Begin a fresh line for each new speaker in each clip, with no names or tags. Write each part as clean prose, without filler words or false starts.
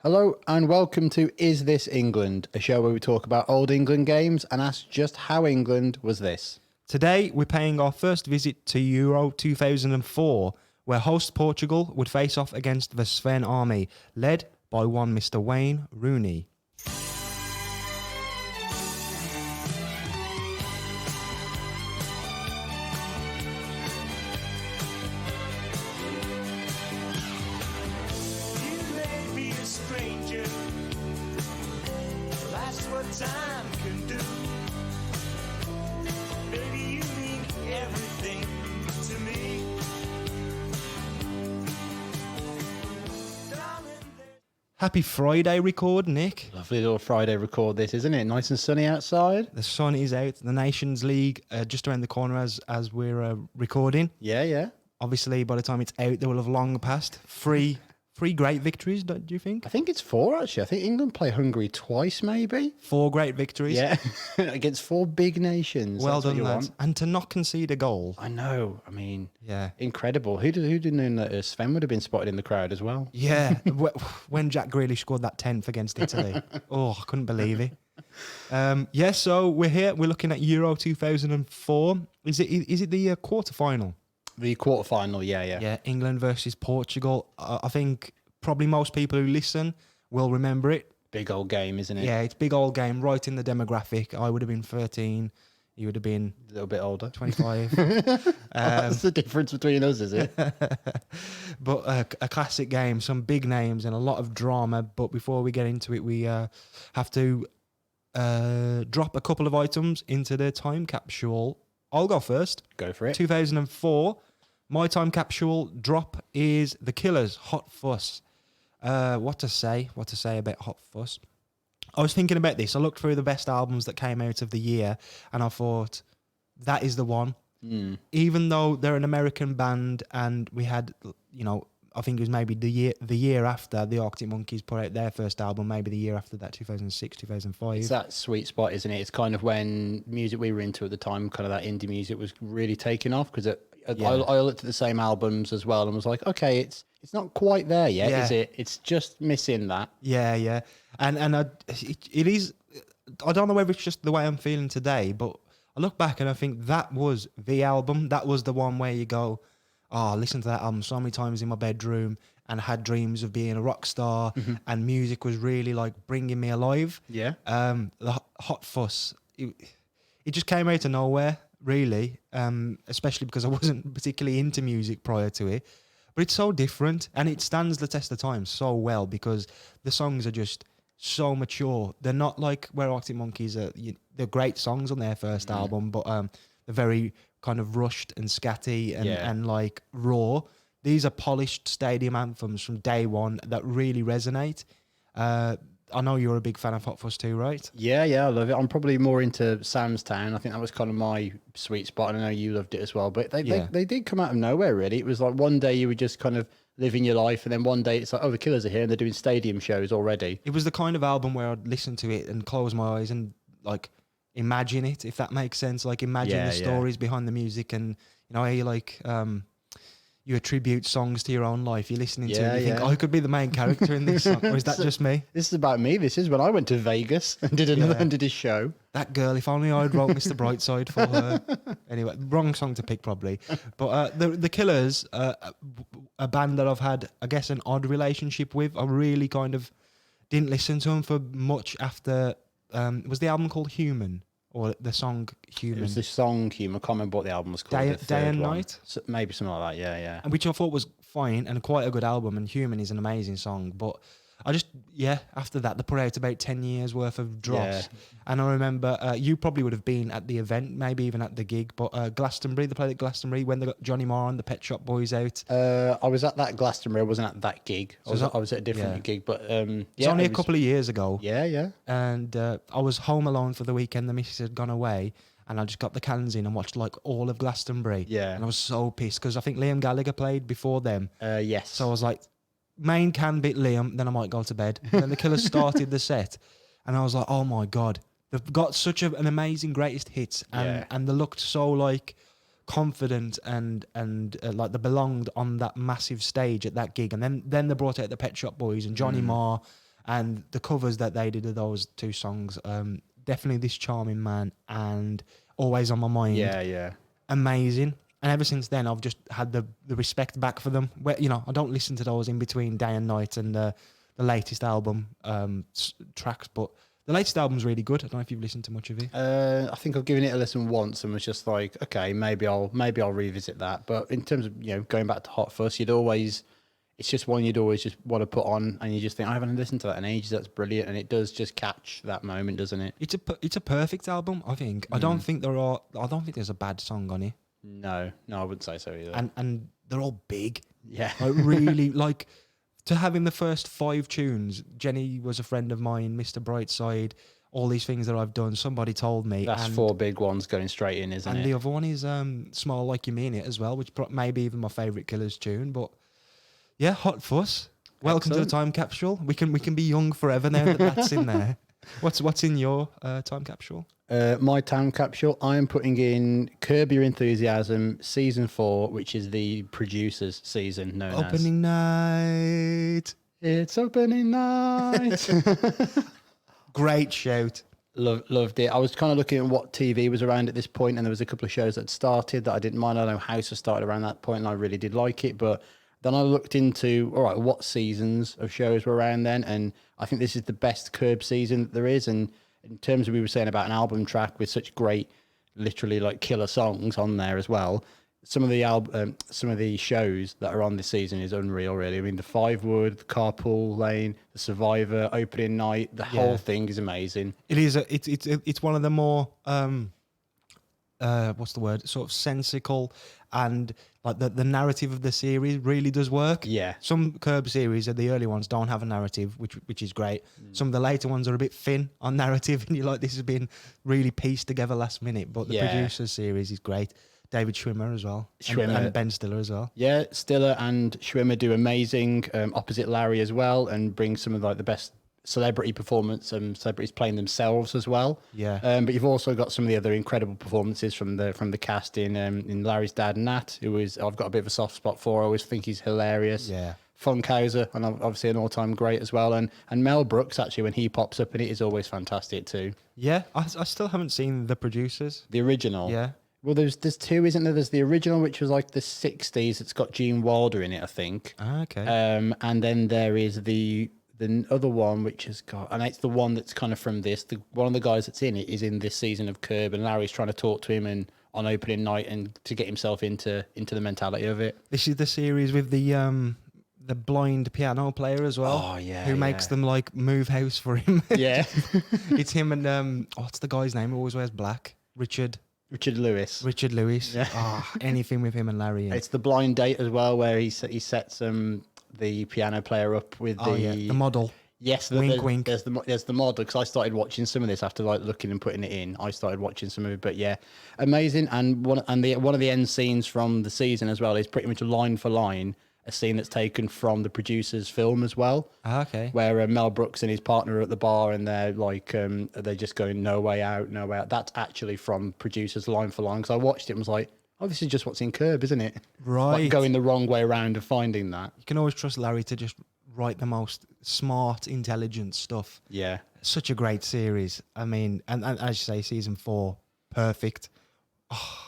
Hello and welcome to Is This England, a show where we talk about old England games and ask just how England was this.
Today, we're paying our first visit to Euro 2004, where host Portugal would face off against the Sven army, led by one Mr. Wayne Rooney. Happy Friday record, Nick.
Lovely little Friday record this, isn't it? Nice and sunny outside.
The sun is out. The Nations League just around the corner as we're recording.
Yeah.
Obviously, by the time it's out, they will have long passed. Three great victories, do you think?
I think it's 4, actually. I think England play Hungary twice, maybe.
4 great victories.
Yeah, against 4 big nations.
Well
That's
done,
what you
lads.
want.
And to not concede a goal.
I know. I mean,
Yeah.
incredible. Who didn't know that Sven would have been spotted in the crowd as well?
Yeah, when Jack Grealish scored that 10th against Italy. Oh, I couldn't believe it. So we're here. We're looking at Euro 2004. Is it the quarterfinal?
The quarterfinal, yeah.
Yeah, England versus Portugal. I think probably most people who listen will remember it.
Big old game, isn't it?
Yeah, it's a big old game, right in the demographic. I would have been 13. You would have been
A little bit older.
25.
That's the difference between us, is it?
But a classic game, some big names and a lot of drama. But before we get into it, we have to drop a couple of items into the time capsule. I'll go first.
Go for it.
2004. My time capsule drop is The Killers, Hot Fuss. What to say about Hot Fuss? I was thinking about this. I looked through the best albums that came out of the year, and I thought, that is the one. Even though they're an American band, and we had, I think it was maybe the year after the Arctic Monkeys put out their first album, maybe the year after that, 2006, 2005.
It's that sweet spot, isn't it? It's kind of when music we were into at the time, kind of that indie music was really taking off, because I looked at the same albums as well and was like, okay, it's not quite there yet, is it? It's just missing that.
Yeah. And it is, I don't know whether it's just the way I'm feeling today, but I look back and I think that was the album. That was the one where you go, oh, I listened to that album so many times in my bedroom and had dreams of being a rock star, and music was really like bringing me alive.
Yeah.
The Hot Fuss, it just came out of nowhere, really, especially because I wasn't particularly into music prior to it. But it's so different, and it stands the test of time so well because the songs are just so mature. They're not like where Arctic Monkeys are. They're great songs on their first album, but they're very kind of rushed and scatty and like raw. These are polished stadium anthems from day one that really resonate. I know you're a big fan of Hot Fuss too, right?
Yeah, I love it. I'm probably more into Sam's Town. I think that was kind of my sweet spot. I know you loved it as well, but they did come out of nowhere, really. It was like one day you were just kind of living your life, and then one day it's like, oh, the Killers are here and they're doing stadium shows already.
It was the kind of album where I'd listen to it and close my eyes and like imagine it, if that makes sense. Like imagine the stories behind the music, and how you like you attribute songs to your own life. You're listening to it, you think, I could be the main character in this song. Or is that just me?
This is about me. This is when I went to Vegas and did a show.
That girl, if only I'd wrote Mr. Brightside for her. Anyway, wrong song to pick probably. But the Killers, a band that I've had, I guess, an odd relationship with. I really kind of didn't listen to them for much after, was the album called Human? Or the song Human?
It was the song Human. I can't remember what the album was called.
Day and Night?
So maybe something like that, yeah.
And which I thought was fine and quite a good album, and Human is an amazing song. But I just, after that, they put out about 10 years worth of drops.
Yeah.
And I remember you probably would have been at the event, maybe even at the gig, but Glastonbury, they played at Glastonbury when they got Johnny Marr and the Pet Shop Boys out.
I was at that Glastonbury. I wasn't at that gig. I was at a different gig, but
it's only a couple of years ago.
Yeah.
And I was home alone for the weekend. The missus had gone away, and I just got the cans in and watched like all of Glastonbury.
Yeah.
And I was so pissed because I think Liam Gallagher played before them.
Yes.
So I was like, main can bit Liam, then I might go to bed. And then the Killers started the set, and I was like, oh my God, they've got such an amazing greatest hits, and they looked so like confident and like they belonged on that massive stage at that gig. And then they brought out the Pet Shop Boys and Johnny Marr, And the covers that they did of those two songs, definitely This Charming Man and Always on My Mind.
Yeah.
Amazing. And ever since then, I've just had the respect back for them. Where, you know, I don't listen to those in between day and night and the latest album tracks, but the latest album's really good. I don't know if you've listened to much of it.
I think I've given it a listen once and was just like, okay, maybe I'll revisit that. But in terms of, you know, going back to Hot Fuss, it's just one you'd always just want to put on, and you just think, I haven't listened to that in ages. That's brilliant, and it does just catch that moment, doesn't it?
It's a perfect album, I think. I don't think there's a bad song on it.
No, I wouldn't say so either.
And they're all big.
Yeah,
I really like to have in the first 5 tunes. Jenny was a friend of mine, Mr. Brightside, all these things that I've done. Somebody told me
that's 4 big ones going straight in, isn't it?
And the other one is Smile Like You Mean It as well, which maybe even my favourite Killers tune. But yeah, Hot Fuss. Welcome to the time capsule. We can be young forever now that's in there. What's in your time capsule?
My time capsule, I am putting in Curb Your Enthusiasm season 4, which is the producers season known
Opening night.
It's opening night.
Great shout.
Loved it. I was kind of looking at what TV was around at this point, and there was a couple of shows that started that I didn't mind. I know House has started around that point, and I really did like it. But then I looked into, all right, what seasons of shows were around then, and I think this is the best Curb season that there is. And in terms of, we were saying about an album track with such great, literally like killer songs on there as well. Some of the shows that are on this season is unreal, really. I mean, the Five Wood, the Carpool Lane, the Survivor, Opening Night, the whole thing is amazing.
It is. It's one of the more what's the word? Sort of sensical, and like the narrative of the series really does work.
Yeah.
Some Curb series, the early ones, don't have a narrative, which is great. Some of the later ones are a bit thin on narrative, and you're like, this has been really pieced together last minute. But the Producers series is great. David Schwimmer as well. And Ben Stiller as well.
Yeah, Stiller and Schwimmer do amazing opposite Larry as well, and bring some of like the best celebrity performance and celebrities playing themselves as well.
Yeah.
But you've also got some of the other incredible performances from the cast in Larry's dad, Nat, who is I've got a bit of a soft spot for. I always think he's hilarious.
Yeah.
Funkhauser, and obviously an all-time great as well. And Mel Brooks, actually, when he pops up in it, is always fantastic too.
Yeah, I still haven't seen The Producers.
The original.
Yeah.
Well, there's 2, isn't there? There's the original, which was like the 60s. It's got Gene Wilder in it, I think.
Ah, okay.
And then there is the other one, which has got, and it's the one that's kind of from this. One of the guys that's in it is in this season of Curb, and Larry's trying to talk to him and on opening night and to get himself into the mentality of it.
This is the series with the blind piano player as well.
Oh yeah,
who makes them like move house for him.
Yeah,
it's him and what's the guy's name who always wears black? Richard Lewis.
Yeah.
Anything with him and Larry.
It's the blind date as well, where he sets the piano player up with
the model.
Yes,
wink.
There's the model, because I started watching some of this after like looking and putting it in. I started watching some of it, but yeah, amazing. And one of the end scenes from the season as well is pretty much line for line a scene that's taken from the Producers film as well.
Okay.
Where Mel Brooks and his partner are at the bar, and they're like they're just going no way out. That's actually from Producers line for line, because I watched it and was like, oh, this is just what's in Curb, isn't it?
Right.
Like going the wrong way around of finding that.
You can always trust Larry to just write the most smart, intelligent stuff.
Yeah.
Such a great series. I mean, and as you say, season 4, perfect. Oh,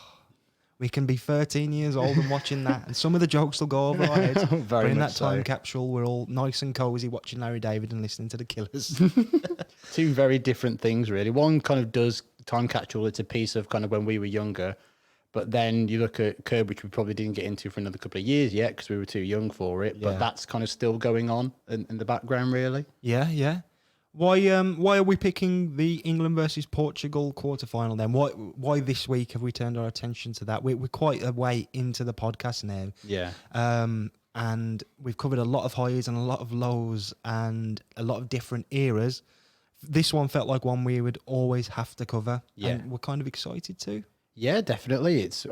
we can be 13 years old and watching that, and some of the jokes will go over our heads. But in that time capsule, we're all nice and cozy watching Larry David and listening to the Killers.
2 very different things, really. One kind of does time capsule. It's a piece of kind of when we were younger. But then you look at Curb, which we probably didn't get into for another couple of years yet because we were too young for it.
Yeah.
But that's kind of still going on in the background, really.
Yeah. Why are we picking the England versus Portugal quarterfinal then? Why this week have we turned our attention to that? We're quite a way into the podcast now.
Yeah.
And we've covered a lot of highs and a lot of lows and a lot of different eras. This one felt like one we would always have to cover.
Yeah.
And we're kind of excited too.
Yeah, definitely. It's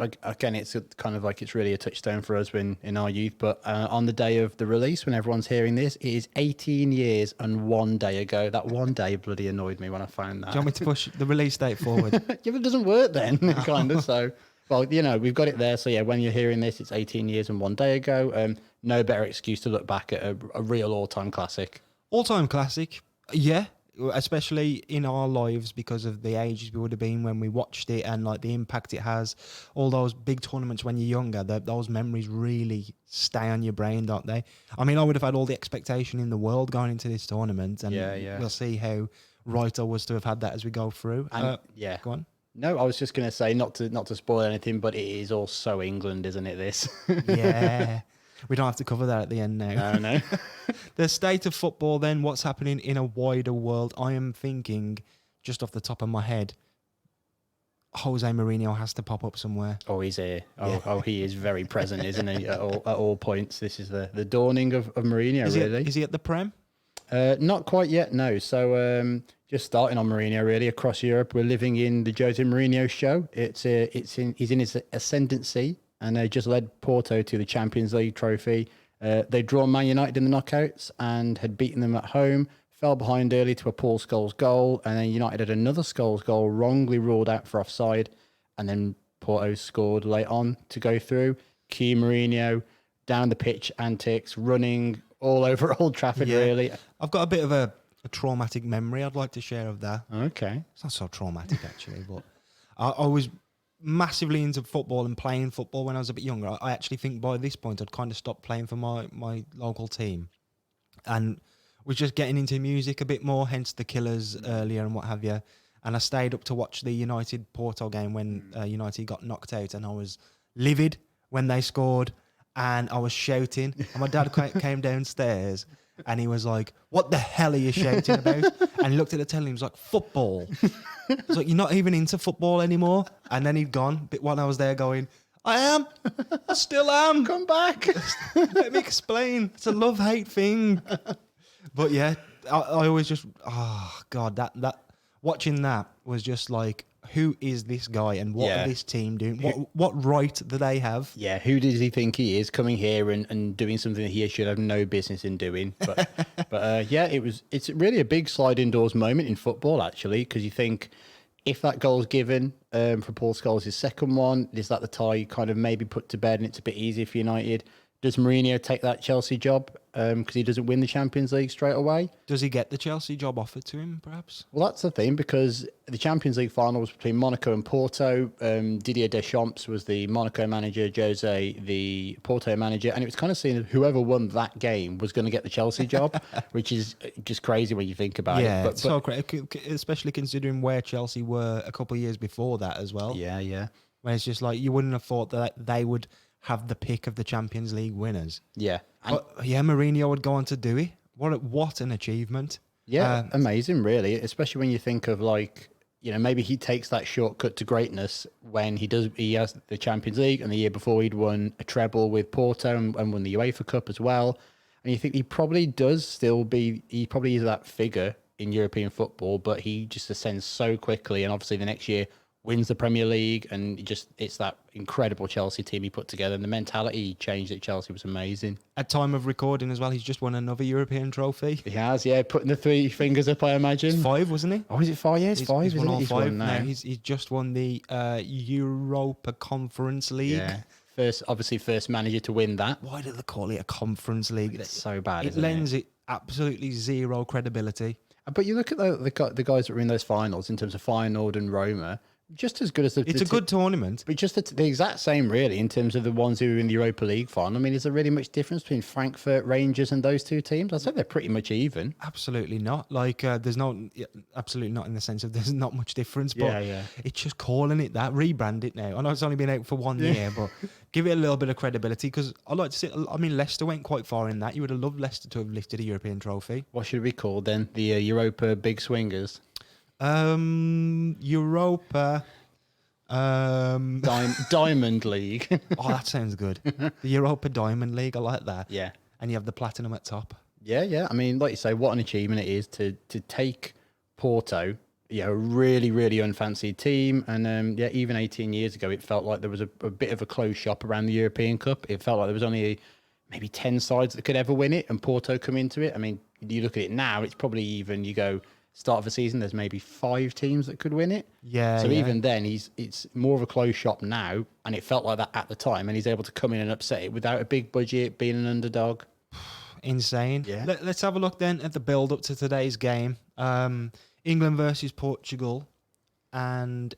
kind of like it's really a touchstone for us in our youth. But on the day of the release, when everyone's hearing this, it is 18 years and 1 day ago. That 1 day bloody annoyed me when I found that.
Do you want me to push the release date forward?
Yeah, but it doesn't work then, kind of. So, well, we've got it there. So yeah, when you're hearing this, it's 18 years and 1 day ago. No better excuse to look back at a real all-time classic.
All-time classic, yeah. Especially in our lives because of the ages we would have been when we watched it and like the impact it has. All those big tournaments when you're younger, those memories really stay on your brain, don't they? I mean, I would have had all the expectation in the world going into this tournament, and we'll see how right I was to have had that as we go through.
And,
go on.
No, I was just going to say, not to spoil anything, but it is all so England, isn't it, this?
Yeah. We don't have to cover that at the end now.
No.
The state of football then, what's happening in a wider world. I am thinking, just off the top of my head, Jose Mourinho has to pop up somewhere.
Oh, he's here. Oh, he is very present, isn't he, at all points. This is the dawning of Mourinho, really.
Is he at the Prem?
Not quite yet, no. So just starting on Mourinho, really, across Europe. We're living in the Jose Mourinho show. He's in his ascendancy, and they just led Porto to the Champions League trophy. They'd drawn Man United in the knockouts and had beaten them at home, fell behind early to a Paul Scholes goal, and then United had another Scholes goal wrongly ruled out for offside, and then Porto scored late on to go through. Cue Mourinho, down the pitch, antics, running all over Old Trafford, really.
I've got a bit of a traumatic memory I'd like to share of that.
Okay.
It's not so traumatic, actually, but I was massively into football and playing football when I was a bit younger. I actually think by this point I'd kind of stopped playing for my local team and was just getting into music a bit more, hence the Killers earlier and what have you. And I stayed up to watch the United Porto game when United got knocked out, and I was livid when they scored and I was shouting. And my dad came downstairs and he was like, "What the hell are you shouting about?" And he looked at the telly and he was like, "Football." I was like, "You're not even into football anymore?" And then he'd gone. But when I was there going, "I am. I still am.
Come back."
Let me explain. It's a love-hate thing. But yeah, I always just, oh God, that watching that was just like, who is this guy and what are this team doing? What right do they have?
Yeah, who does he think he is coming here and doing something that he should have no business in doing? But yeah, it's really a big sliding doors moment in football, actually, because you think if that goal's given for Paul Scholes' second one, is that the tie kind of maybe put to bed and it's a bit easier for United? Does Mourinho take that Chelsea job because he doesn't win the Champions League straight away?
Does he get the Chelsea job offered to him, perhaps?
Well, that's the thing, because the Champions League final was between Monaco and Porto. Didier Deschamps was the Monaco manager, Jose the Porto manager, and it was kind of seen whoever won that game was going to get the Chelsea job, which is just crazy when you think about it.
Yeah, it's so crazy, especially considering where Chelsea were a couple of years before that as well.
Yeah.
When it's just like, you wouldn't have thought that they would have the pick of the Champions League winners.
Yeah.
But yeah, Mourinho would go on to do it. What an achievement.
Yeah, amazing, really. Especially when you think of, like, you know, maybe he takes that shortcut to greatness when he has the Champions League, and the year before he'd won a treble with Porto and won the UEFA Cup as well. And you think he probably he probably is that figure in European football, but he just ascends so quickly. And obviously the next year wins the Premier League, and it's that incredible Chelsea team he put together, and the mentality he changed at Chelsea was amazing.
At time of recording as well, he's just won another European trophy.
He has, yeah, putting the 3 fingers up, I imagine.
It's 5, wasn't he?
Oh, is it 5? Yeah, it's 5, isn't it?
He's won now. He's just won the Europa Conference League.
Yeah. First manager to win that.
Why do they call it a Conference League?
It's so bad,
It lends it absolutely zero credibility.
But you look at the guys that were in those finals in terms of Feyenoord and Roma, just as good as
it's a good tournament.
But just the exact same, really, in terms of the ones who were in the Europa League final. I mean, is there really much difference between Frankfurt, Rangers, and those two teams? I'd say they're pretty much even.
Absolutely not. Like, absolutely not in the sense of there's not much difference. But it's just calling it that. Rebrand it now. I know it's only been out for 1 year, but give it a little bit of credibility, because I like to see. I mean, Leicester went quite far in that. You would have loved Leicester to have lifted a European trophy.
What should it be called then? The Europa Big Swingers?
Europa
Diamond League.
Oh, that sounds good. The Europa Diamond League, I like that.
Yeah.
And you have the platinum at top.
Yeah. I mean, like you say, what an achievement it is to take Porto, a really, really unfancied team. And even 18 years ago, it felt like there was a bit of a closed shop around the European Cup. It felt like there was only maybe 10 sides that could ever win it, and Porto come into it. I mean, you look at it now, it's probably even, you go, start of the season, there's maybe 5 teams that could win it.
Yeah.
So even then, it's more of a closed shop now, and it felt like that at the time, and he's able to come in and upset it without a big budget, being an underdog.
insane.
Yeah.
Let's have a look then at the build up to today's game. England versus Portugal, and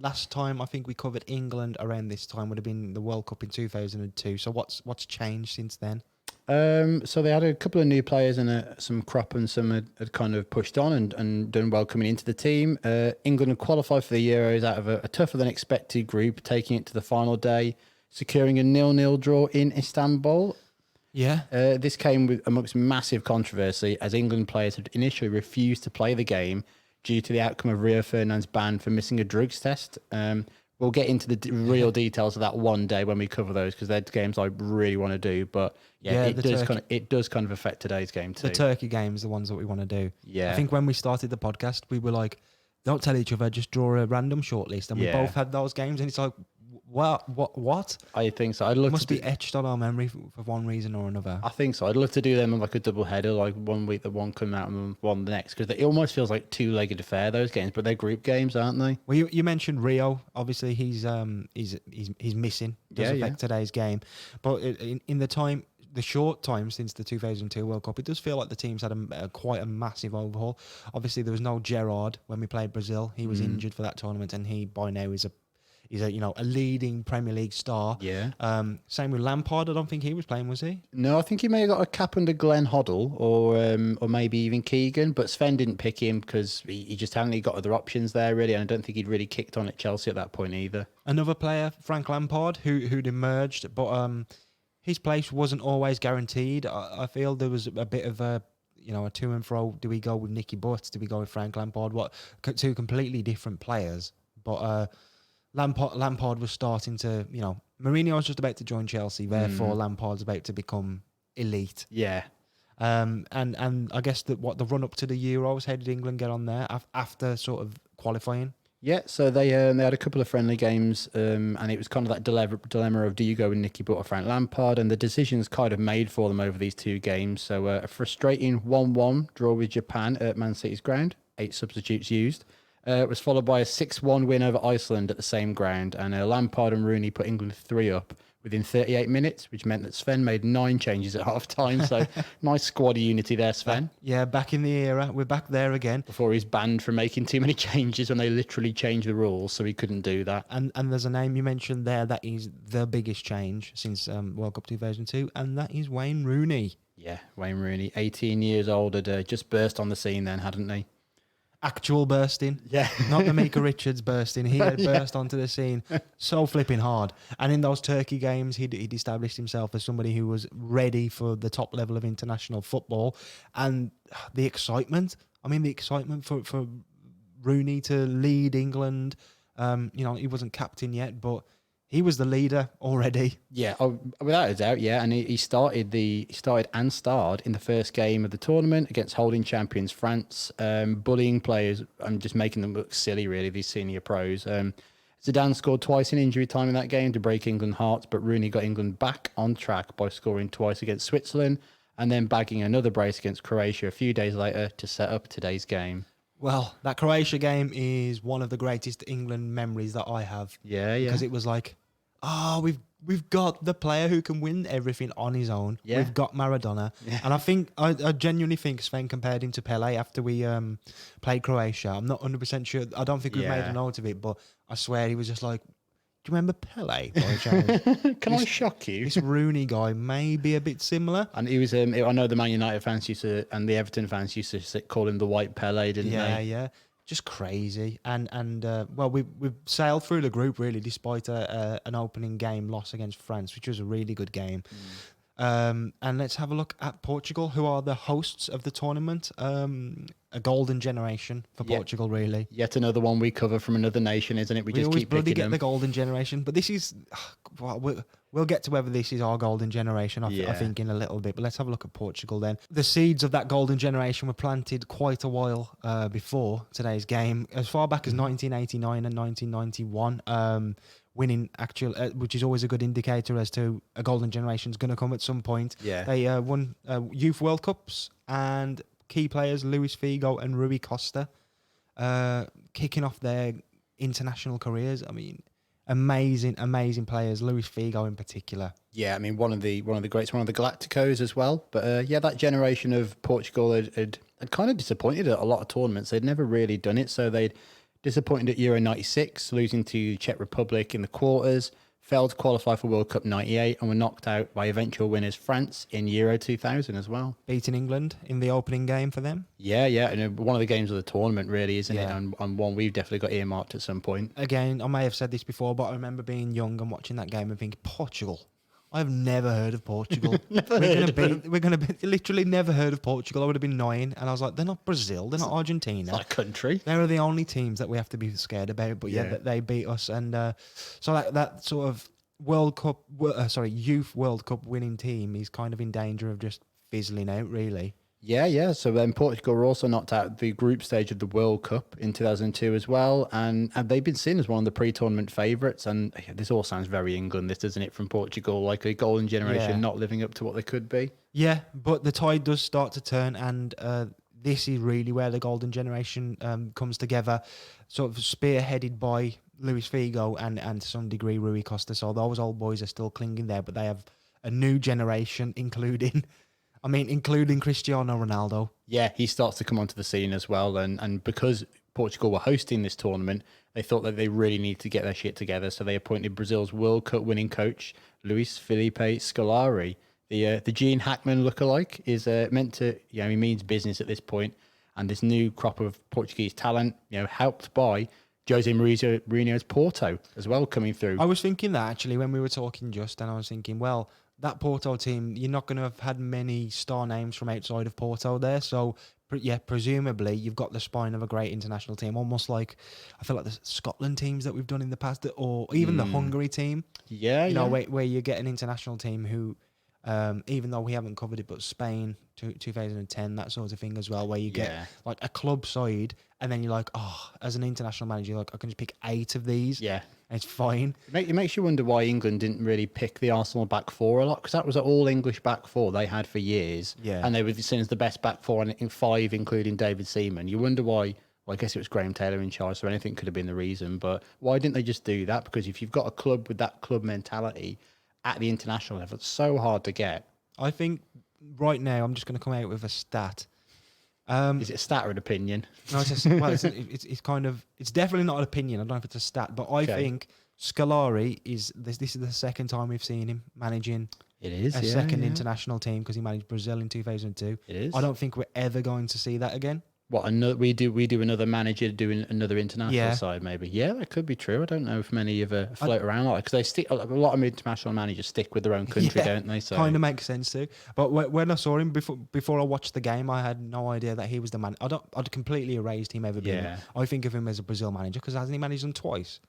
last time I think we covered England around this time would have been the World Cup in 2002. So what's changed since then?
So they had a couple of new players and some crop, and some had kind of pushed on and done well coming into the team. England had qualified for the Euros out of a tougher than expected group, taking it to the final day, securing a 0-0 draw in Istanbul.
Yeah.
This came amongst massive controversy, as England players had initially refused to play the game due to the outcome of Rio Ferdinand's ban for missing a drugs test. We'll get into the real details of that one day when we cover those, because they're games I really want to do. But it does kind of affect today's game too.
The Turkey games, the ones that we want to do.
Yeah.
I think when we started the podcast, we were like, don't tell each other, just draw a random shortlist. And we both had those games, and it's like, what?
I think so. I'd love
must
to
be etched on our memory for one reason or another.
I think so. I'd love to do them on like a double header, like 1 week the one coming out and one the next, because it almost feels like two-legged affair, those games, but they're group games, aren't they?
Well, you mentioned Rio. Obviously, he's missing. Does affect today's game, but in the short time since the 2002 World Cup, it does feel like the team's had quite a massive overhaul. Obviously, there was no Gerrard when we played Brazil. He was injured for that tournament, and he by now is a leading Premier League star.
Yeah.
Same with Lampard. I don't think he was playing, was he?
No, I think he may have got a cap under Glenn Hoddle or maybe even Keegan, but Sven didn't pick him because he just hadn't got other options there, really, and I don't think he'd really kicked on at Chelsea at that point either.
Another player, Frank Lampard, who'd emerged, but his place wasn't always guaranteed. I feel there was a bit of a to and fro. Do we go with Nicky Butt? Do we go with Frank Lampard? Two completely different players, but Lampard was starting to, Mourinho was just about to join Chelsea, therefore Lampard's about to become elite.
Yeah.
And I guess that the run up to the Euros, how did England get on there after sort of qualifying?
Yeah, so they had a couple of friendly games, and it was kind of that dilemma of do you go with Nicky Butt or Frank Lampard, and the decision's kind of made for them over these two games. So a frustrating 1-1 draw with Japan at Man City's ground, 8 substitutes used. It was followed by a 6-1 win over Iceland at the same ground, and Lampard and Rooney put England 3 up within 38 minutes, which meant that Sven made 9 changes at half-time, so nice squad unity there, Sven.
Yeah, back in the era. We're back there again.
Before he's banned from making too many changes when they literally changed the rules, so he couldn't do that.
And there's a name you mentioned there that is the biggest change since World Cup 2002, and that is Wayne Rooney.
Yeah, Wayne Rooney, 18 years old, had just burst on the scene then, hadn't he?
Actual bursting.
Yeah.
Not the Mika Richards bursting. He had burst onto the scene so flipping hard. And in those Turkey games, he'd established himself as somebody who was ready for the top level of international football. And the excitement, for Rooney to lead England, he wasn't captain yet, but he was the leader already.
Yeah, without a doubt, yeah. And he starred in the first game of the tournament against holding champions France, bullying players and just making them look silly, really, these senior pros. Zidane scored twice in injury time in that game to break England's hearts, but Rooney got England back on track by scoring twice against Switzerland and then bagging another brace against Croatia a few days later to set up today's game.
Well, that Croatia game is one of the greatest England memories that I have.
Yeah.
Because it was like, we've got the player who can win everything on his own. Yeah. We've got Maradona. Yeah. And I genuinely think Sven compared him to Pele after we played Croatia. I'm not 100% sure. I don't think we've made a note of it, but I swear he was just like, do you remember Pele?
Can I shock you?
This Rooney guy may be a bit similar.
And he was, I know the Man United fans and the Everton fans used to call him the White Pele, didn't they?
Yeah. Just crazy. And we've sailed through the group, really, despite an opening game loss against France, which was a really good game. And let's have a look at Portugal, who are the hosts of the tournament. A golden generation for Portugal, really.
Yet another one we cover from another nation, isn't it? We just keep picking them.
The golden generation, but this is... We'll get to whether this is our golden generation, I think, in a little bit. But let's have a look at Portugal then. The seeds of that golden generation were planted quite a while before today's game, as far back as 1989 and 1991. Winning which is always a good indicator as to a golden generation is going to come at some point.
Yeah.
They won Youth World Cups, and key players Luis Figo and Rui Costa kicking off their international careers. I mean, amazing players. Luis Figo in particular.
Yeah, I mean one of the greats, one of the Galacticos as well. But yeah, that generation of Portugal had kind of disappointed at a lot of tournaments. They'd never really done it, so they'd disappointed at Euro '96, losing to Czech Republic in the quarters. Failed to qualify for World Cup '98 and were knocked out by eventual winners France in Euro 2000 as well.
Beating England in the opening game for them.
Yeah, and one of the games of the tournament, really, isn't it? And one we've definitely got earmarked at some point.
Again, I may have said this before, but I remember being young and watching that game and thinking, Portugal. I've never heard of Portugal. We're going to be literally never heard of Portugal. I would have been 9, and I was like, they're not Brazil, they're not Argentina.
It's not a country.
They're the only teams that we have to be scared about. But yeah, they beat us, and so that sort of Youth World Cup winning team is kind of in danger of just fizzling out, really.
Yeah. So then Portugal were also knocked out the group stage of the World Cup in 2002 as well. And they've been seen as one of the pre-tournament favourites. And this all sounds very England, this, doesn't it, from Portugal? Like a golden generation not living up to what they could be. Yeah,
but the tide does start to turn, and this is really where the golden generation comes together, sort of spearheaded by Luis Figo and to some degree Rui Costa. So those old boys are still clinging there, but they have a new generation, including Cristiano Ronaldo.
Yeah, he starts to come onto the scene as well. And because Portugal were hosting this tournament, they thought that they really need to get their shit together. So they appointed Brazil's World Cup winning coach, Luis Felipe Scolari. The Gene Hackman lookalike is meant to, he means business at this point. And this new crop of Portuguese talent, helped by Jose Mourinho's Porto as well coming through.
I was thinking that actually when we were talking just, and I was thinking, well, that Porto team, you're not going to have had many star names from outside of Porto there. So, presumably you've got the spine of a great international team, almost like, I feel like the Scotland teams that we've done in the past, or even the Hungary team.
Yeah,
where you get an international team who, even though we haven't covered it, but Spain, 2010, that sort of thing as well, where you get like a club side, and then you're like, as an international manager, you're like, I can just pick 8 of these.
Yeah.
And it's fine.
It makes you wonder why England didn't really pick the Arsenal back four a lot, because that was an all-English back four they had for years.
Yeah.
And they were seen as the best back four in 5, including David Seaman. You wonder why. Well, I guess it was Graham Taylor in charge, so anything could have been the reason. But why didn't they just do that? Because if you've got a club with that club mentality at the international level, it's so hard to get.
I think right now I'm just going to come out with a stat.
Is it a stat or an opinion?
No, it's kind of, it's definitely not an opinion. I don't know if it's a stat, but I think Scolari this is the second time we've seen him managing a second international team, because he managed Brazil in 2002.
It is.
I don't think we're ever going to see that again.
What, we do another manager doing another international side maybe? Yeah, that could be true. I don't know if many ever float around like, because they stick, a lot of international managers stick with their own country, don't they? So
kind of makes sense too. But when I saw him before I watched the game, I had no idea that he was the man. I'd completely erased him ever being. I think of him as a Brazil manager, because hasn't he managed them twice?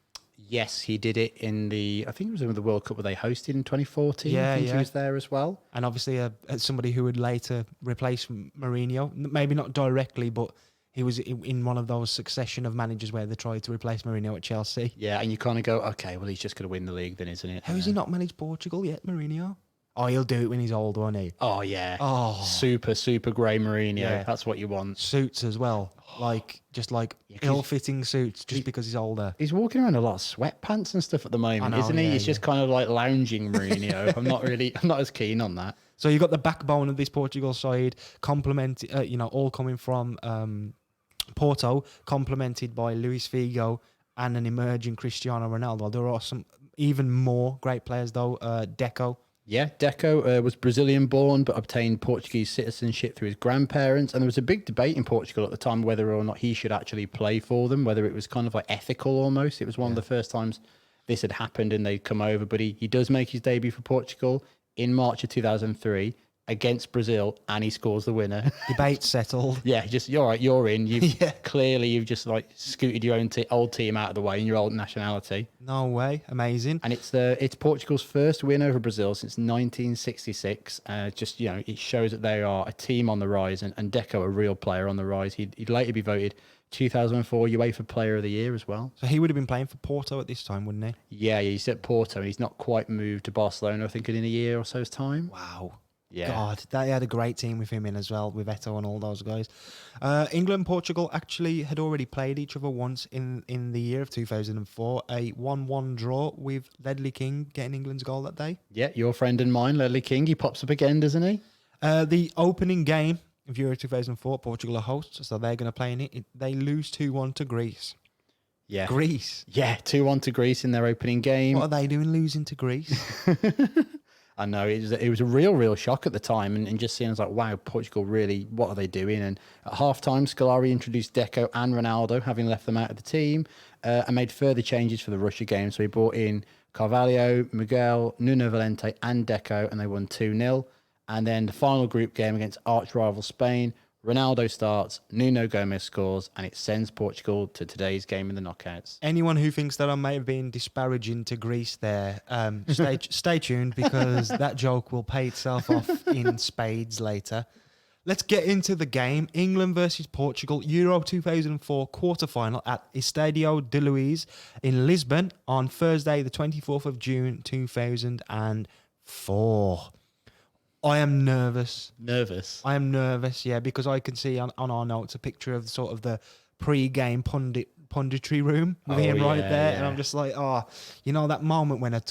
Yes, he did it in I think it was in the World Cup where they hosted in 2014. I think he was there as well.
And obviously somebody who would later replace Mourinho, maybe not directly, but he was in one of those succession of managers where they tried to replace Mourinho at Chelsea.
Yeah, and you kind of go, okay, well, he's just going to win the league then, isn't it?
How has he not managed Portugal yet, Mourinho? Oh, he'll do it when he's old, won't he?
Oh, yeah. Oh. Super grey Mourinho. Yeah. That's what you want.
Suits as well. Ill-fitting suits just because he's older.
He's walking around a lot of sweatpants and stuff at the moment, isn't he?
Yeah,
he's just kind of like lounging Mourinho. I'm not as keen on that.
So you've got the backbone of this Portugal side, all coming from Porto, complemented by Luis Figo and an emerging Cristiano Ronaldo. There are some even more great players though. Deco.
Yeah, Deco was Brazilian-born but obtained Portuguese citizenship through his grandparents. And there was a big debate in Portugal at the time whether or not he should actually play for them, whether it was kind of like ethical almost. It was one of the first times this had happened and they'd come over. But he does make his debut for Portugal in March of 2003 against Brazil, and he scores the winner.
Debate settled.
Yeah, you're right, you're in. You've just like scooted your own old team out of the way in your old nationality.
No way, amazing.
And it's Portugal's first win over Brazil since 1966. It shows that they are a team on the rise, and Deco a real player on the rise. He'd later be voted 2004 UEFA Player of the Year as well.
So he would have been playing for Porto at this time, wouldn't he?
Yeah, he's at Porto. He's not quite moved to Barcelona, I think, in a year or so's time.
Wow.
Yeah.
God, they had a great team with him in as well, with Eto'o and all those guys. England and Portugal actually had already played each other once in the year of 2004, a 1-1 draw with Ledley King getting England's goal that day.
Yeah, your friend and mine, Ledley King, he pops up again, doesn't he?
The opening game of Euro 2004, Portugal are hosts, so they're going to play in it. They lose 2-1 to Greece.
Yeah.
Greece?
Yeah, 2-1 to Greece in their opening game.
What are they doing losing to Greece?
I know, it was a real shock at the time, and just seeing, I was like, wow, Portugal really, what are they doing? And at half-time, Scolari introduced Deco and Ronaldo, having left them out of the team, and made further changes for the Russia game. So he brought in Carvalho, Miguel, Nuno Valente, and Deco, and they won 2-0. And then the final group game against arch-rival Spain, Ronaldo starts, Nuno Gomez scores, and it sends Portugal to today's game in the knockouts.
Anyone who thinks that I may have been disparaging to Greece there, stay tuned, because that joke will pay itself off in spades later. Let's get into the game. England versus Portugal, Euro 2004 quarterfinal at Estadio de Luís in Lisbon on Thursday, the 24th of June, 2004. I am nervous. I am nervous, yeah, because I can see on our notes a picture of sort of the pre-game punditry room with him right there, and I'm just like, you know that moment when a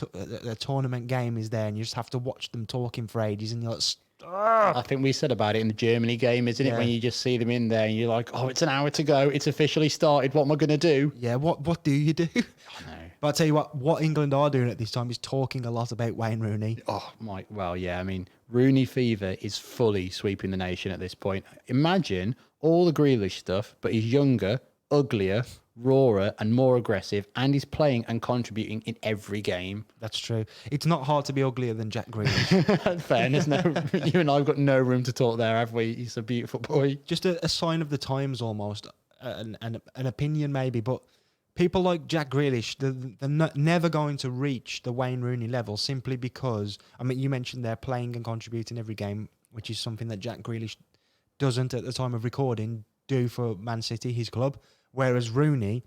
tournament game is there and you just have to watch them talking for ages, and you're like,
I think we said about it in the Germany game, isn't it? When you just see them in there and you're like, oh, it's an hour to go. It's officially started. What am I going to do?
Yeah, what do you do?
I know.
But I'll tell you what England are doing at this time is talking a lot about Wayne Rooney.
Oh, my. Well, yeah, I mean, Rooney fever is fully sweeping the nation at this point. Imagine all the Grealish stuff, but he's younger, uglier, rawer, and more aggressive, and he's playing and contributing in every game.
That's true. It's not hard to be uglier than Jack Grealish.
Fairness, no, you and I have got no room to talk there, have we? He's a beautiful boy.
Just a sign of the times almost, an opinion maybe, but people like Jack Grealish, they're never going to reach the Wayne Rooney level simply because, I mean, you mentioned they're playing and contributing every game, which is something that Jack Grealish doesn't at the time of recording do for Man City, his club, whereas Rooney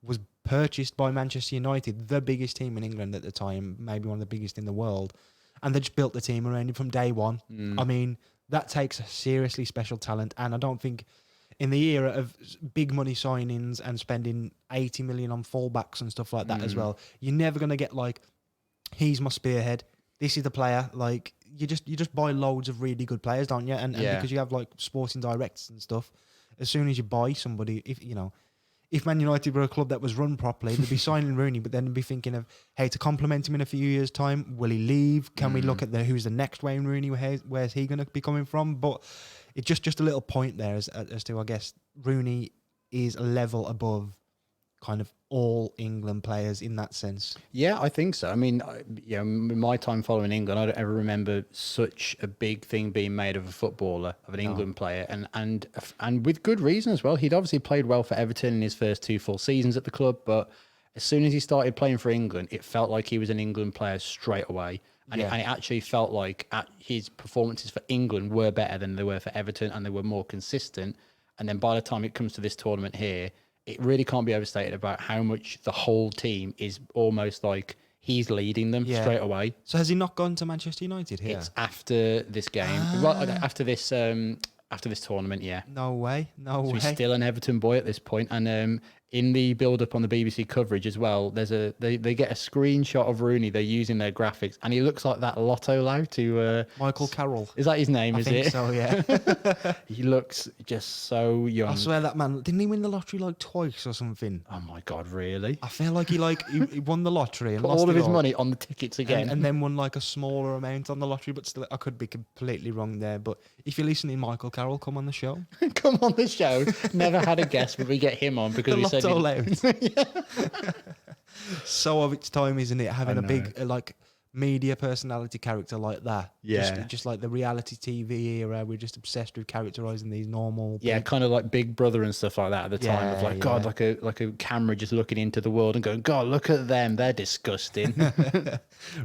was purchased by Manchester United, the biggest team in England at the time, maybe one of the biggest in the world, and they just built the team around him from day one. I mean, that takes a seriously special talent, and I don't think in the era of big money signings and spending 80 million on fullbacks and stuff like that as well, you're never going to get like, he's my spearhead, this is the player. Like, you just buy loads of really good players, don't you? And because you have like sporting directors and stuff, as soon as you buy somebody, if Man United were a club that was run properly, they'd be signing Rooney, but then they'd be thinking of, hey, to complement him in a few years' time, will he leave? Can we look at who's the next Wayne Rooney? Where's he going to be coming from? But it's just a little point there as to, I guess, Rooney is a level above kind of all England players in that sense. Yeah,
I think so. I mean, in my time following England, I don't ever remember such a big thing being made of a footballer, of an England player, and with good reason as well. He'd obviously played well for Everton in his first 2 full seasons at the club, but as soon as he started playing for England, it felt like he was an England player straight away. And it actually felt like his performances for England were better than they were for Everton, and they were more consistent. And then by the time it comes to this tournament here, it really can't be overstated about how much the whole team is almost like he's leading them straight away.
So has he not gone to Manchester United here?
It's after this game. Well, after this tournament, yeah.
No way.
So he's still an Everton boy at this point. And in the build-up on the BBC coverage as well, there's they get a screenshot of Rooney. They're using their graphics, and he looks like that Lotto Lau to
Michael Carroll.
Is that his name?
I think so, yeah.
He looks just so young.
I swear that man, didn't he win the lottery like twice or something?
Oh my God, really?
I feel like he won the lottery and
put
lost
all of his money on the tickets again,
and then won like a smaller amount on the lottery. But still, I could be completely wrong there. But if you're listening, Michael Carroll, come on the show.
Come on the show. Never had a guest, but we get him on because
the
we
Lotto
said
Loud. So of its time, isn't it? Having a big like media personality character like that.
Yeah.
Just like the reality TV era, we're just obsessed with characterizing these normal.
Yeah, kind of like Big Brother and stuff like that at the time. Of like, God, like a camera just looking into the world and going, God, look at them, they're disgusting.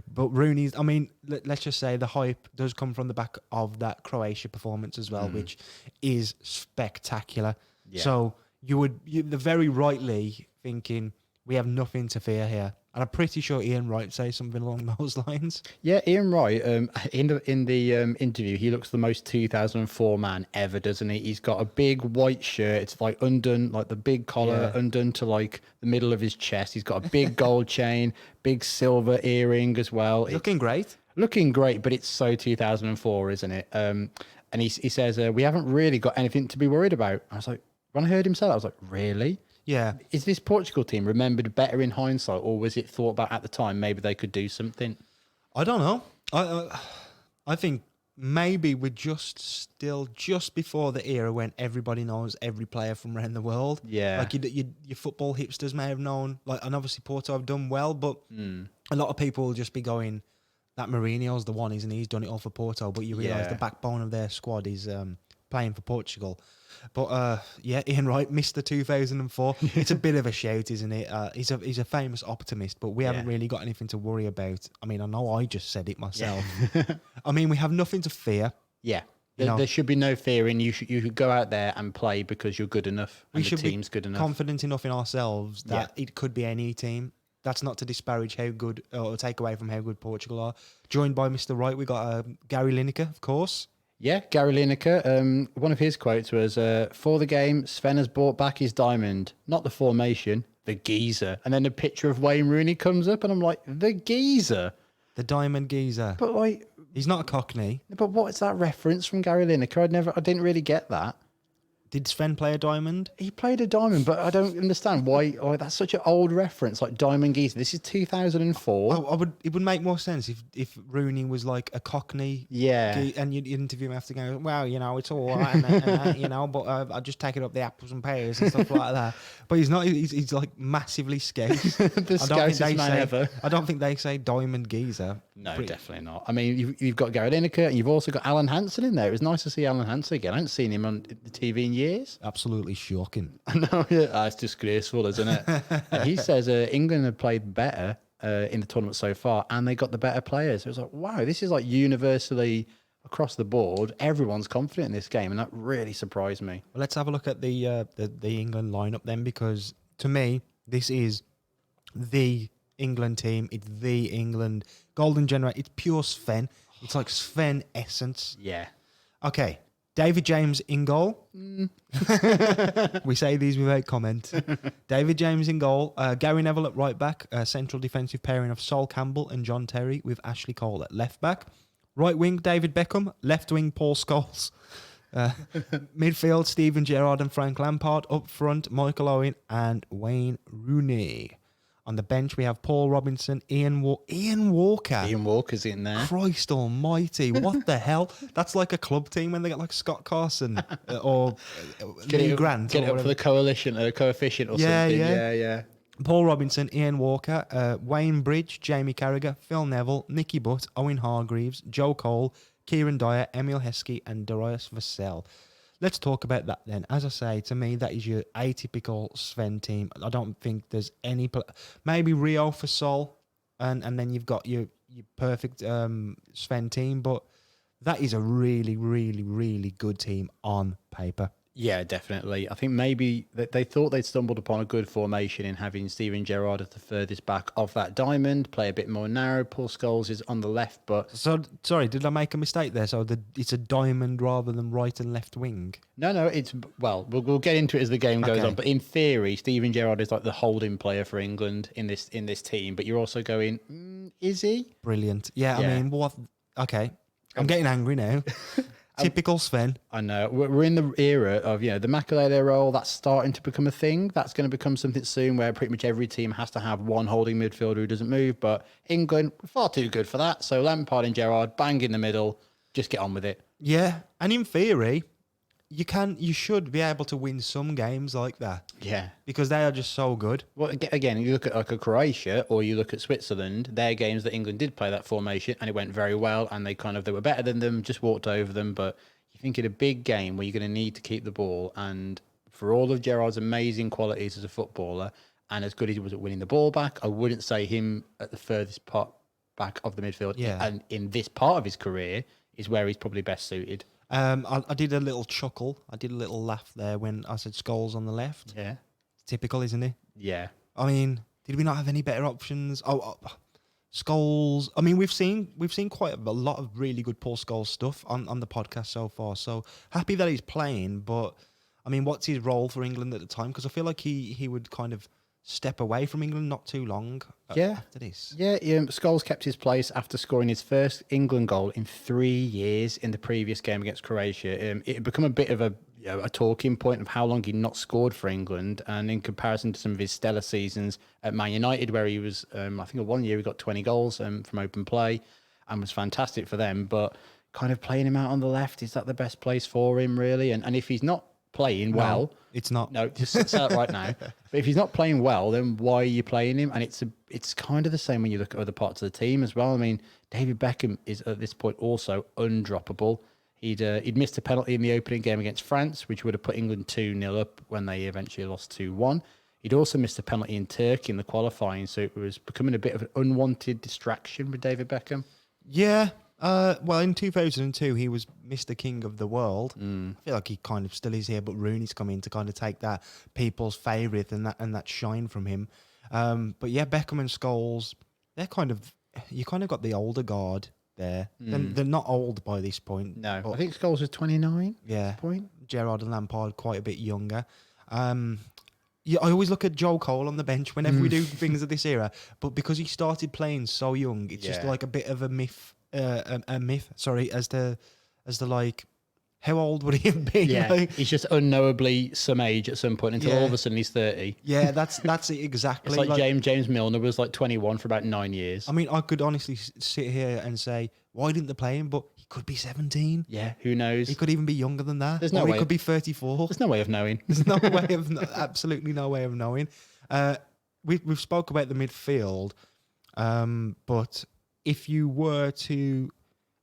But Rooney's, I mean, let's just say the hype does come from the back of that Croatia performance as well, which is spectacular. Yeah. So you're very rightly thinking we have nothing to fear here. And I'm pretty sure Ian Wright says something along those lines.
Yeah, Ian Wright. In the interview, he looks the most 2004 man ever, doesn't he? He's got a big white shirt. It's like undone, like the big collar undone to like the middle of his chest. He's got a big gold chain, big silver earring as well.
Looking great.
Looking great, but it's so 2004, isn't it? And he says we haven't really got anything to be worried about. I was like, when I heard him say that, I was like, really?
Yeah.
Is this Portugal team remembered better in hindsight, or was it thought about at the time maybe they could do something?
I don't know. I think maybe we're just before the era when everybody knows every player from around the world.
Yeah.
Like your football hipsters may have known, like, and obviously Porto have done well, but a lot of people will just be going, that Mourinho's the one, isn't he? He's done it all for Porto, but you realise the backbone of their squad is playing for Portugal. But Ian Wright, Mr. 2004. It's a bit of a shout, isn't it? He's a famous optimist, but we haven't really got anything to worry about. I mean, I know I just said it myself. I mean, we have nothing to fear.
Yeah. There should be no fearing. You should go out there and play because you're good enough and the team's good enough.
Confident enough in ourselves that it could be any team. That's not to disparage how good or take away from how good Portugal are. Joined by Mr. Wright, we got Gary Lineker, of course.
Yeah, Gary Lineker. One of his quotes was, for the game, Sven has brought back his diamond, not the formation, the geezer. And then a picture of Wayne Rooney comes up and I'm like, the geezer?
The diamond geezer.
But like...
He's not a Cockney.
But what is that reference from Gary Lineker? I didn't really get that.
Did Sven play a diamond?
He played a diamond, but I don't understand why. Oh, that's such an old reference, like diamond geezer. This is 2004.
It would make more sense if Rooney was like a Cockney.
Yeah.
And you'd interview him after going, well, it's all right, but I just take it up the apples and pears and stuff like that. But he's not. He's like massively scouse.
The scousest man ever.
I don't think they say diamond geezer.
No, definitely not. I mean, you've got Gary Lineker, and you've also got Alan Hansen in there. It was nice to see Alan Hansen again. I haven't seen him on the TV in years.
Absolutely shocking.
I know, it's disgraceful, isn't it? And he says England have played better in the tournament so far, and they got the better players. It was like, wow, this is like universally across the board. Everyone's confident in this game, and that really surprised me.
Well, let's have a look at the England lineup then, because to me, this is the England team. It's the England golden generation. It's pure Sven. It's like Sven essence.
Yeah.
Okay. David James in goal. We say these without comment. David James in goal. Gary Neville at right back. Central defensive pairing of Sol Campbell and John Terry with Ashley Cole at left back. Right wing, David Beckham. Left wing, Paul Scholes. Midfield, Steven Gerrard and Frank Lampard. Up front, Michael Owen and Wayne Rooney. On the bench, we have Paul Robinson, Ian Walker.
Ian Walker's in there.
Christ almighty, what the hell? That's like a club team when they get like Scott Carson or Lee Grant.
Get it up for the coefficient or something. Yeah.
Paul Robinson, Ian Walker, Wayne Bridge, Jamie Carragher, Phil Neville, Nicky Butt, Owen Hargreaves, Joe Cole, Kieran Dyer, Emil Heskey and Darius Vassell. Let's talk about that then. As I say, to me, that is your atypical Sven team. I don't think there's any... Maybe Rio for Sol, and then you've got your perfect Sven team, but that is a really, really, really good team on paper.
Yeah, definitely. I think maybe they thought they'd stumbled upon a good formation in having Steven Gerrard at the furthest back of that diamond, play a bit more narrow. Paul Scholes is on the left, but...
So, sorry, did I make a mistake there? So it's a diamond rather than right and left wing?
No, it's... Well, we'll get into it as the game goes on, but in theory, Steven Gerrard is like the holding player for England in this team, but you're also going, is he?
Brilliant. Yeah, I mean, what... Okay, I'm getting angry now. Typical Sven.
I know. We're in the era of, the Makelele role. That's starting to become a thing. That's going to become something soon where pretty much every team has to have one holding midfielder who doesn't move. But England, far too good for that. So Lampard and Gerrard, bang in the middle. Just get on with it.
Yeah. And in theory, you should be able to win some games like that.
Yeah.
Because they are just so good.
Well, again, you look at like a Croatia or you look at Switzerland, their games that England did play that formation and it went very well and they were better than them, just walked over them. But you think in a big game where you're going to need to keep the ball, and for all of Gerrard's amazing qualities as a footballer and as good as he was at winning the ball back, I wouldn't say him at the furthest part back of the midfield.
Yeah.
And in this part of his career is where he's probably best suited.
I did a little chuckle. I did a little laugh there when I said Scholes on the left.
Yeah.
Typical, isn't he?
Yeah.
I mean, did we not have any better options? Scholes. I mean, we've seen quite a lot of really good Paul Scholes stuff on the podcast so far. So happy that he's playing, but I mean, what's his role for England at the time? Because I feel like he would kind of step away from England not too long after this.
Yeah, Scholes kept his place after scoring his first England goal in 3 years in the previous game against Croatia. It had become a bit of a talking point of how long he'd not scored for England, and in comparison to some of his stellar seasons at Man United, where he was, I think, 1 year he got 20 goals from open play, and was fantastic for them. But kind of playing him out on the left, is that the best place for him, really? And if he's not playing well,
it's not.
No, just say it right now. But if he's not playing well, then why are you playing him? And it's kind of the same when you look at other parts of the team as well. I mean, David Beckham is at this point also undroppable. He'd missed a penalty in the opening game against France, which would have put England 2-0 up when they eventually lost 2-1. He'd also missed a penalty in Turkey in the qualifying, so it was becoming a bit of an unwanted distraction with David Beckham.
Yeah. Well, in 2002, he was Mr. King of the World. I feel like he kind of still is here, but Rooney's come in to kind of take that people's favourite and that shine from him. But yeah, Beckham and Scholes, you kind of got the older guard there. They're not old by this point.
No, I think Scholes was 29.
Yeah,
at this point.
Gerrard and Lampard quite a bit younger. Yeah, I always look at Joe Cole on the bench whenever we do things of this era, but because he started playing so young, it's just like a bit of a myth. Sorry, as to like, how old would he have been?
Yeah,
like,
he's just unknowably some age at some point until all of a sudden he's 30.
Yeah, that's it exactly.
It's like James Milner was like 21 for about 9 years.
I mean, I could honestly sit here and say, why didn't they play him? But he could be 17.
Yeah, who knows?
He could even be younger than that.
There's no way.
He could be 34.
There's no way of knowing.
There's no way of absolutely no way of knowing. We've spoke about the midfield, but if you were to,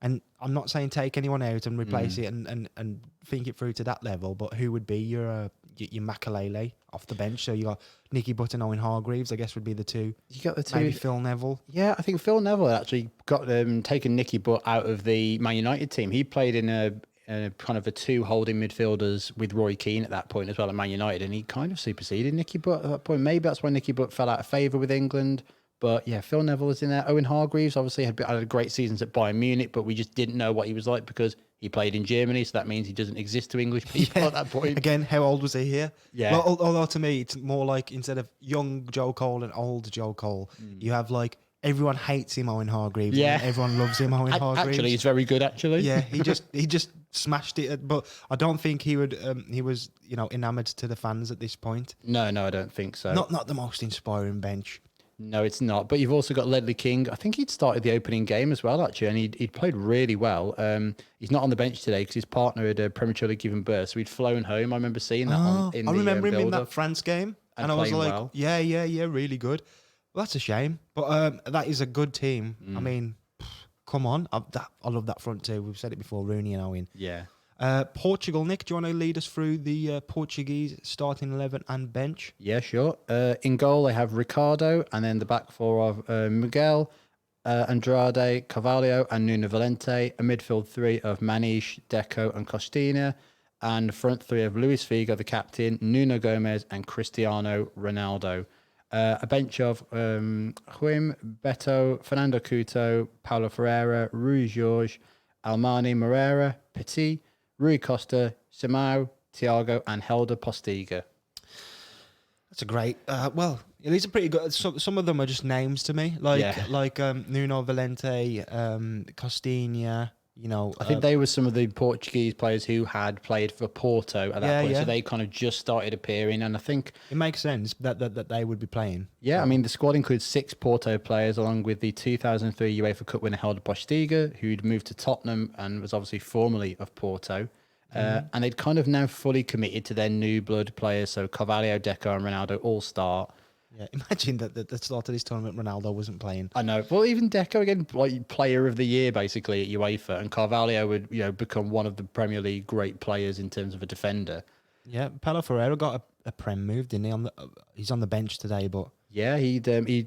and I'm not saying take anyone out and replace it and think it through to that level, but who would be your Makalele off the bench? So you got Nicky Butt and Owen Hargreaves, I guess would be the two.
You got the two.
Maybe Phil Neville.
Yeah, I think Phil Neville actually got taken Nicky Butt out of the Man United team. He played in a kind of a two holding midfielders with Roy Keane at that point as well at Man United, and he kind of superseded Nicky Butt at that point. Maybe that's why Nicky Butt fell out of favour with England. But yeah, Phil Neville is in there. Owen Hargreaves obviously had a great seasons at Bayern Munich, but we just didn't know what he was like because he played in Germany, so that means he doesn't exist to English people at that point.
Again, how old was he here?
Yeah.
Well, although to me, it's more like instead of young Joe Cole and old Joe Cole, you have like everyone hates him, Owen Hargreaves.
Yeah.
Everyone loves him, Owen Hargreaves.
Actually, he's very good. Actually.
Yeah, he just smashed it. But I don't think he would. He was enamoured to the fans at this point.
No, I don't think so.
Not the most inspiring bench.
No, it's not. But you've also got Ledley King. I think he'd started the opening game as well, actually, and he'd played really well. He's not on the bench today because his partner had prematurely given birth, so he'd flown home. I remember seeing that
I remember him in that France game, and I was like,
well.
yeah, really good. Well, that's a shame, but that is a good team. I mean, come on. I love that front two. We've said it before, Rooney and Owen.
Yeah.
Portugal, Nick, do you want to lead us through the Portuguese starting 11 and bench?
Yeah, sure. In goal, they have Ricardo, and then the back four of Miguel, Andrade, Carvalho, and Nuno Valente. A midfield three of Maniche, Deco, and Costina. And front three of Luis Figo, the captain, Nuno Gomez, and Cristiano Ronaldo. A bench of Juim, Beto, Fernando Couto, Paulo Ferreira, Rui Jorge, Almani Moreira, Petit, Rui Costa, Simao, Thiago, and Helder Postiga.
That's a great. Well, these are pretty good. Some of them are just names to me, like Nuno Valente, Costinha.
I think they were some of the Portuguese players who had played for Porto at that point, so they kind of just started appearing. And I think
it makes sense that they would be playing.
Yeah, I mean the squad includes 6 Porto players, along with the 2003 UEFA Cup winner Helder Postiga, who'd moved to Tottenham and was obviously formerly of Porto. And they'd kind of now fully committed to their new blood players, so Carvalho, Deco, and Ronaldo all start.
Yeah, imagine that at the start of this tournament, Ronaldo wasn't playing.
I know. Well, even Deco again, like player of the year basically at UEFA, and Carvalho would become one of the Premier League great players in terms of a defender.
Yeah, Paulo Ferreira got a prem move, didn't he? He's on the bench today, but
yeah, he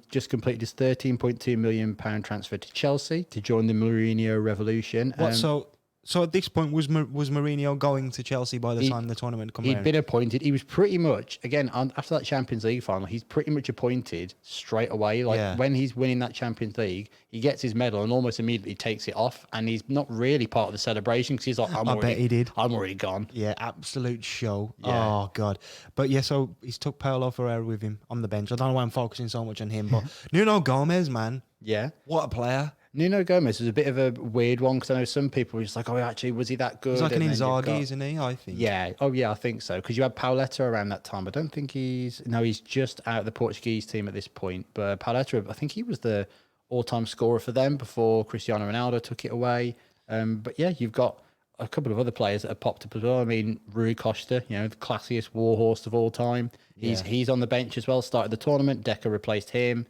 just completed his £13.2 million transfer to Chelsea to join the Mourinho revolution.
So So at this point, was Mourinho going to Chelsea by the time the tournament come
He'd
around?
been appointed. He was pretty much, again, after that Champions League final, he's pretty much appointed straight away. Like when he's winning that Champions League, he gets his medal and almost immediately takes it off. And he's not really part of the celebration because he's like, I bet he did. I'm already gone.
Yeah, absolute show.
Yeah.
Oh, God. But yeah, so he's took Paulo Ferreira with him on the bench. I don't know why I'm focusing so much on him, but Nuno Gomez, man.
Yeah.
What a player.
Nuno Gomez was a bit of a weird one because I know some people were just like, oh, actually, was he that good?
He's like an Inzaghi, isn't he? I think.
Yeah. Oh, yeah, I think so. Because you had Pauleta around that time. I don't think he's just out of the Portuguese team at this point. But Pauleta, I think he was the all-time scorer for them before Cristiano Ronaldo took it away. But yeah, you've got a couple of other players that have popped up as well. I mean, Rui Costa, the classiest warhorse of all time. He's on the bench as well. Started the tournament. Deca replaced him.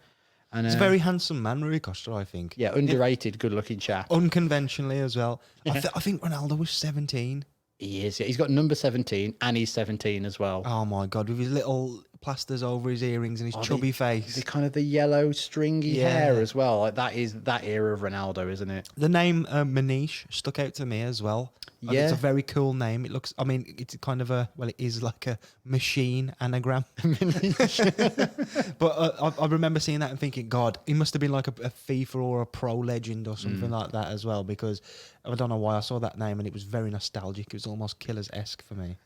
And,
he's a very handsome man, Rui Costa, I think.
Yeah, underrated, good-looking chap.
Unconventionally as well.
Yeah.
I think Ronaldo was 17.
He is. Yeah. He's got number 17, and he's 17 as well.
Oh, my God, with his little plasters over his earrings and his chubby face.
The kind of the yellow, stringy hair as well. Like that is that era of Ronaldo, isn't it?
The name Manish stuck out to me as well.
Yeah.
It's a very cool name. It looks, I mean, it's kind of it is like a machine anagram. But I remember seeing that and thinking, God, he must have been like a FIFA or a pro legend or something like that as well, because I don't know why I saw that name and it was very nostalgic. It was almost Killers-esque for me.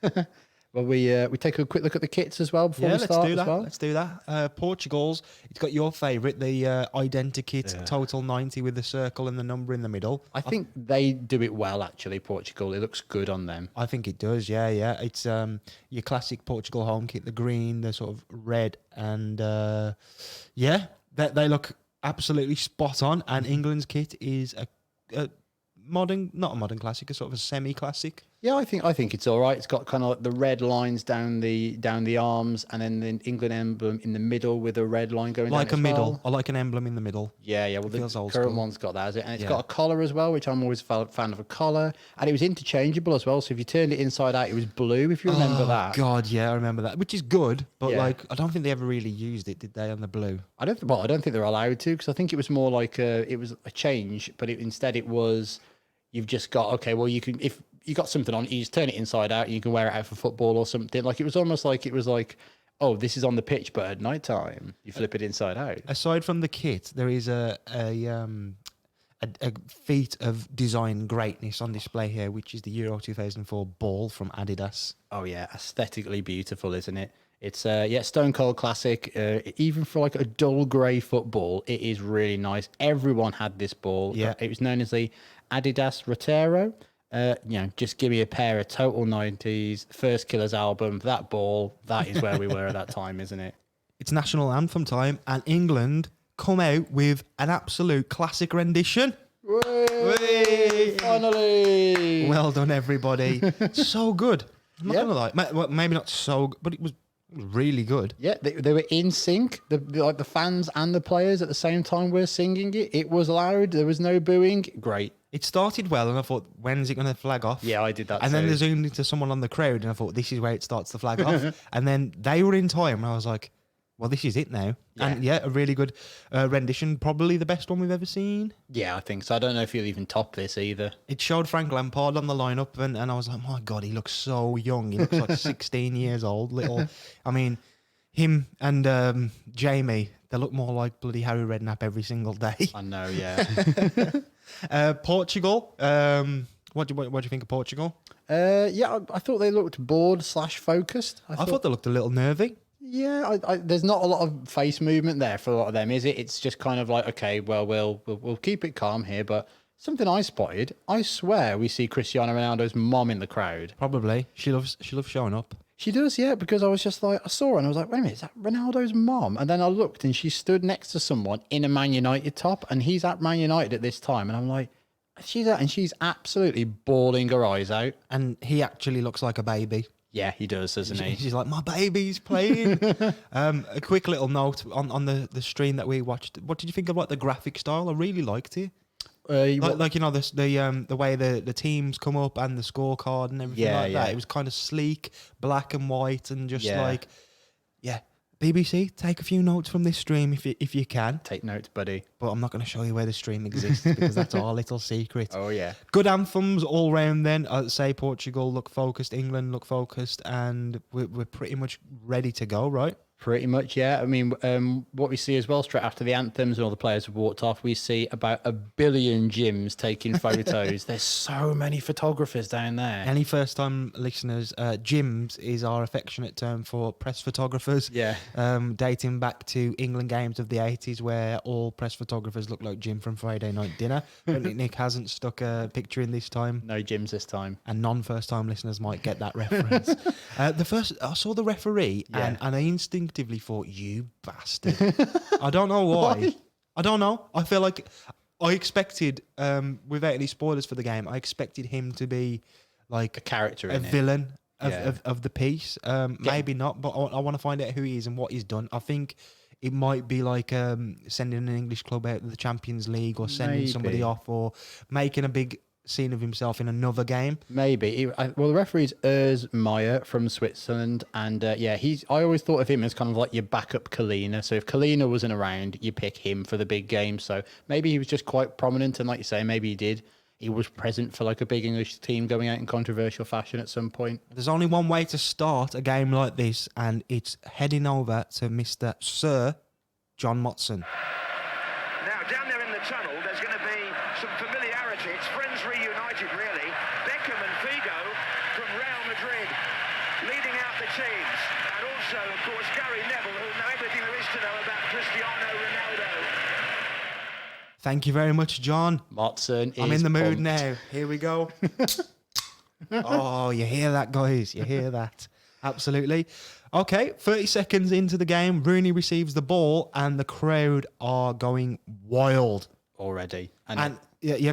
Well, we take a quick look at the kits as well before we start as well.
Let's do that. Portugal's, it's got your favourite, the Identikit Total 90 with the circle and the number in the middle.
I think they do it well, actually, Portugal. It looks good on them.
I think it does, yeah. It's your classic Portugal home kit, the green, the sort of red, and they look absolutely spot on. And England's kit is a modern, not a modern classic, a sort of a semi-classic.
Yeah, I think it's all right. It's got kind of like the red lines down the arms, and then the England emblem in the middle with a red line going
like
down
a middle,
well.
or like an emblem in the middle.
Yeah. Well, the
feels old
current
school.
one's got that, has it? And it's got a collar as well, which I'm always a fan of a collar. And it was interchangeable as well. So if you turned it inside out, it was blue. If you remember that.
God, yeah, I remember that, which is good. But I don't think they ever really used it, did they? On the blue.
I don't think they're allowed to, because I think it was more like it was a change, but instead it was. You've just got, okay, well, you can, if you got something on, you just turn it inside out and you can wear it out for football or something. Like, it was almost like, oh, this is on the pitch, but at night time, you flip it inside out.
Aside from the kit, there is a feat of design greatness on display here, which is the Euro 2004 ball from Adidas.
Oh, yeah, aesthetically beautiful, isn't it? It's, stone cold classic. Even for like a dull grey football, it is really nice. Everyone had this ball.
Yeah.
It was known as the Adidas Rotero. Just give me a pair of total 90s, first Killers album, that ball, that is where we were at that time, isn't it?
It's national anthem time, and England come out with an absolute classic rendition.
Way, finally!
Well done, everybody. So good. I'm not going to lie. Well, maybe not so good, but it was really good.
Yeah, they were in sync. The fans and the players at the same time were singing it. It was loud. There was no booing. Great.
It started well, and I thought, when's it going to flag off?
Yeah, I did that
and
too.
then they zoomed into someone on the crowd, and I thought, this is where it starts to flag off. And then they were in time, and I was like, well, this is it now.
Yeah.
And a really good rendition. Probably the best one we've ever seen.
Yeah, I think so. I don't know if you'll even top this either.
It showed Frank Lampard on the lineup, and I was like, my God, he looks so young. He looks like 16 years old. I mean, him and Jamie, they look more like bloody Harry Redknapp every single day.
I know, yeah.
Portugal. What do you think of Portugal?
I thought they looked bored/focused.
I thought they looked a little nervy.
Yeah, there's not a lot of face movement there for a lot of them, is it? It's just kind of like, okay, well, we'll keep it calm here. But something I spotted, I swear we see Cristiano Ronaldo's mom in the crowd.
Probably. She loves showing up.
She does, yeah, because I was just like, I saw her and I was like, wait a minute, is that Ronaldo's mom? And then I looked and she stood next to someone in a Man United top, and he's at Man United at this time. And I'm like, she's absolutely bawling her eyes out.
And he actually looks like a baby.
Yeah, he does, doesn't he?
She's like, my baby's playing. A quick little note on the stream that we watched. What did you think of the graphic style? I really liked it. The way the teams come up and the scorecard and everything that. It was kind of sleek, black and white, and just BBC, take a few notes from this stream if you can.
Take notes, buddy.
But I'm not going to show you where the stream exists because that's our little secret.
Oh, yeah.
Good anthems all round then. I'd say Portugal look focused, England look focused, and we're pretty much ready to go, right?
Pretty much, yeah. I mean, what we see as well, straight after the anthems and all the players have walked off, we see about 1 billion gyms taking photos. There's so many photographers down there.
Any first-time listeners, gyms is our affectionate term for press photographers.
Yeah.
Dating back to England games of the 80s where all press photographers look like Jim from Friday Night Dinner. But Nick hasn't stuck a picture in this time.
No gyms this time.
And non-first-time listeners might get that reference. I saw the referee and I instinctively thought, you bastard. I don't know why. I don't know. I feel like I expected, without any spoilers for the game, I expected him to be like
a character,
a villain of the piece. Maybe not, but I want to find out who he is and what he's done. I think it might be like sending an English club out of the Champions League or sending somebody off or making a big scene of himself in another game.
Maybe. Well, the referee's Urs Meyer from Switzerland, and I always thought of him as kind of like your backup Kalina. So if Kalina wasn't around, you pick him for the big game. So maybe he was just quite prominent, and like you say, maybe he was present for like a big English team going out in controversial fashion at some point.
There's only one way to start a game like this, and it's heading over to Mr. Sir John Motson.
Now, down there in the tunnel, there's going to be some familiarity. It's friends reunited, really. Beckham and Figo from Real Madrid leading out the teams. And also, of course, Gary Neville, who'll know everything there is to know about Cristiano Ronaldo.
Thank you very much, John.
Motson
I'm in the mood now. Here we go. Oh, you hear that, guys? You hear that? Absolutely. Okay, 30 seconds into the game, Rooney receives the ball and the crowd are going wild.
Already.
And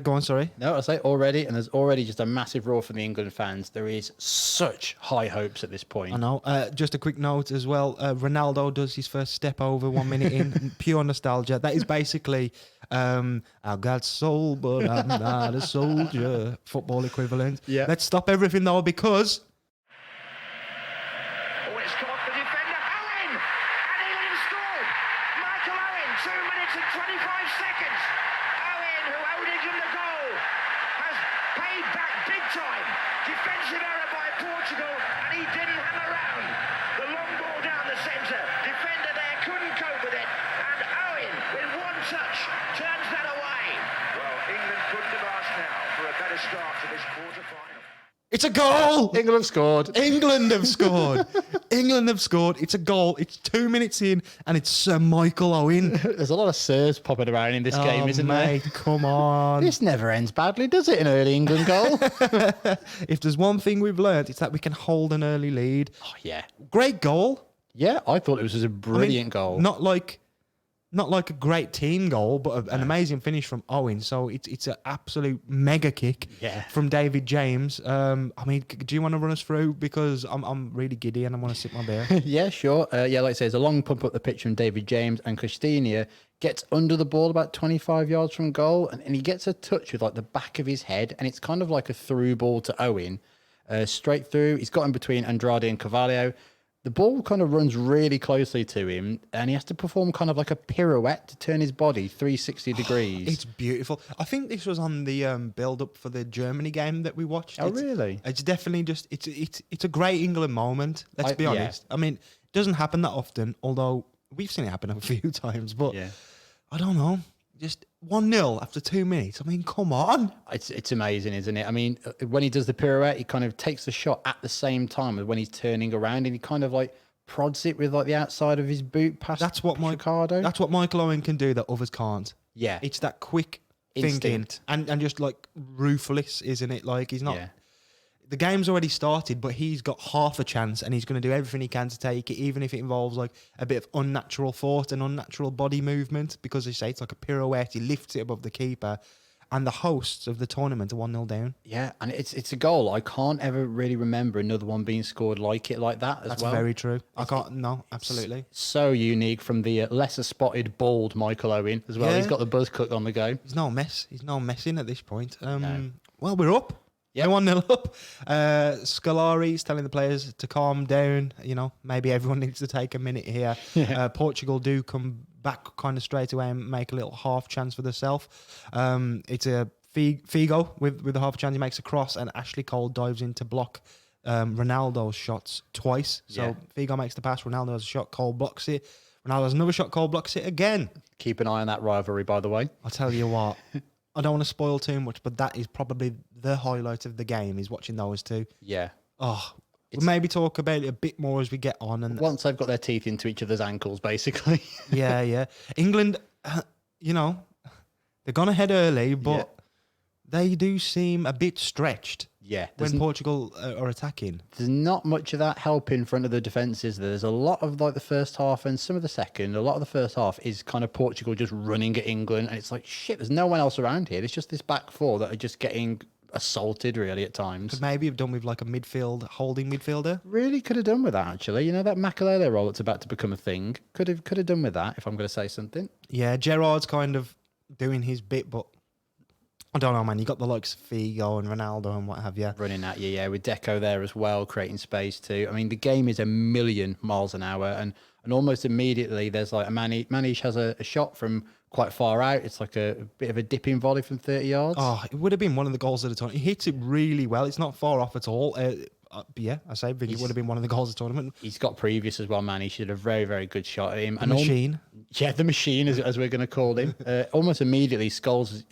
go on, sorry.
No, I say already, and there's already just a massive roar from the England fans. There is such high hopes at this point.
I know. Just a quick note as well. Ronaldo does his first step over 1 minute in. Pure nostalgia. That is basically, I've got soul, but I'm not a soldier. Football equivalent.
Yeah.
Let's stop everything though because...
It's caught the defender, Owen! And England scored! Michael Owen, 2 minutes and 25 seconds. Owen, who owed England the goal, has paid back big time. Defensive error by Portugal, and he didn't hang around. The long ball down the centre. Defender there couldn't cope with it. And Owen, with one touch, turns that away. Well, England couldn't have asked now for a better start to this quarter-final.
It's a goal!
England have scored.
England have scored. England have scored. It's a goal. It's 2 minutes in, and it's Sir Michael Owen.
There's a lot of sirs popping around in this game, isn't
mate,
there?
Come on.
This never ends badly, does it, an early England goal?
If there's one thing we've learned, it's that we can hold an early lead.
Oh, yeah.
Great goal.
Yeah, I thought it was just a brilliant goal.
Not like a great team goal, but an amazing finish from Owen. So it's an absolute mega kick from David James. Do you want to run us through? Because I'm really giddy and I want to sit my bear.
Yeah, sure. Like I say, it's a long pump up the pitch from David James, and Cristiano gets under the ball about 25 yards from goal, and he gets a touch with like the back of his head, and it's kind of like a through ball to Owen, straight through. He's got in between Andrade and Carvalho. The ball kind of runs really closely to him, and he has to perform kind of like a pirouette to turn his body 360 degrees.
It's beautiful. I think this was on the build-up for the Germany game that we watched.
Oh, really?
It's definitely just it's a great England moment. Let's be honest. I mean, it doesn't happen that often, although we've seen it happen a few times. But I don't know. Just 1-0 after 2 minutes. I mean, come on.
It's amazing, isn't it? I mean, when he does the pirouette, he kind of takes the shot at the same time as when he's turning around, and he kind of like prods it with like the outside of his boot past Ricardo.
That's what Michael Owen can do that others can't.
Yeah.
It's that quick
instinct
thinking and just like ruthless, isn't it? Like he's not... Yeah. The game's already started, but he's got half a chance and he's going to do everything he can to take it, even if it involves like a bit of unnatural thought and unnatural body movement, because they say it's like a pirouette. He lifts it above the keeper, and the hosts of the tournament are 1-0 down.
Yeah, and it's a goal. I can't ever really remember another one being scored like it, like that as
That's
well.
That's very true. Absolutely.
So unique from the lesser spotted, bald Michael Owen as well. Yeah. He's got the buzz cut on the go.
He's no mess. He's no messing at this point. No. Well, we're up. Yeah, 1-0 up. Scolari's telling the players to calm down. Maybe everyone needs to take a minute here.
Yeah.
Portugal do come back kind of straight away and make a little half chance for themselves. It's a Figo with the half chance. He makes a cross, and Ashley Cole dives in to block Ronaldo's shots twice. So Figo makes the pass. Ronaldo has a shot. Cole blocks it. Ronaldo has another shot. Cole blocks it again.
Keep an eye on that rivalry, by the way.
I'll tell you what. I don't want to spoil too much, but that is probably the highlight of the game, is watching those two.
Yeah.
Oh, we'll maybe talk about it a bit more as we get on. And
once they've got their teeth into each other's ankles, basically.
yeah. England, they're gone ahead early, but they do seem a bit stretched.
Yeah.
When Portugal are attacking.
There's not much of that help in front of the defences. There's a lot of the first half and some of the second. A lot of the first half is kind of Portugal just running at England. And it's like, shit, there's no one else around here. There's just this back four that are just getting assaulted really at times.
Could maybe have done with like a holding midfielder.
Really could have done with that, actually. That Makalele role that's about to become a thing. Could have done with that, if I'm going to say something.
Yeah, Gerrard's kind of doing his bit, but I don't know, man. You got the likes of Figo and Ronaldo and what have you.
Running at you, with Deco there as well, creating space too. I mean, the game is a million miles an hour, and almost immediately there's like Manish has a shot from quite far out. It's like a bit of a dipping volley from 30 yards.
Oh, it would have been one of the goals of the tournament. He hits it really well. It's not far off at all. Yeah, I say it would have been one of the goals of the tournament.
He's got previous as well, man. He should have a very, very good shot at him.
The machine.
The machine, as we're going to call him. Almost immediately, Scholes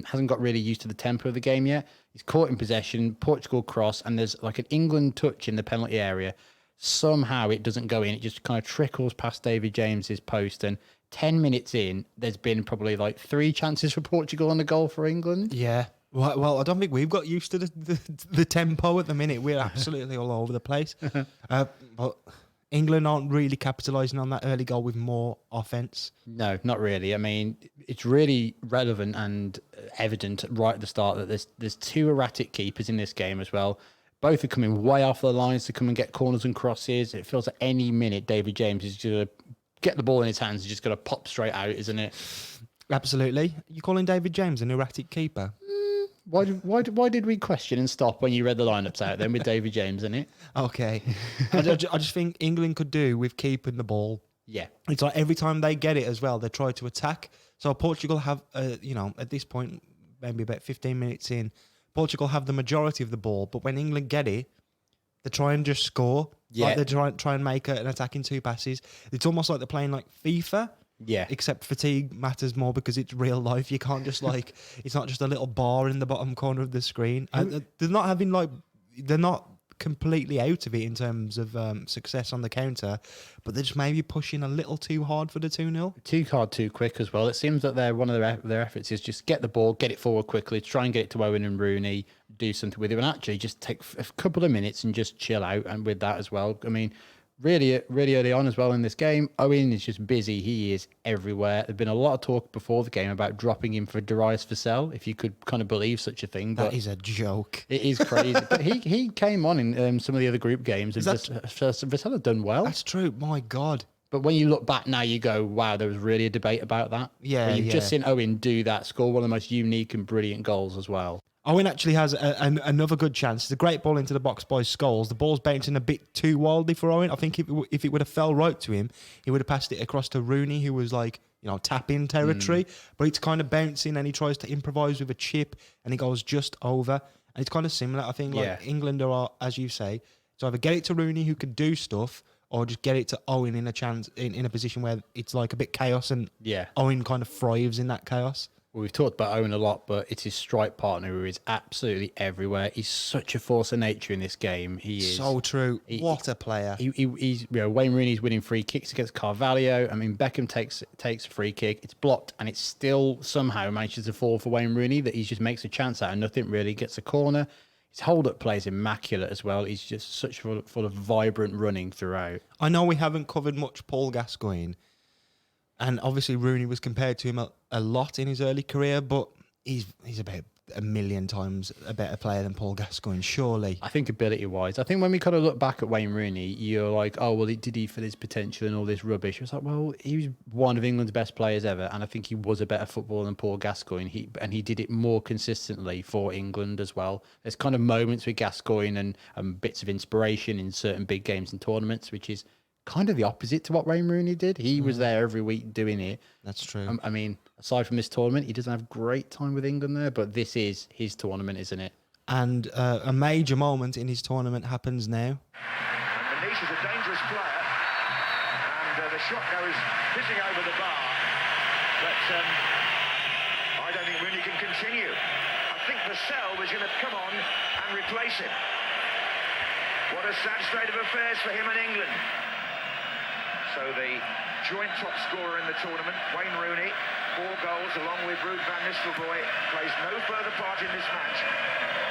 hasn't got really used to the tempo of the game yet. He's caught in possession, Portugal cross, and there's like an England touch in the penalty area. Somehow it doesn't go in. It just kind of trickles past David James's post, and 10 minutes in, there's been probably like 3 chances for Portugal and a goal for England.
Yeah. Well, I don't think we've got used to the tempo at the minute. We're absolutely all over the place. But England aren't really capitalising on that early goal with more offence.
No, not really. I mean, it's really relevant and evident right at the start that there's 2 erratic keepers in this game as well. Both are coming way off the lines to come and get corners and crosses. It feels like any minute David James is going to get the ball in his hands. He's just going to pop straight out, isn't it?
Absolutely. You calling David James an erratic keeper?
Why did we question and stop when you read the lineups out then with David James in it?
Okay. I just think England could do with keeping the ball.
Yeah.
It's like every time they get it as well, they try to attack. So Portugal have, at this point, maybe about 15 minutes in, Portugal have the majority of the ball. But when England get it, they try and just score.
Yeah.
Like they try and make an attack in 2 passes. It's almost like they're playing like FIFA.
Yeah.
Except fatigue matters more because it's real life. You can't just it's not just a little bar in the bottom corner of the screen. They're not completely out of it in terms of success on the counter, but they're just maybe pushing a little too hard for the 2-0.
Too hard, too quick as well. It seems that one of their efforts is just get the ball, get it forward quickly, try and get it to Owen and Rooney, do something with it, and actually just take a couple of minutes and just chill out. And with that as well, I mean, really early on as well in this game, Owen is just busy. He is everywhere. There's been a lot of talk before the game about dropping him for Darius Vassell, if you could kind of believe such a thing.
That is a joke.
It is crazy. But he came on in some of the other group games, and Vassell had done well.
That's true. My God.
But when you look back now, you go, wow, there was really a debate about that.
Yeah,
You've just seen Owen do that, score one of the most unique and brilliant goals as well.
Owen actually has another good chance. It's a great ball into the box by Scholes. The ball's bouncing a bit too wildly for Owen. I think if it would have fell right to him, he would have passed it across to Rooney, who was tap-in territory. But it's kind of bouncing, and he tries to improvise with a chip, and he goes just over. And it's kind of similar. I think England are, as you say, so either get it to Rooney, who can do stuff, or just get it to Owen in a position where it's like a bit chaos, and Owen kind of thrives in that chaos.
Well, we've talked about Owen a lot, but it's his strike partner who is absolutely everywhere. He's such a force of nature in this game. He is
so true. What a player!
He's Wayne Rooney's winning free kicks against Carvalho. I mean, Beckham takes a free kick. It's blocked, and it still somehow manages to fall for Wayne Rooney. That he just makes a chance out of nothing. Really gets a corner. His hold-up play is immaculate as well. He's just such full of vibrant running throughout.
I know we haven't covered much Paul Gascoigne. And obviously Rooney was compared to him a lot in his early career, but he's about a million times a better player than Paul Gascoigne, surely.
I think ability-wise. I think when we kind of look back at Wayne Rooney, you're like, oh, well, did he for his potential and all this rubbish? It was like, well, he was one of England's best players ever, and I think he was a better footballer than Paul Gascoigne. He did it more consistently for England as well. There's kind of moments with Gascoigne and bits of inspiration in certain big games and tournaments, which is kind of the opposite to what Wayne Rooney did. He was there every week doing it.
That's true.
I mean, aside from this tournament, he doesn't have great time with England there, but this is his tournament, isn't it?
And a major moment in his tournament happens now.
And Manish is a dangerous player, and the shot goes fizzing over the bar. But I don't think Rooney can continue. I think Vassell was going to come on and replace him. What a sad state of affairs for him and England. So the joint top scorer in the tournament, Wayne Rooney, 4 goals along with Ruud van Nistelrooy, plays no further part in this match.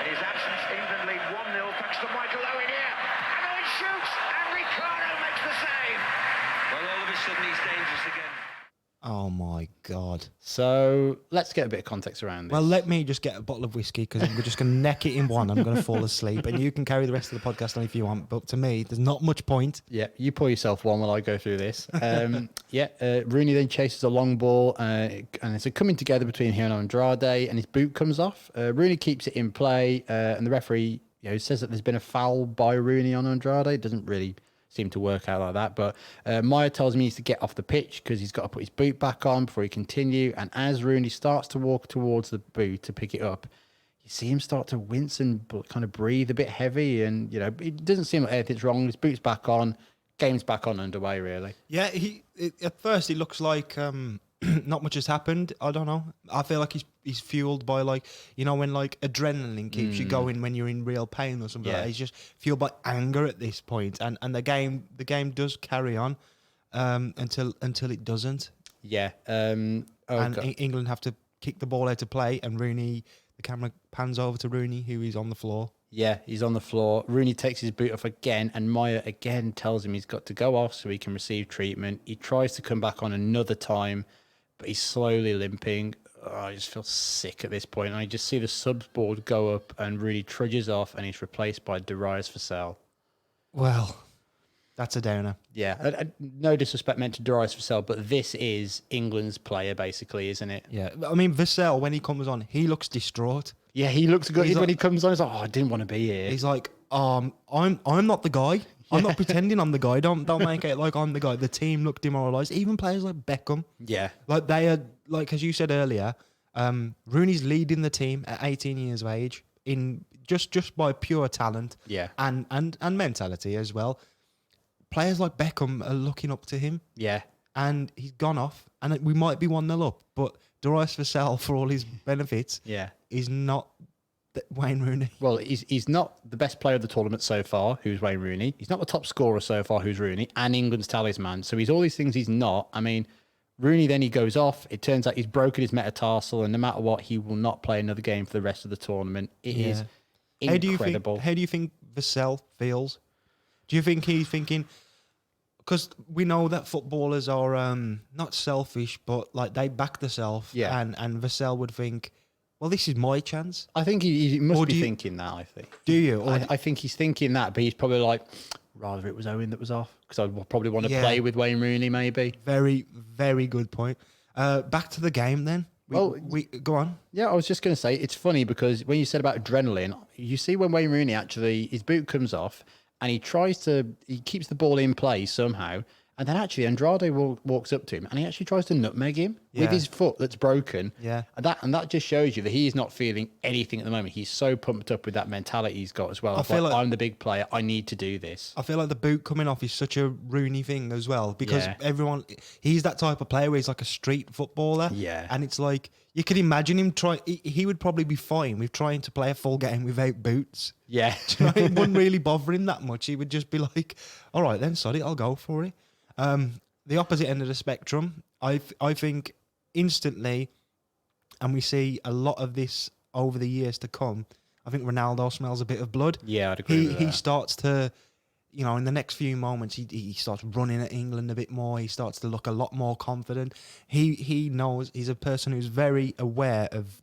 In his absence, England lead 1-0 thanks to Michael Owen here. And Owen shoots, and Ricardo makes the save. Well, all of a sudden he's dangerous again.
Oh my God.
So let's get a bit of context around this.
Well, let me just get a bottle of whiskey because we're just going to neck it in one. I'm going to fall asleep and you can carry the rest of the podcast on if you want. But to me, there's not much point.
Yeah, you pour yourself one while I go through this. Rooney then chases a long ball and it's a coming together between him and Andrade and his boot comes off. Rooney keeps it in play and the referee says that there's been a foul by Rooney on Andrade. It doesn't really seem to work out like that. But Maya tells me he needs to get off the pitch because he's got to put his boot back on before he continue. And as Rooney starts to walk towards the boot to pick it up, you see him start to wince and kind of breathe a bit heavy. And, it doesn't seem like anything's wrong. His boot's back on. Game's back on underway, really.
Yeah, at first it looks like not much has happened. I don't know. I feel like he's fueled by when adrenaline keeps you going when you're in real pain or something like that. He's just fueled by anger at this point. And the game does carry on until it doesn't.
Yeah.
England have to kick the ball out of play and Rooney, the camera pans over to Rooney who is on the floor.
Yeah, he's on the floor. Rooney takes his boot off again, and Maya again tells him he's got to go off so he can receive treatment. He tries to come back on another time, but he's slowly limping. I just feel sick at this point. And I just see the subs board go up, and Rooney trudges off, and he's replaced by Vassell.
Well, that's a downer.
Yeah, no disrespect meant to Vassell, but this is England's player, basically, isn't it?
Yeah, I mean, Vassell, when he comes on, he looks distraught.
Yeah, he looks good when he comes on. He's like, I didn't want to be here.
He's like, I'm not the guy. I'm not pretending I'm the guy. Don't make it like I'm the guy. The team look demoralised. Even players like Beckham.
Yeah.
Like they are, like as you said earlier, Rooney's leading the team at 18 years of age in just by pure talent.
Yeah.
And mentality as well. Players like Beckham are looking up to him.
Yeah.
And he's gone off. And we might be 1-0 up, but Vassell, for all his benefits, is not Wayne Rooney.
Well, he's not the best player of the tournament so far, who's Wayne Rooney. He's not the top scorer so far, who's Rooney, and England's talisman. So he's all these things he's not. I mean, Rooney then he goes off. It turns out he's broken his metatarsal, and no matter what, he will not play another game for the rest of the tournament. It is incredible.
How do you think Vassell feels? Do you think he's thinking... Because we know that footballers are not selfish, but like they back themselves.
Yeah.
And Vassell would think, well, this is my chance.
I think he must be thinking that, I think.
Do you?
I think he's thinking that, but he's probably like, rather it was Owen that was off. Because I'd probably want to play with Wayne Rooney, maybe.
Very, very good point. Back to the game then. We go on.
Yeah, I was just going to say, it's funny because when you said about adrenaline, you see when Wayne Rooney actually, his boot comes off, and he keeps the ball in play somehow. And then actually Andrade walks up to him and he actually tries to nutmeg him with his foot that's broken.
Yeah.
And that just shows you that he is not feeling anything at the moment. He's so pumped up with that mentality he's got as well. I feel like I'm the big player. I need to do this.
I feel like the boot coming off is such a Rooney thing as well because he's that type of player where he's like a street footballer.
Yeah.
And it's like, you could imagine him he would probably be fine with trying to play a full game without boots.
Yeah.
It wouldn't really bother him that much. He would just be like, all right then, sorry, I'll go for it. The opposite end of the spectrum, I think instantly, and we see a lot of this over the years to come, I think Ronaldo smells a bit of blood.
Yeah, I'd agree with that.
He starts to, in the next few moments, he starts running at England a bit more. He starts to look a lot more confident. He knows he's a person who's very aware of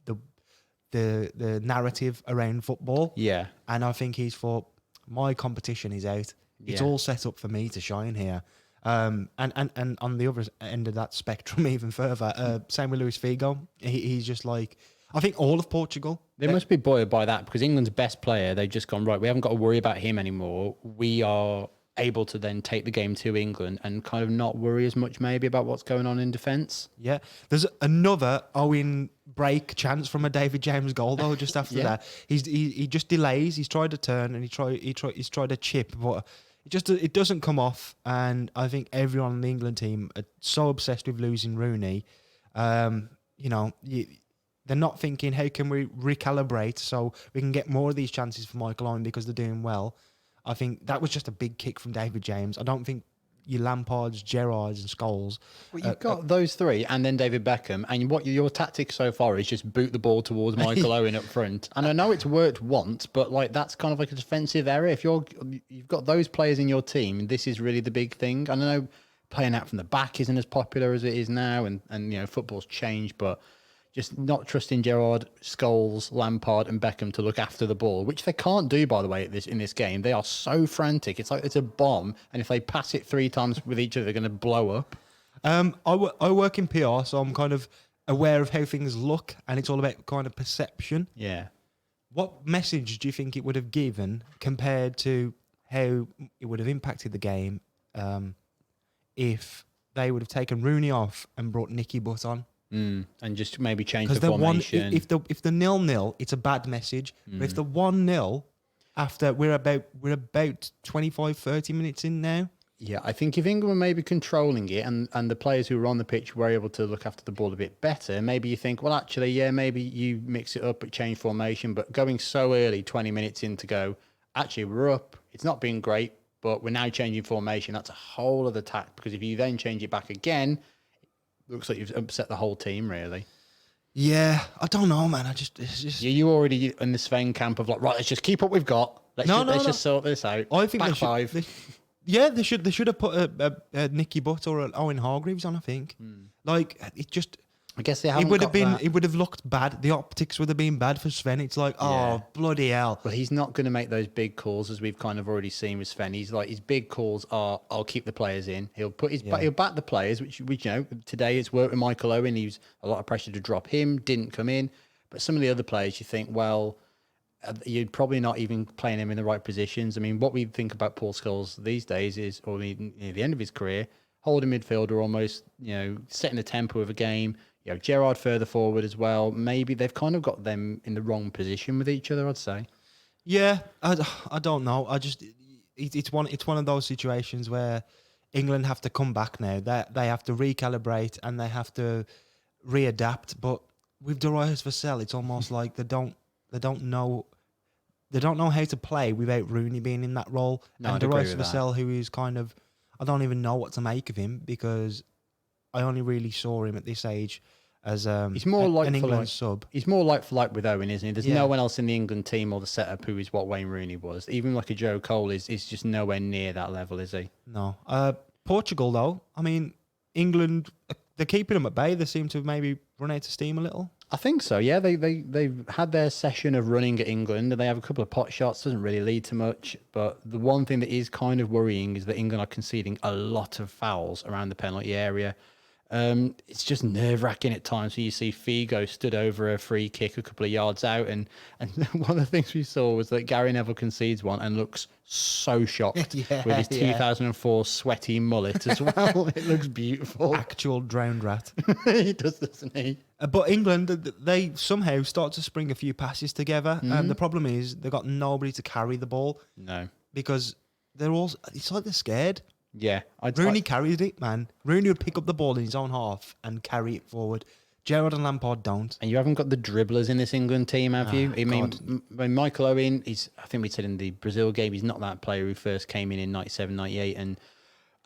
the narrative around football.
Yeah.
And I think he's thought, my competition is out. It's
Yeah.
all set up for me to shine here. And on the other end of that spectrum, even further, same with Luis Figo. He's just like, I think all of Portugal.
They must be buoyed by that because England's best player, they've just gone, right, we haven't got to worry about him anymore. We are able to then take the game to England and kind of not worry as much maybe about what's going on in defence.
Yeah. There's another Owen break chance from a David James goal though. Just after that, he just delays. He's tried to turn and he's tried to chip, but it doesn't come off. And I think everyone on the England team are so obsessed with losing Rooney. They're not thinking, how can we recalibrate so we can get more of these chances for Michael Owen because they're doing well. I think that was just a big kick from David James. I don't think your Lampards, Gerrards and Scholes.
Well, you've got those three and then David Beckham. And what your tactic so far is just boot the ball towards Michael Owen up front. And I know it's worked once, but like that's kind of like a defensive error. If you've got those players in your team, this is really the big thing. I know playing out from the back isn't as popular as it is now, and football's changed, but just not trusting Gerrard, Scholes, Lampard and Beckham to look after the ball, which they can't do, by the way, in this game. They are so frantic. It's like it's a bomb, and if they pass it 3 times with each other, they're going to blow up.
I work in PR, so I'm kind of aware of how things look, and it's all about kind of perception.
Yeah.
What message do you think it would have given compared to how it would have impacted the game if they would have taken Rooney off and brought Nicky Butt on?
And just maybe change the formation.
If the 0-0, it's a bad message. But if the 1-0, after we're about 25, 30 minutes in now.
Yeah, I think if England were maybe controlling it and the players who were on the pitch were able to look after the ball a bit better, maybe you think, well, actually, yeah, maybe you mix it up, but change formation. But going so early, 20 minutes in to go, actually, we're up. It's not been great, but we're now changing formation. That's a whole other tack because if you then change it back again, looks like you've upset the whole team, really.
Yeah, I don't know, man. It's just...
Yeah, you already in the Sven camp of like, right, let's just keep what we've got. Let's just sort this out.
I think
back
they
five.
They should have put a Nicky Butt or an Owen Hargreaves on, I think. Like, it just...
I guess they haven't
It would have looked bad. The optics would have been bad for Sven. It's like, oh, bloody hell.
But he's not going to make those big calls as we've kind of already seen with Sven. He's like, his big calls are, I'll keep the players in. He'll put he'll back the players, which today it's worked with Michael Owen. He was a lot of pressure to drop him, didn't come in. But some of the other players, you think, well, you're probably not even playing him in the right positions. I mean, what we think about Paul Scholes these days is, or near the end of his career, holding midfielder almost, setting the tempo of a game. Gerrard further forward as well. Maybe they've kind of got them in the wrong position with each other, I'd say.
Yeah, I don't know. It's one of those situations where England have to come back now. They have to recalibrate and they have to readapt. But with theirselves, it's almost like they don't know how to play without Rooney being in that role.
No,
and theirselves, who is kind of, I don't even know what to make of him because I only really saw him at this age as
he's more like
an England sub.
He's more like for like with Owen, isn't he? There's no one else in the England team or the setup who is what Wayne Rooney was. Even like a Joe Cole is just nowhere near that level, is he?
No. Portugal, though, I mean, England, they're keeping them at bay. They seem to have maybe run out of steam a little.
I think so, yeah. They've had their session of running at England and they have a couple of pot shots, doesn't really lead to much. But the one thing that is kind of worrying is that England are conceding a lot of fouls around the penalty area. It's just nerve-wracking at times when you see Figo stood over a free kick a couple of yards out and one of the things we saw was that Gary Neville concedes one and looks so shocked with his 2004 sweaty mullet as well. It looks beautiful.
Actual drowned rat.
He does, doesn't he?
But England, they somehow start to spring a few passes together. And the problem is they've got nobody to carry the ball.
No.
Because it's like they're scared.
Yeah.
Rooney carried it, man. Rooney would pick up the ball in his own half and carry it forward. Gerrard and Lampard don't.
And you haven't got the dribblers in this England team, have you? I mean, when Michael Owen, I think we said in the Brazil game, he's not that player who first came in 97, 98 and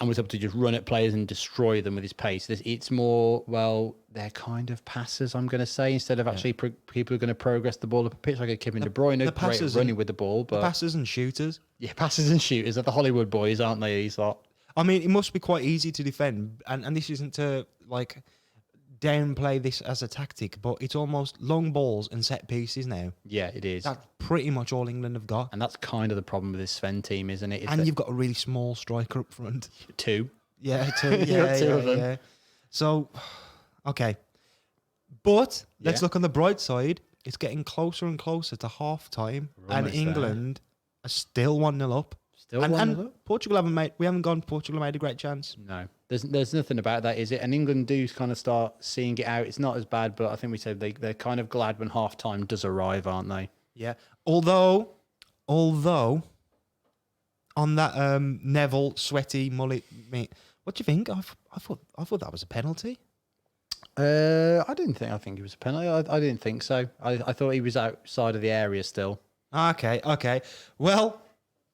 was able to just run at players and destroy them with his pace. It's more, well, they're kind of passers, I'm going to say, instead of actually people who are going to progress the ball up a pitch like a Kevin De Bruyne, great at running with the ball. But
passers and shooters.
Yeah, passers and shooters are the Hollywood boys, aren't they? He's like,
I mean, it must be quite easy to defend, and this isn't to like downplay this as a tactic, but it's almost long balls and set pieces now.
Yeah, it is.
That's pretty much all England have got.
And that's kind of the problem with this Sven team, isn't it?
And you've got a really small striker up front.
two.
Yeah, two. Yeah,
Two of them.
Yeah. So, okay. But let's look on the bright side. It's getting closer and closer to half time, and England are still 1-0 up.
Still 1-0 up?
Portugal Portugal made a great chance.
No, there's nothing about that, is it? And England do kind of start seeing it out. It's not as bad, but I think we said they're kind of glad when half time does arrive, aren't they?
Yeah. Although on that Neville sweaty mullet, mate, what do you think? I thought that was a penalty.
I didn't think. I think it was a penalty. I didn't think so. I thought he was outside of the area still.
Okay. Well,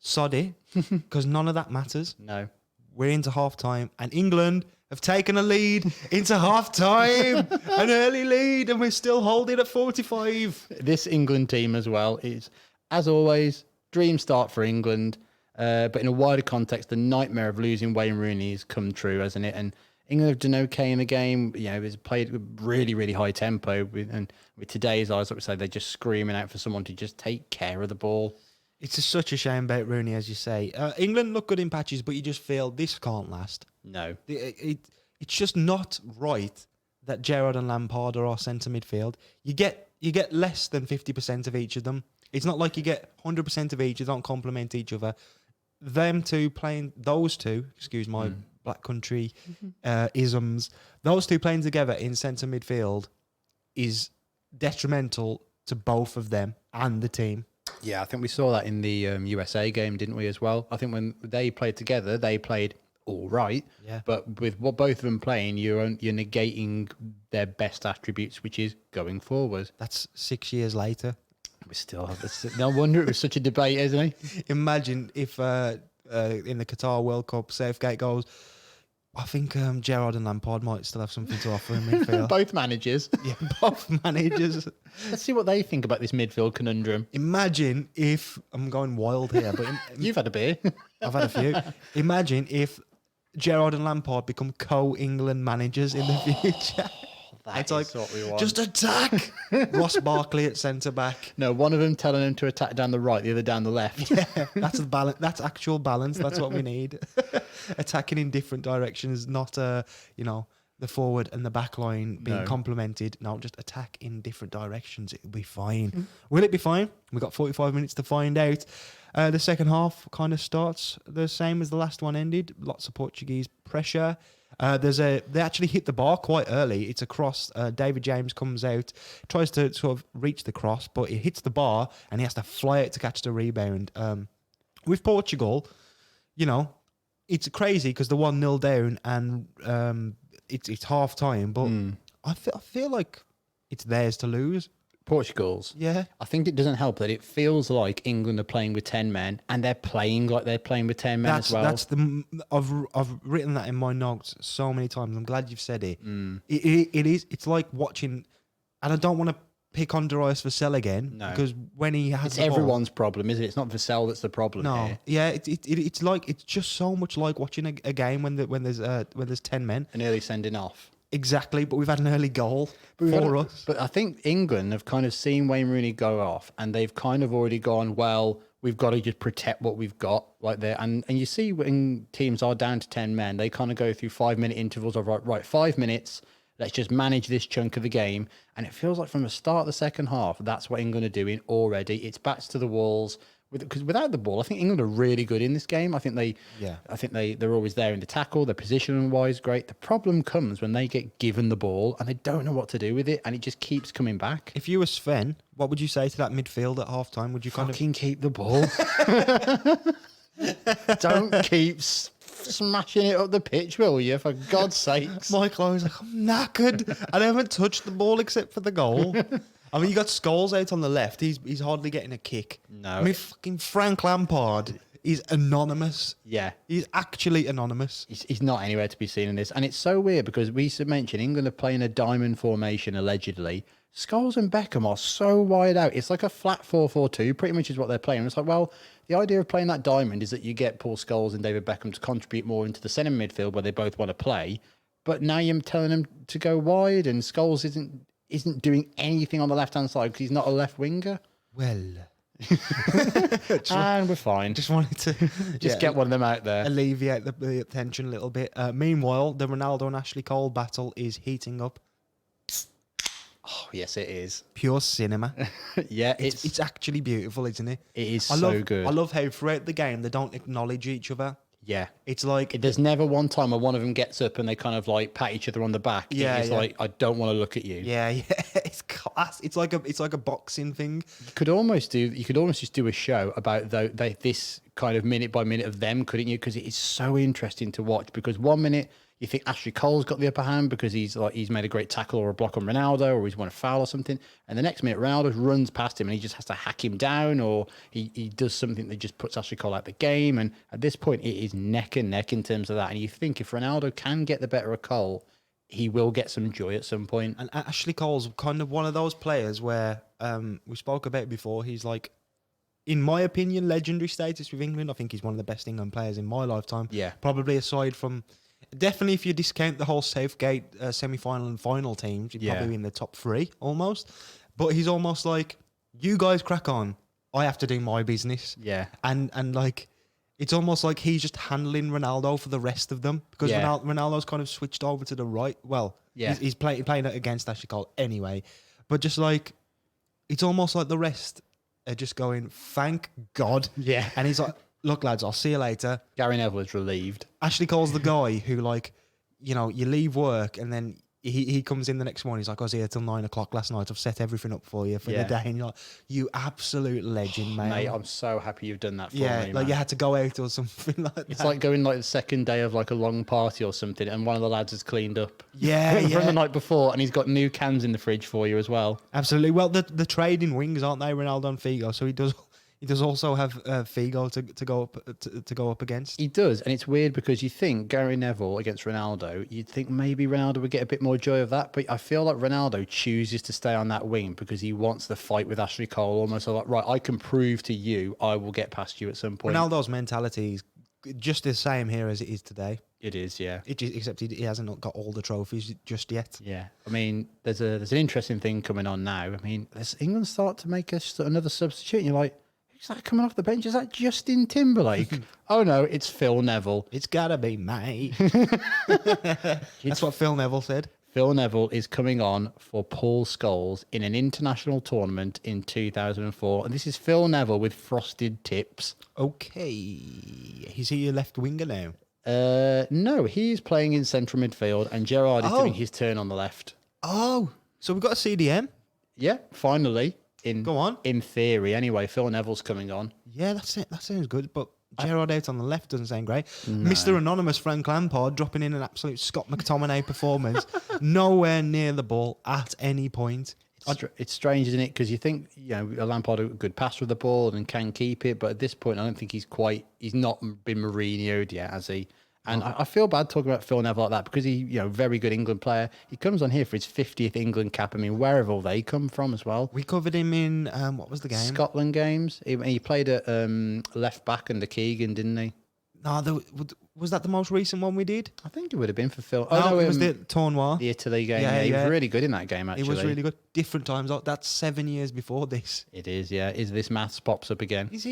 soddy, because none of that matters.
No.
We're into half time, and England have taken a lead into half time, an early lead, and we're still holding at 45.
This England team as well is, as always, dream start for England. But in a wider context, the nightmare of losing Wayne Rooney has come true, hasn't it? And England have done okay in the game. You know, it's played really, really high tempo. And with today's eyes, like we say, they're just screaming out for someone to just take care of the ball.
It's such a shame about Rooney, as you say. England look good in patches, but you just feel this can't last.
No.
It's just not right that Gerrard and Lampard are our centre midfield. You get less than 50% of each of them. It's not like you get 100% of each. You don't complement each other. Those two, excuse my black country isms, those two playing together in centre midfield is detrimental to both of them and the team.
Yeah, I think we saw that in the USA game, didn't we, as well? I think when they played together, they played all right.
Yeah.
But with what both of them playing, you're negating their best attributes, which is going forward.
That's 6 years later.
We still have this. No wonder it was such a debate, isn't it?
Imagine if in the Qatar World Cup, Southgate goes, I think Gerrard and Lampard might still have something to offer in midfield.
Both managers.
Yeah, both managers.
Let's see what they think about this midfield conundrum.
Imagine if, I'm going wild here, but
You've had a beer.
I've had a few. Imagine if Gerrard and Lampard become co-England managers in the future.
That's like what we want.
Just attack. Ross Barkley at centre back.
No, one of them telling him to attack down the right, the other down the left.
Yeah, that's the balance. That's actual balance. That's what we need. Attacking in different directions, not the forward and the back line being complemented. No, just attack in different directions. It'll be fine. Will it be fine? We've got 45 minutes to find out. The second half kind of starts the same as the last one ended. Lots of Portuguese pressure. They actually hit the bar quite early. It's a cross. David James comes out, tries to sort of reach the cross, but it hits the bar and he has to fly out to catch the rebound. With Portugal, it's crazy because they're 1-0 down and it's half time, but I feel like it's theirs to lose.
Portugal's.
Yeah.
I think it doesn't help that it feels like England are playing with 10 men and they're playing like they're playing with 10 men as well.
I've written that in my notes so many times. I'm glad you've said it. It's like watching, and I don't want to pick on Darius Vassell again because when he has
it's everyone's problem, isn't it? It's not Vassell that's the problem here.
Yeah, it's just so much like watching a game when there's 10 men.
An early sending off.
Exactly, but we've had an early goal for us.
But I think England have kind of seen Wayne Rooney go off and they've kind of already gone, well, we've got to just protect what we've got right there. And you see when teams are down to 10 men, they kind of go through 5-minute intervals of, right, 5 minutes, let's just manage this chunk of the game. And it feels like from the start of the second half, that's what England are doing already. It's backs to the walls. Because without the ball, I think England are really good in this game. I think they're always there in the tackle. Their position wise, great. The problem comes when they get given the ball and they don't know what to do with it, and it just keeps coming back.
If you were Sven, what would you say to that midfield at half time? Would you
fucking keep the ball? Don't keep smashing it up the pitch, will you? For God's sakes.
Michael, I was like, I'm knackered. I haven't touched the ball except for the goal. I mean, you got Scholes out on the left. He's hardly getting a kick.
No.
I mean, fucking Frank Lampard is anonymous.
Yeah.
He's actually anonymous.
He's not anywhere to be seen in this. And it's so weird because we mentioned England are playing a diamond formation, allegedly. Scholes and Beckham are so wide out. It's like a flat 4-4-2, pretty much is what they're playing. It's like, well, the idea of playing that diamond is that you get Paul Scholes and David Beckham to contribute more into the centre midfield where they both want to play. but now you're telling him to go wide, and Scholes isn't doing anything on the left-hand side because he's not a left winger.
Well,
And we're fine.
just wanted to
Get one of them out there.
alleviate the tension a little bit. Meanwhile, the Ronaldo and Ashley Cole battle is heating up.
Oh, yes, it is.
Pure cinema.
Yeah,
It's actually beautiful, isn't it?
it is
I
so
love,
good.
I love how throughout the game they don't acknowledge each other.
Yeah.
It's like
There's never one time where one of them gets up and they kind of like pat each other on the back.
Yeah,
It's
yeah.
like, I don't want to look at you.
yeah, it's class. It's like a boxing thing.
You could almost just do a show about this kind of minute by minute of them, couldn't you? Because it is so interesting to watch. Because 1 minute you think Ashley Cole's got the upper hand because he's made a great tackle or a block on Ronaldo, or he's won a foul or something, and the next minute Ronaldo runs past him and he just has to hack him down, or he does something that just puts Ashley Cole out the game. And at this point it is neck and neck in terms of that. And you think if Ronaldo can get the better of Cole, he will get some joy at some point.
And Ashley Cole's kind of one of those players where we spoke about before. He's like, in my opinion, legendary status with England. I think he's one of the best England players in my lifetime.
Yeah.
Probably aside from, definitely if you discount the whole Southgate semi-final and final teams, you're probably in the top 3 almost. But he's almost like, you guys crack on. I have to do my business.
Yeah.
And like, it's almost like he's just handling Ronaldo for the rest of them, because
Yeah.
Ronaldo's kind of switched over to the right. Well,
Yeah.
he's playing it against Ashley Cole anyway. But just like, it's almost like the rest are just going, thank God.
Yeah.
And he's like, look, lads, I'll see you later.
Gary Neville is relieved.
Ashley Cole's the guy who, like, you know, you leave work and then he comes in the next morning. He's like, I was here till 9 o'clock last night. I've set everything up for you for the day. And you're like, you absolute legend, mate.
Mate, I'm so happy you've done that for me,
like
man.
you had to go out or something like that.
It's like going like the second day of like a long party or something, and one of the lads has cleaned up
Yeah,
from
yeah.
the night before, and he's got new cans in the fridge for you as well.
Absolutely. Well, the trading wings, aren't they, Ronaldo and Figo? So he does also have Figo to go up against.
He does, and it's weird because you think Gary Neville against Ronaldo, you'd think maybe Ronaldo would get a bit more joy of that, but I feel like Ronaldo chooses to stay on that wing because he wants the fight with Ashley Cole, almost like, right, I can prove to you I will get past you at some point.
Ronaldo's mentality is just the same here as it is today.
It is, yeah.
Except he hasn't got all the trophies just yet.
Yeah, I mean, there's an interesting thing coming on now. I mean, does England start to make another substitute? And you're like, who's that coming off the bench? Is that Justin Timberlake? Oh no, it's Phil Neville.
It's gotta be mate. That's what Phil Neville said.
Phil Neville is coming on for Paul Scholes in an international tournament in 2004. And this is Phil Neville with frosted tips.
Okay. Is he your left winger now?
No, he's playing in central midfield and Gerrard is doing his turn on the left.
Oh, so we've got a CDM?
Yeah, finally.
Go on.
In theory, anyway, Phil Neville's coming on.
Yeah, that's it. That sounds good. But Gerrard out on the left doesn't sound great. Mr. Anonymous Frank Lampard dropping in an absolute Scott McTominay performance. Nowhere near the ball at any point.
It's strange, isn't it? Because you think, Lampard a good passer of the ball and can keep it, but at this point, I don't think he's not been Mourinho'd yet, has he? And I feel bad talking about Phil Neville like that because he, very good England player. He comes on here for his 50th England cap. I mean, where have all they come from as well?
We covered him in, what was the game?
Scotland games. He played at left back under Keegan, didn't he?
No, was that the most recent one we did?
I think it would have been for Phil.
No, it was the Tournois.
The Italy game. Yeah, he was really good in that game, actually.
He was really good. Different times. That's 7 years before this.
It is, yeah. Is this maths pops up again?
Is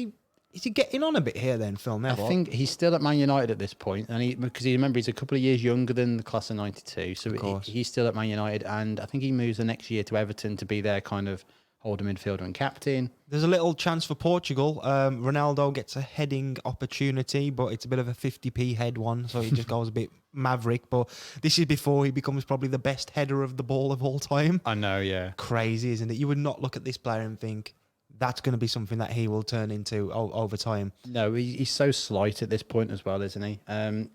he getting on a bit here then, Phil Neville?
I think he's still at Man United at this point, and because remember he's a couple of years younger than the class of '92, so he's still at Man United, and I think he moves the next year to Everton to be their kind of holding midfielder and captain.
There's a little chance for Portugal. Ronaldo gets a heading opportunity, but it's a bit of a 50p head one, so he just goes a bit maverick. But this is before he becomes probably the best header of the ball of all time.
I know, yeah.
Crazy, isn't it? You would not look at this player and think that's going to be something that he will turn into over time.
No, he's so slight at this point as well, isn't he? And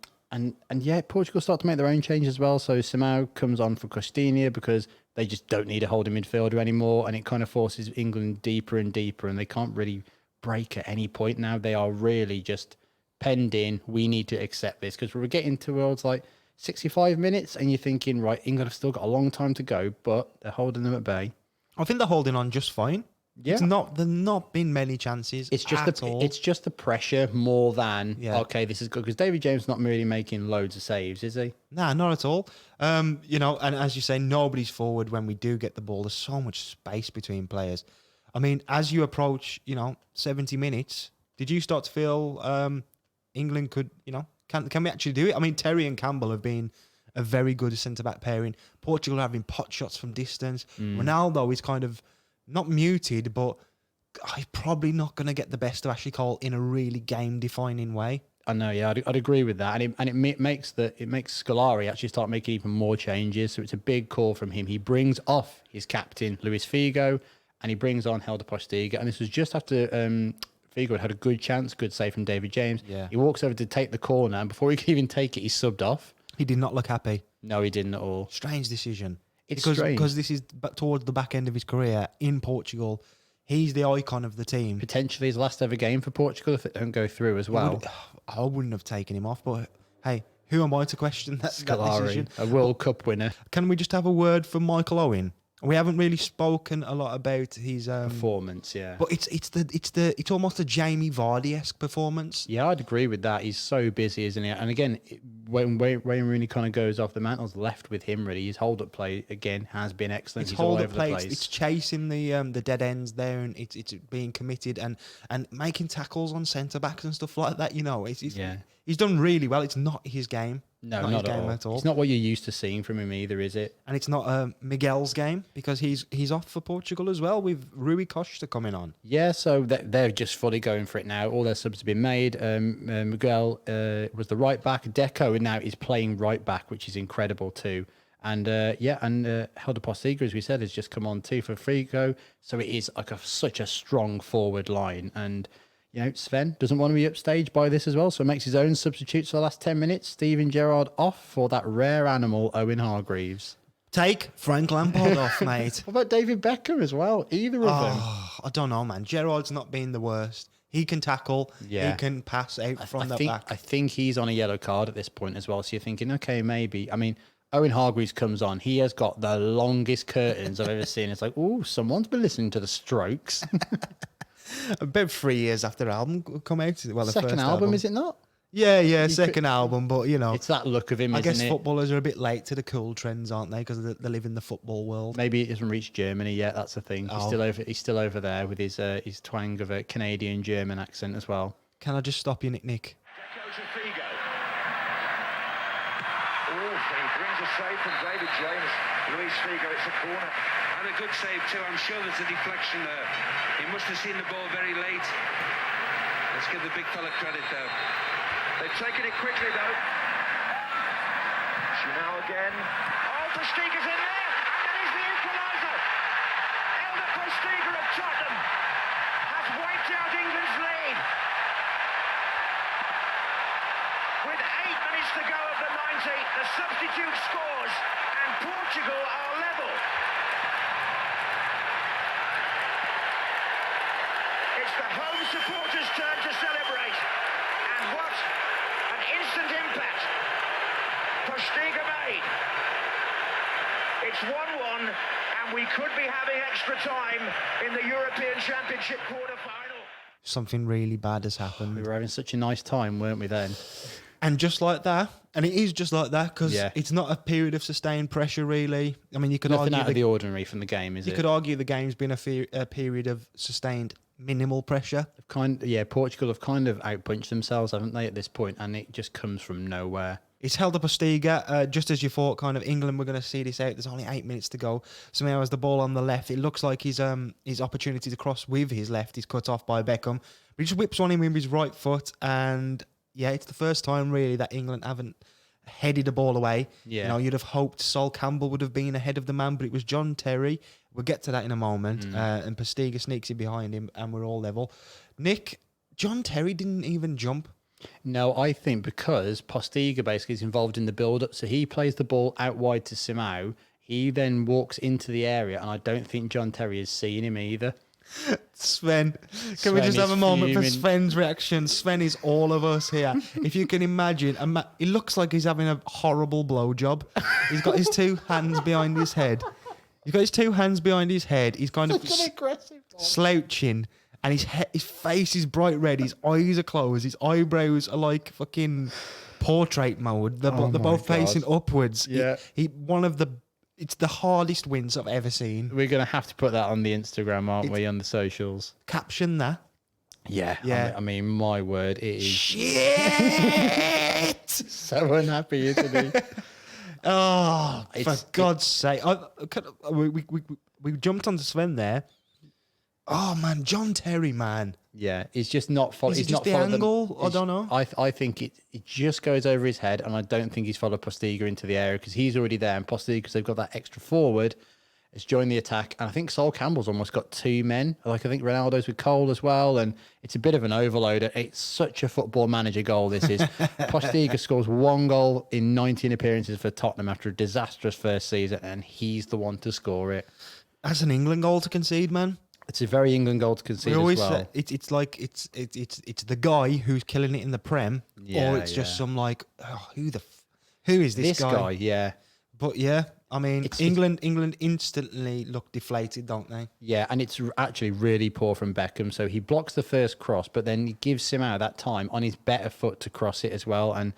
yeah, Portugal start to make their own change as well. So Simão comes on for Costinha because they just don't need a holding midfielder anymore, and it kind of forces England deeper and deeper, and they can't really break at any point now. They are really just penned in. We need to accept this because we're getting towards like 65 minutes, and you're thinking, right, England have still got a long time to go, but they're holding them at bay.
I think they're holding on just fine.
Yeah.
There's not been many chances.
It's just
at all.
it's just the pressure more than
Yeah.
okay, this is good because David James not really making loads of saves, is he?
Nah, not at all. You know, and as you say, nobody's forward when we do get the ball. There's so much space between players. I mean, as you approach, 70 minutes, did you start to feel England could, can we actually do it? I mean, Terry and Campbell have been a very good centre-back pairing. Portugal are having pot shots from distance. Ronaldo is kind of not muted, but he's probably not going to get the best of Ashley Cole in a really game-defining way.
I know, yeah, I'd agree with that, and it makes Scolari actually start making even more changes. So it's a big call from him. He brings off his captain Luis Figo, and he brings on Helder Postiga, and this was just after Figo had a good chance, good save from David James.
Yeah.
He walks over to take the corner, and before he can even take it, he's subbed off.
He did not look happy.
No, he didn't at all.
Strange decision.
It's
because
strange.
this is towards the back end of his career in Portugal. He's the icon of the team.
Potentially his last ever game for Portugal if it don't go through as well.
I wouldn't have taken him off, but hey, who am I to question that decision?
A World Cup winner.
Can we just have a word for Michael Owen? We haven't really spoken a lot about his
Performance, yeah.
but it's almost a Jamie Vardy-esque performance.
Yeah, I'd agree with that. He's so busy, isn't he? And again, when Wayne Rooney kind of goes off, the mantle's left with him, really. His hold-up play, again, has been excellent.
It's
He's all
hold-up
over
play.
the place.
It's chasing the dead ends there, and it's being committed and making tackles on centre-backs and stuff like that. He's done really well. It's not his game.
No,
not his
not
game
at all.
at all.
It's not what you're used to seeing from him either, is it?
And it's not Miguel's game because he's off for Portugal as well with Rui Costa coming on.
Yeah, so they're just fully going for it now. All their subs have been made. Miguel was the right back. Deco now is playing right back, which is incredible too. And Helder Postiga, as we said, has just come on too for Figo. So it is like such a strong forward line. And Sven doesn't want to be upstaged by this as well, so makes his own substitutes for the last 10 minutes. Steven Gerrard off for that rare animal, Owen Hargreaves.
Take Frank Lampard off, mate.
What about David Beckham as well? Either of them.
I don't know, man. Gerrard's not been the worst. He can tackle.
Yeah.
He can pass out from the back.
I think he's on a yellow card at this point as well. So you're thinking, okay, maybe. I mean, Owen Hargreaves comes on. He has got the longest curtains I've ever seen. It's like, oh, someone's been listening to the Strokes.
About 3 years after the album come out. Well, the
Second
first
album, is it not?
Yeah, second album, but
It's that look of him,
I guess
isn't it?
footballers are a bit late to the cool trends, aren't they? Because they live in the football world.
Maybe it hasn't reached Germany yet. That's the thing. He's still over there with his twang of a Canadian German accent as well.
Can I just stop you, Nick?
Goes to Figo. Oh, he brings a save from David James. Luis Figo, it's a corner.
And a good save too. I'm sure there's a deflection there. He must have seen the ball very late. Let's give the big fella credit there.
They've taken it quickly though. Now again. Oh, Postiga's in there, and that is the equaliser. Helder Postiga of Tottenham has wiped out England's lead. With 8 minutes to go of the 90, the substitute scores, and Portugal are level. It's the home supporters' turn to celebrate. And what an instant impact Postiga made. It's 1-1, and we could be having extra time in the European Championship quarter-final.
Something really bad has happened.
We were having such a nice time, weren't we then?
And just like that, and it is just like that because it's not a period of sustained pressure, really. I mean, you could
Nothing
argue
out of the ordinary from the game, is it?
You could argue the game's been a period of sustained minimal pressure.
Portugal have kind of outpunched themselves, haven't they, at this point, and it just comes from nowhere.
It's held up Postiga, just as you thought, kind of England were going to see this out. There's only 8 minutes to go. Somehow, has the ball on the left. It looks like his opportunity to cross with his left is cut off by Beckham. But he just whips one in with his right foot, and it's the first time really that England haven't headed the ball away.
Yeah.
You'd have hoped Sol Campbell would have been ahead of the man, but it was John Terry. We'll get to that in a moment. And Postiga sneaks in behind him, and we're all level. Nick, John Terry didn't even jump.
No, I think because Postiga basically is involved in the build-up, so he plays the ball out wide to Simao. He then walks into the area, and I don't think John Terry has seen him either.
Sven, can we just have a moment for
fuming.
Sven's reaction? Sven is all of us here. If you can imagine, he looks like he's having a horrible blowjob. He's got his two hands behind his head. He's got his two hands behind his head. He's kind of
Such an aggressive dog.
slouching, and his face is bright red. His eyes are closed. His eyebrows are like fucking portrait mode. They're
Oh
both
my God.
facing upwards.
Yeah.
It's the hardest wins I've ever seen.
We're going to have to put that on the Instagram, aren't we, on the socials?
Caption that.
Yeah.
Yeah.
I mean, my word, it is
Shit!
so unhappy, isn't he?
Oh, for
It's-
God's sake. We jumped onto Sven there. Oh, man. John Terry, man.
Yeah, it's just not following.
Is it
He's
just
not
the
followed
angle? I don't know.
I think it just goes over his head, and I don't think he's followed Postiga into the area because he's already there, and Postiga, because they've got that extra forward, has joined the attack, and I think Sol Campbell's almost got two men. Like I think Ronaldo's with Cole as well, and it's a bit of an overload. It's such a football manager goal. This is Postiga scores one goal in 19 appearances for Tottenham after a disastrous first season, and he's the one to score it.
That's an England goal to concede, man.
It's a very England goal to concede
We always
as well.
say it's like it's the guy who's killing it in the Prem,
Yeah,
or it's just
yeah.
some like who is this guy?
Yeah.
But yeah, I mean,
It's-
England instantly look deflated, don't they?
Yeah, and it's actually really poor from Beckham. So he blocks the first cross, but then he gives Simao that time on his better foot to cross it as well. And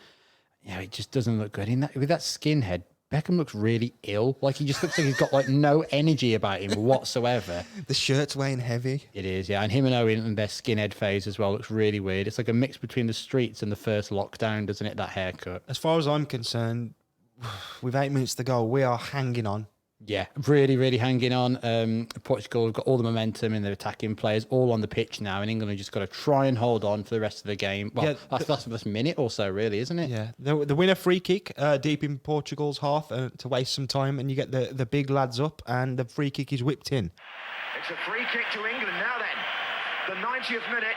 yeah, it just doesn't look good. With that skinhead, Beckham looks really ill. Like he just looks like he's got like no energy about him whatsoever.
The shirt's weighing heavy.
It is, yeah. And him and Owen and their skinhead phase as well looks really weird. It's like a mix between the streets and the first lockdown, doesn't it? That haircut.
As far as I'm concerned, with 8 minutes to go, we are hanging on.
Yeah, really, really hanging on. Portugal have got all the momentum and they're attacking players all on the pitch now, and England have just got to try and hold on for the rest of the game. Well,
Yeah,
that's the minute or so, really, isn't it?
Yeah, the winner free kick deep in Portugal's half to waste some time, and you get the big lads up, and the free kick is whipped in.
It's a free kick to England now then. The 90th minute.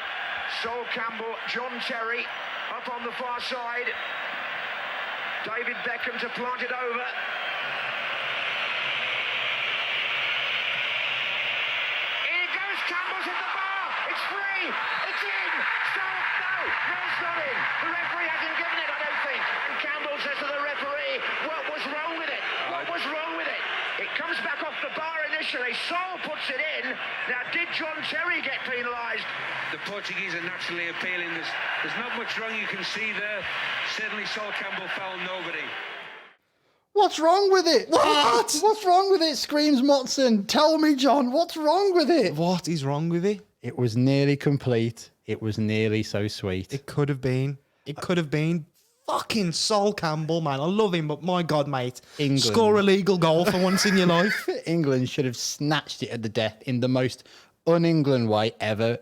Sol Campbell, John Terry up on the far side. David Beckham to plant it over. In it goes, Campbell's hit the bar. It's free. It's in. Sol, no, it's not in. The referee hasn't given it, I don't think. And Campbell says to the referee, what was wrong with it? What was wrong with it? It comes back off the bar initially. Sol puts it in. Now, did John Terry get penalised?
The Portuguese are naturally appealing. There's not much wrong you can see there. Certainly Sol Campbell fouled nobody.
What's wrong with it?
What?
What's wrong with it? Screams Motson. Tell me, John, what's wrong with it?
What is wrong with it?
It was nearly complete. It was nearly so sweet.
It could have been. It could have been. Fucking Sol Campbell, man. I love him, but my God, mate.
England.
Score a legal goal for once in your life.
England should have snatched it at the death in the most un-England way ever.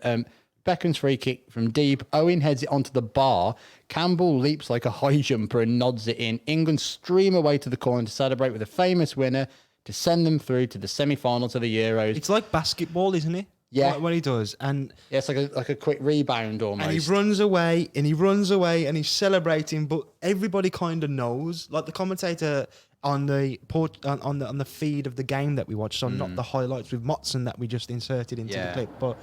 Beckham's free kick from deep. Owen heads it onto the bar. Campbell leaps like a high jumper and nods it in. England stream away to the corner to celebrate with a famous winner to send them through to the semi-finals of the Euros.
It's like basketball, isn't it?
Yeah.
Like what he does. And
Yeah, it's like a quick rebound almost.
he runs away and he runs away and he's celebrating, but everybody kind of knows. Like the commentator on the on the feed of the game that we watched, so not the highlights with Motson that we just inserted into the
Yeah.
clip, but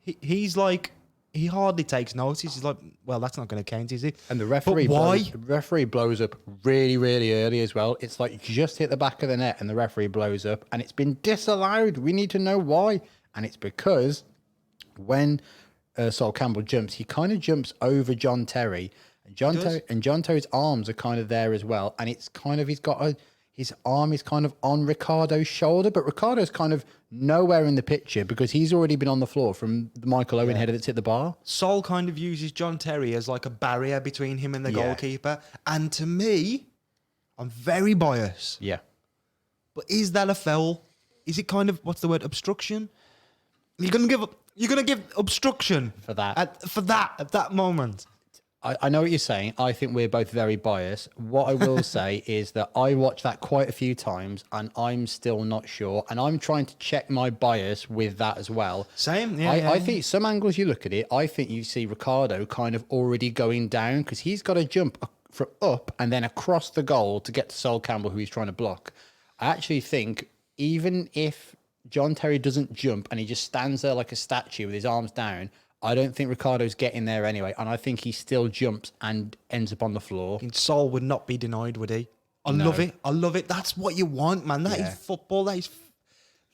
he's like, he hardly takes notice. He's like, well, that's not going to count, is it?
And the referee,
But why?
the referee blows up really, really early as well. It's like just hit the back of the net and the referee blows up and it's been disallowed. We need to know why. And it's because when Sol Campbell jumps, he kind of jumps over John Terry. And John Terry's arms are kind of there as well. And it's kind of, his arm is kind of on Ricardo's shoulder, but Ricardo's kind of nowhere in the picture because he's already been on the floor from the Michael Owen header that's hit the bar.
Sol kind of uses John Terry as like a barrier between him and the
Yeah.
goalkeeper. And to me, I'm very biased.
Yeah.
But is that a foul? Is it kind of, what's the word, obstruction? You're gonna give obstruction
For that.
at that moment.
I know what you're saying. I think we're both very biased. What I will say is that I watched that quite a few times and I'm still not sure. And I'm trying to check my bias with that as well.
Same, yeah.
I think some angles you look at it, I think you see Ricardo kind of already going down because he's got to jump from up and then across the goal to get to Sol Campbell, who he's trying to block. I actually think even if John Terry doesn't jump and he just stands there like a statue with his arms down, I don't think Ricardo's getting there anyway. And I think he still jumps and ends up on the floor.
Sol would not be denied, would he? I love it. I love it. That's what you want, man. That is
Yeah.
football. That is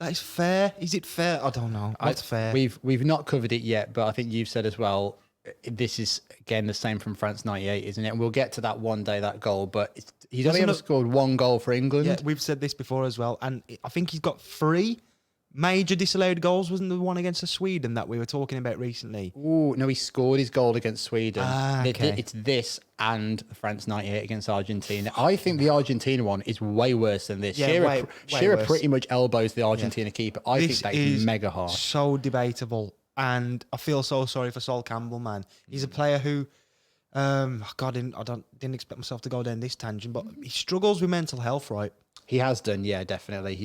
That is fair. Is it fair? I don't know. What's fair?
We've not covered it yet, but I think you've said as well. This is again the same from France '98, isn't it? And we'll get to that one day, that goal. But he's only ever scored one goal for England.
Yeah, we've said this before as well, and I think he's got 3 major disallowed goals. Wasn't the one against Sweden that we were talking about recently?
Oh no, he scored his goal against Sweden.
Okay.
It's this and France '98 against Argentina. I think the Argentina one is way worse than this.
Yeah,
Shearer
worse.
pretty much elbows the Argentina keeper. I think that is mega hard.
So debatable, and I feel so sorry for Sol Campbell, man. He's a player who, God, I didn't expect myself to go down this tangent, but he struggles with mental health, right?
He has done, yeah, definitely.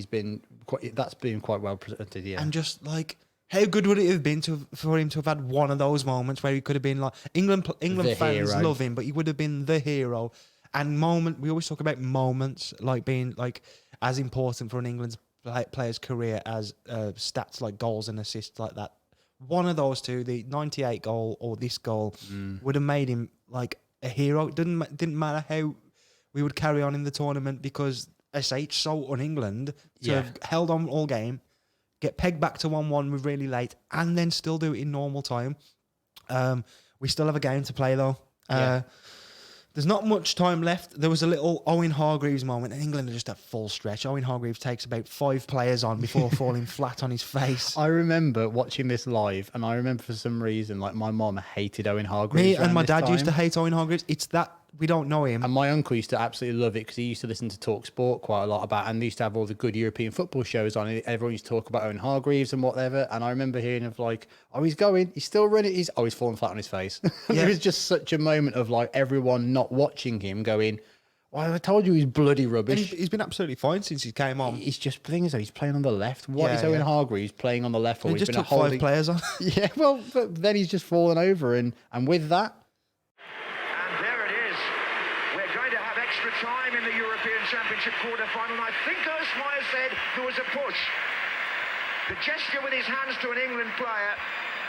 That's been quite well presented, yeah.
And just like, how good would it have been for him to have had one of those moments where he could have been like, England fans
hero.
love him, but he would have been the hero. And we always talk about moments like being like as important for an England's player's career as stats like goals and assists like that. One of those two, the 98 goal or this goal, would have made him like a hero. It didn't matter how we would carry on in the tournament, because SH so on England to have held on all game, get pegged back to 1-1 with really late, and then still do it in normal time. We still have a game to play though. There's not much time left. There was a little Owen Hargreaves moment, and England are just at full stretch. Owen Hargreaves takes about 5 players on before falling flat on his face.
I remember watching this live, and I remember for some reason, like my mom hated Owen Hargreaves.
Me and my dad used to hate Owen Hargreaves. It's that we don't know him.
And my uncle used to absolutely love it because he used to listen to Talk Sport quite a lot about, and they used to have all the good European football shows on. And everyone used to talk about Owen Hargreaves and whatever. And I remember hearing of like, oh, he's going, he's still running, he's falling flat on his face. It was just such a moment of like everyone not watching him going, well, I told you he's bloody rubbish.
And he's been absolutely fine since he came on.
He's just playing as though he's playing on the left. What is Owen Hargreaves playing on the left for?
He just took 5 players on.
Yeah, well, but then he's just fallen over, and with that.
And there it is. We're going to have extra time in the European Championship quarter-final. And I think Earthmeyer said there was a push. The gesture with his hands to an England player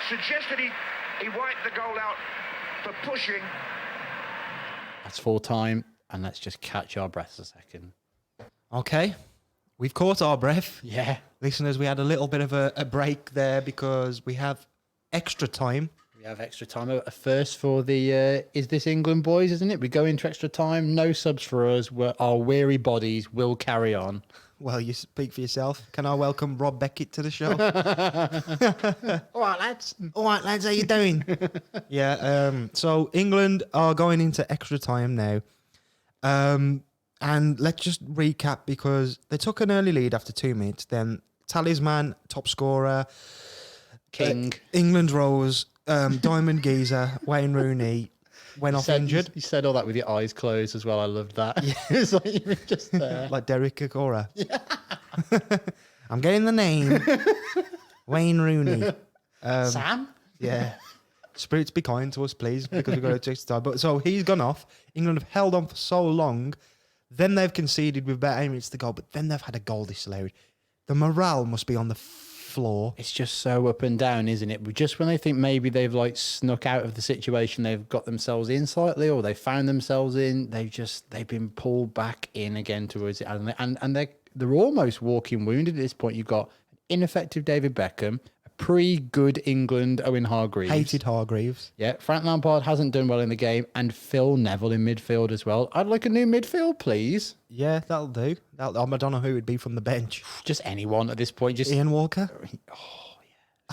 suggested he wiped the goal out for pushing.
That's full time, and let's just catch our breaths a second.
Okay, we've caught our breath.
Yeah.
Listeners, we had a little bit of a break there because we have extra time.
We have extra time. A first for the Is This England boys, isn't it? We go into extra time. No subs for us. Our weary bodies will carry on.
Well, you speak for yourself. Can I welcome Rob Beckett to the show?
All right, lads.
All right, lads, how you doing? So England are going into extra time now. And let's just recap, because they took an early lead after 2 minutes. Then talisman, top scorer,
King.
England rose, Diamond Geezer, Wayne Rooney went off injured.
You said all that with your eyes closed as well. I loved that. Yeah. It's like you were just there.
Like Derek Kakora. Yeah. I'm getting the name. Wayne Rooney.
Sam?
Yeah. Spirits be kind to us, please, because we've got to take time. But so he's gone off. England have held on for so long. Then they've conceded with about 8 minutes to go, but then they've had a goal disallowed. The morale must be on the floor.
It's just so up and down, isn't it? But just when they think maybe they've like snuck out of the situation, they've got themselves in slightly, or they found themselves in, they've been pulled back in again towards it, and they're almost walking wounded at this point. You've got an ineffective David Beckham, a pre-good England Owen Hargreaves,
Hated Hargreaves.
Yeah, Frank Lampard hasn't done well in the game, and Phil Neville in midfield as well. I'd like a new midfield, please.
Yeah, that'll do. I don't know who it would be from the bench.
Just anyone at this point. Just
Ian Walker.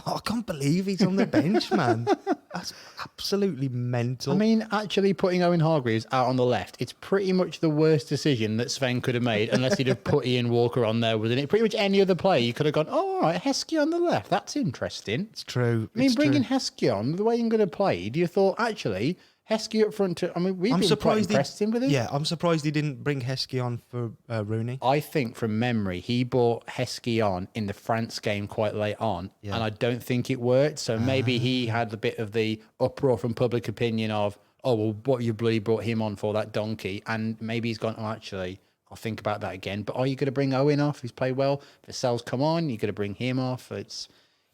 Oh, I can't believe he's on the bench, man. That's absolutely mental.
I mean, actually putting Owen Hargreaves out on the left, it's pretty much the worst decision that Sven could have made, unless he'd have put Ian Walker on there, wasn't it? Pretty much any other player, you could have gone, oh, all right, Heskey on the left. That's interesting.
It's true.
I mean, bringing Heskey on, the way England have played, you thought, actually, Heskey up front, we've been quite impressed with him.
Yeah, I'm surprised he didn't bring Heskey on for Rooney.
I think from memory, he brought Heskey on in the France game quite late on, and I don't think it worked. So maybe he had a bit of the uproar from public opinion of, oh, well, what you bloody brought him on for, that donkey? And maybe he's gone, oh, actually, I'll think about that again. But are you going to bring Owen off? He's played well. Theirselves come on, you're going to bring him off.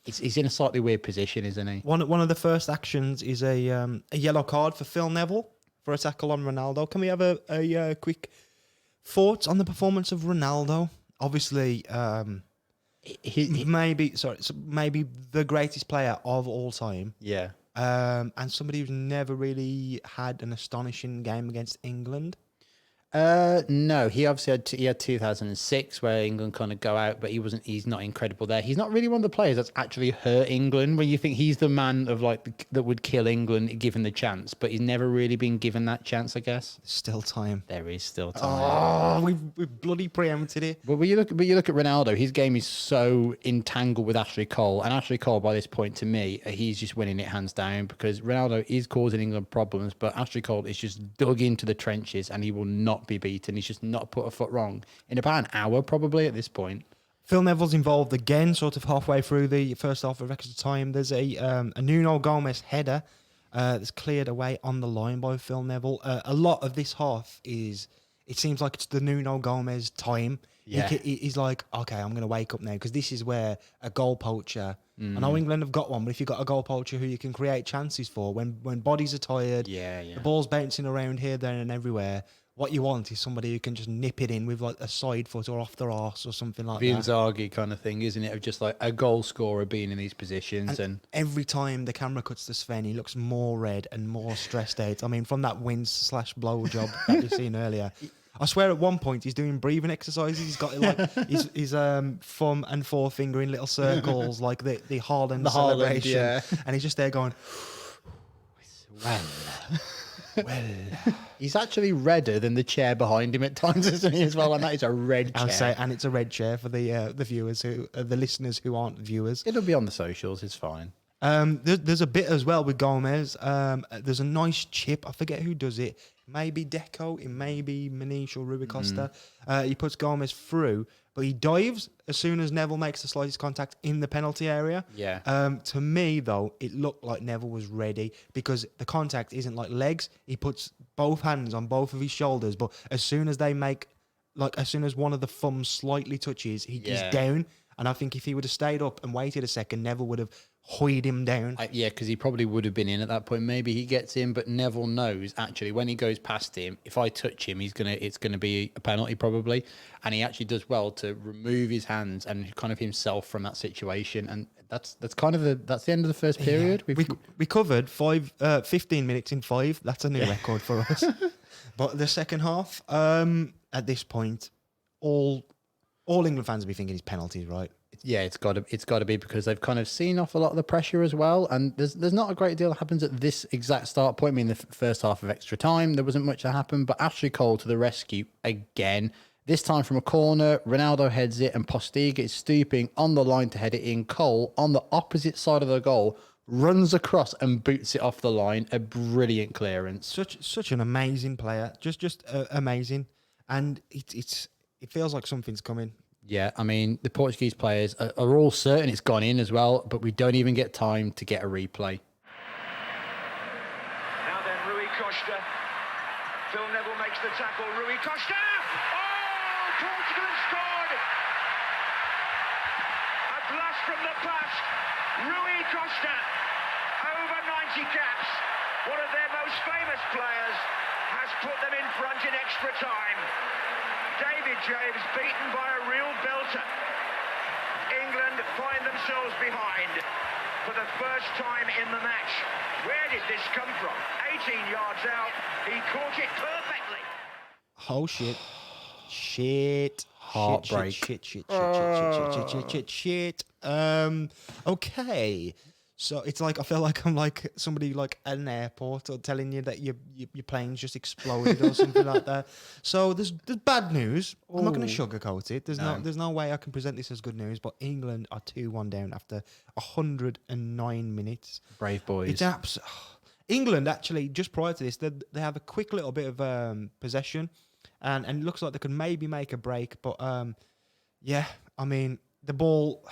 He's in a slightly weird position, isn't he?
One of the first actions is a yellow card for Phil Neville for a tackle on Ronaldo. Can we have a quick thoughts on the performance of Ronaldo? Obviously, maybe the greatest player of all time.
Yeah.
And somebody who's never really had an astonishing game against England.
No, he obviously had 2006 where England kind of go out, but he's not incredible there. He's not really one of the players that's actually hurt England, where you think he's the man of that would kill England given the chance, but he's never really been given that chance, I guess.
Still time.
There is still time.
Oh, we've bloody preempted it.
But you look at Ronaldo, his game is so entangled with Ashley Cole, and Ashley Cole by this point to me, he's just winning it hands down, because Ronaldo is causing England problems, but Ashley Cole is just dug into the trenches and he will not be beaten. He's just not put a foot wrong in about an hour probably at this point.
Phil Neville's involved again, sort of halfway through the first half of extra time. There's a Nuno Gomez header that's cleared away on the line by Phil Neville. A lot of this half it seems like it's the Nuno Gomez time.
Yeah.
He's like, okay, I'm going to wake up now, because this is where a goal poacher. I know England have got one, but if you've got a goal poacher who you can create chances for, when bodies are tired, the ball's bouncing around here, there, and everywhere. What you want is somebody who can just nip it in with like a side foot or off their arse or something like
the
that.
Inzaghi kind of thing, isn't it? Of just like a goal scorer being in these positions. And
every time the camera cuts to Sven, he looks more red and more stressed out. I mean, from that wins/blow job that we've seen earlier. I swear at one point he's doing breathing exercises. He's got like his thumb and forefinger in little circles, like the Haaland celebration. And he's just there going, well,
he's actually redder than the chair behind him at times, isn't he, as well? And that is a red chair.
And it's a red chair for the viewers the listeners who aren't viewers.
It'll be on the socials. It's fine.
There's a bit as well with Gomez. There's a nice chip. I forget who does it. Maybe Deco. It may be Manish or Rui Costa. He puts Gomez through, but he dives as soon as Neville makes the slightest contact in the penalty area.
Yeah.
To me, though, it looked like Neville was ready, because the contact isn't like legs. He puts both hands on both of his shoulders, but as soon as one of the thumbs slightly touches, he's down. And I think if he would have stayed up and waited a second, Neville would have hoyed him down.
Because he probably would have been in at that point. Maybe he gets in, but Neville knows actually when he goes past him, if I touch him, it's gonna be a penalty probably. And he actually does well to remove his hands and kind of himself from that situation. And that's the end of the first period.
Yeah. We covered 15 minutes in 5. That's a new record for us. But the second half, at this point, all England fans will be thinking is penalties, right?
Yeah, it's got to be, because they've kind of seen off a lot of the pressure as well, and there's not a great deal that happens at this exact start point. I mean, the first half of extra time, there wasn't much that happened, but Ashley Cole to the rescue again. This time from a corner, Ronaldo heads it, and Postiga is stooping on the line to head it in. Cole, on the opposite side of the goal, runs across and boots it off the line. A brilliant clearance.
Such an amazing player, just amazing, and it feels like something's coming.
Yeah, I mean, the Portuguese players are all certain it's gone in as well, but we don't even get time to get a replay.
Now then, Rui Costa. Phil Neville makes the tackle. Rui Costa! Oh, Portugal has scored! A blast from the past. Rui Costa, over 90 caps. One of their most famous players has put them in front in extra time. David James beaten by a real belter. England find themselves behind for the first time in the match. Where did this come from? 18 yards out, he caught it perfectly.
Oh shit. Shit.
Heartbreak.
Shit. Okay. So it's like I feel like I'm like somebody like at an airport or telling you that your plane's just exploded or something like that. So there's bad news. I'm not going to sugarcoat it. There's no way I can present this as good news. But England are 2-1 down after 109 minutes.
Brave boys.
It's England actually just prior to this they have a quick little bit of possession, and it looks like they could maybe make a break. But yeah, I mean the ball,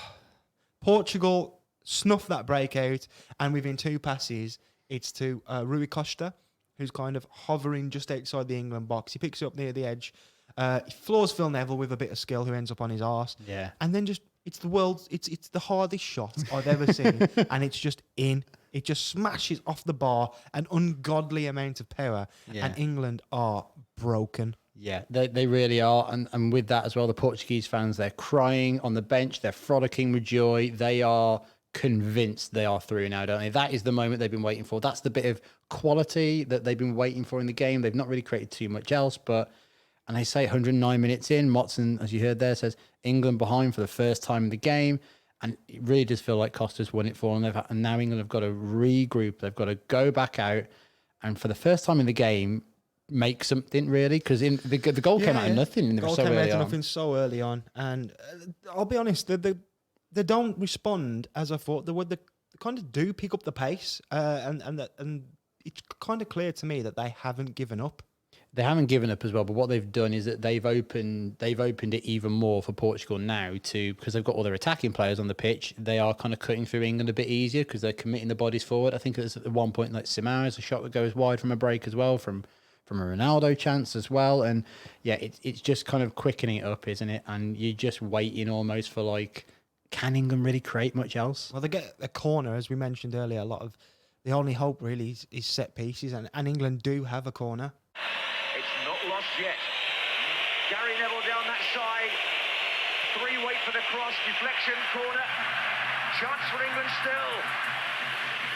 Portugal snuff that breakout, and within 2 passes, it's to Rui Costa, who's kind of hovering just outside the England box. He picks it up near the edge. He floors Phil Neville with a bit of skill, who ends up on his arse.
Yeah.
And then it's the hardest shot I've ever seen, and it's just in. It just smashes off the bar, an ungodly amount of power, and England are broken.
Yeah, they really are. And with that as well, the Portuguese fans, they're crying on the bench. They're frolicking with joy. They are convinced they are through now, don't they? That is the moment they've been waiting for. That's the bit of quality that they've been waiting for in the game. They've not really created too much else, but... And they say 109 minutes in, Motson, as you heard there, says England behind for the first time in the game. And it really does feel like Costa's won it for them. And now England have got to regroup. They've got to go back out. And for the first time in the game, make something really. Because in the goal came out of nothing.
The goal
so
came out
early
of
on.
nothing so early on. And I'll be honest, they don't respond as I thought they would. They kind of do pick up the pace. And it's kind of clear to me that they haven't given up.
They haven't given up as well, but what they've done is that they've opened it even more for Portugal now because they've got all their attacking players on the pitch. They are kind of cutting through England a bit easier because they're committing the bodies forward. I think there's at one point like Simara's a shot that goes wide from a break as well, from a Ronaldo chance as well. And yeah, it's just kind of quickening it up, isn't it? And you're just waiting almost for like, can England really create much else?
Well, they get a corner, as we mentioned earlier. A lot of the only hope really is set pieces, and England do have a corner.
Lost yet. Gary Neville down that side. Three wait for the cross. Deflection, corner. Chance for England still.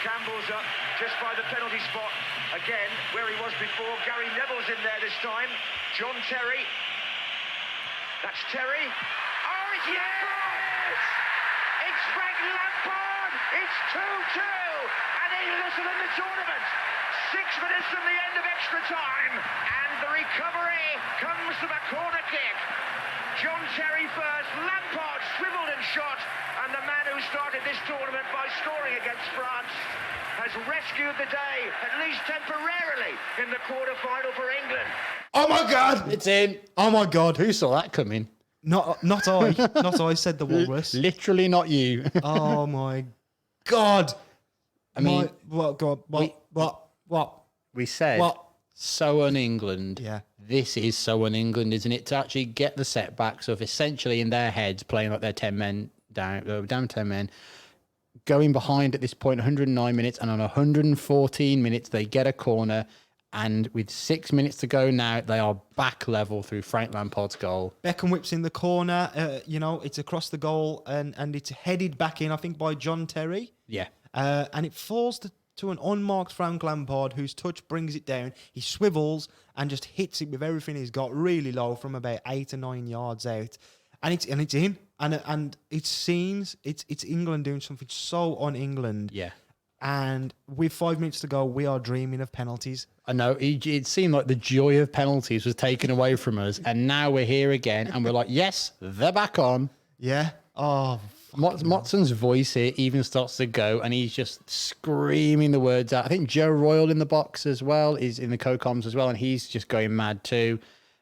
Campbell's up just by the penalty spot. Again, where he was before. Gary Neville's in there this time. John Terry. That's Terry. Oh, it's yes! It's Frank Lampard. It's 2-2. And England are still in the tournament. 6 minutes from the end of extra time. And the recovery comes from a corner kick. John Terry first, Lampard swiveled and shot, and the man who started this tournament by scoring against France has rescued the day, at least temporarily, in the quarter-final for England.
Oh my God!
It's in.
Oh my God!
Who saw that coming?
Not I. Not I, said the walrus.
Literally not you.
Oh my God!
I mean,
what? God, what?
We said so un-England.
Yeah.
This is so un-England, isn't it? To actually get the setbacks of essentially in their heads playing like they're 10 men down 10 men, going behind at this point 109 minutes, and on 114 minutes they get a corner, and with 6 minutes to go now they are back level through Frank Lampard's goal.
Beckham whips in the corner. It's across the goal and it's headed back in, I think, by John Terry.
Yeah.
And it falls to an unmarked Frank Lampard, whose touch brings it down. He swivels and just hits it with everything he's got really low from about 8 or 9 yards out, and it's in. And it seems it's England doing something so un-England.
Yeah.
And with 5 minutes to go, we are dreaming of penalties.
I know. It seemed like the joy of penalties was taken away from us, and now we're here again, and we're like, yes, they're back on.
Yeah. Oh.
Motson's voice here even starts to go, and he's just screaming the words out. I think Joe Royal in the box as well is in the co-coms as well, and he's just going mad too.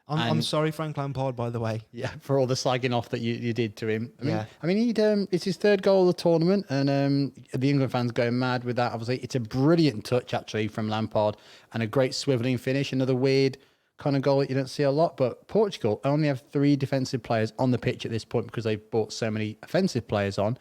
I'm sorry, Frank Lampard, by the way.
Yeah, for all the slagging off that you did to him. I mean,
Yeah.
It's his third goal of the tournament, and the England fans going mad with that. Obviously, it's a brilliant touch actually from Lampard, and a great swivelling finish. Another weird kind of goal that you don't see a lot. But Portugal only have 3 defensive players on the pitch at this point because they've brought so many offensive players on,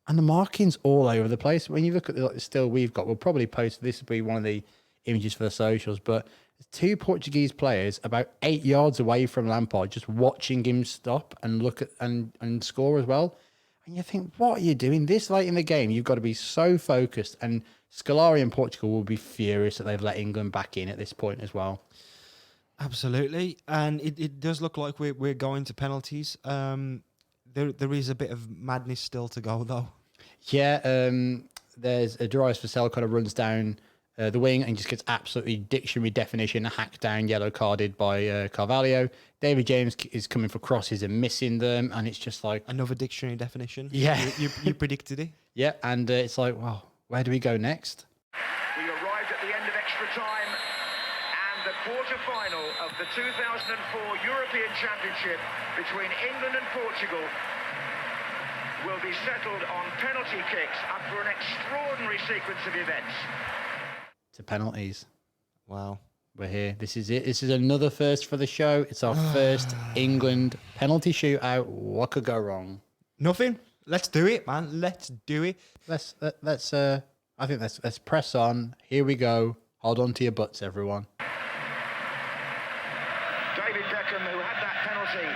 and the marking's all over the place. When you look at the still we've got, we'll probably post this will be one of the images for the socials, but 2 Portuguese players about 8 yards away from Lampard, just watching him stop and look at and score as well. And you think, what are you doing this late in the game? You've got to be so focused. And Scolari and Portugal will be furious that they've let England back in at this point as well.
Absolutely. And it does look like we're going to penalties. There is a bit of madness still to go, though.
Yeah, there's a Darius Vassell kind of runs down the wing and just gets absolutely dictionary definition hacked down, yellow carded by Carvalho. David James is coming for crosses and missing them, and it's just like
another dictionary definition.
Yeah,
you predicted it.
Yeah, and it's like, well, where do we go next?
We arrived at the end of extra time, and the quarter-final of the 2004 European Championship between England and Portugal will be settled on penalty kicks after an extraordinary sequence of events.
To penalties.
Wow.
We're here. This is it. This is another first for the show. It's our first England penalty shootout. What could go wrong?
Nothing. Let's do it, man. Let's do it.
Let's press on. Here we go. Hold on to your butts, everyone.
David Beckham. penalty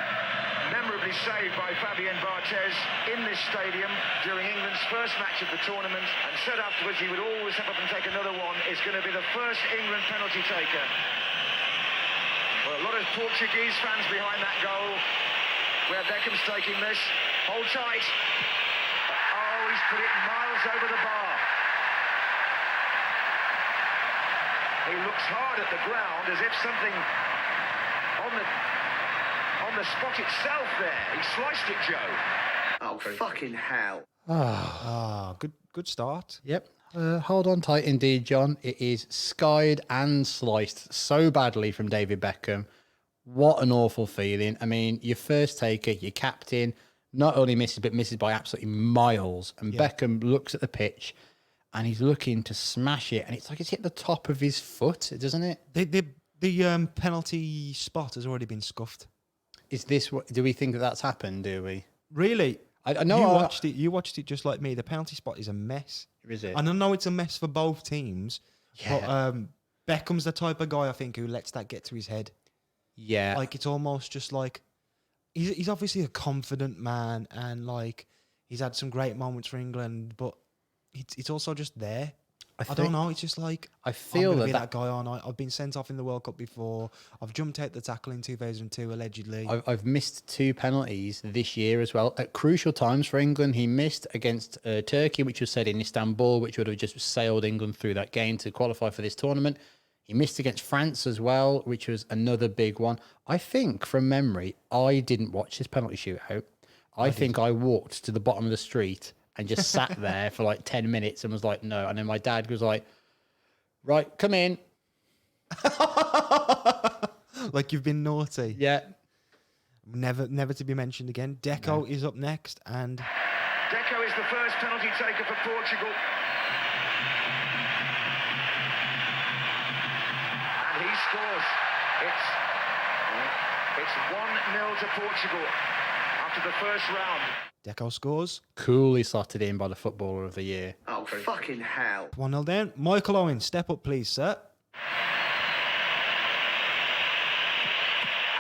memorably saved by Fabien Barthez in this stadium during England's first match of the tournament, and said afterwards he would always step up and take another one, is going to be the first England penalty taker. Well, a lot of Portuguese fans behind that goal, where Beckham's taking this. Hold tight. Oh, he's put it miles over the bar. He looks hard at the ground as if something on the spot itself there. He sliced it, Joe. Oh, fucking hell.
Good start.
Yep. Hold on tight indeed, John. It is skied and sliced so badly from David Beckham. What an awful feeling. I mean, your first taker, your captain, not only misses, but misses by absolutely miles. And Beckham looks at the pitch and he's looking to smash it. And it's like it's hit the top of his foot, doesn't it?
The penalty spot has already been scuffed.
Is this what? Do we think that that's happened, do we?
Really?
I know.
You watched it just like me. The penalty spot is a mess.
Is it?
And I know it's a mess for both teams.
Yeah.
But Beckham's the type of guy, I think, who lets that get to his head.
Yeah.
Like, it's almost just like... He's obviously a confident man, and, like, he's had some great moments for England, but it's also just there. I don't know. It's just like...
I feel
I'm that guy on. I've been sent off in the World Cup before. I've jumped out the tackle in 2002, allegedly.
I've missed 2 penalties this year as well. At crucial times for England, he missed against Turkey, which was said in Istanbul, which would have just sailed England through that game to qualify for this tournament. He missed against France as well, which was another big one. I think, from memory, I didn't watch this penalty shootout. I think I walked to the bottom of the street and just sat there for like 10 minutes and was like, no. And then my dad was like, right, come in.
Like you've been naughty.
Yeah.
Never to be mentioned again. Deco is up next, and...
Deco is the first penalty taker for Portugal. And he scores. It's 1-0 to Portugal after the first round.
Deco scores.
Coolly slotted in by the Footballer of the Year.
Oh, fucking hell.
1-0 down. Michael Owen, step up, please, sir.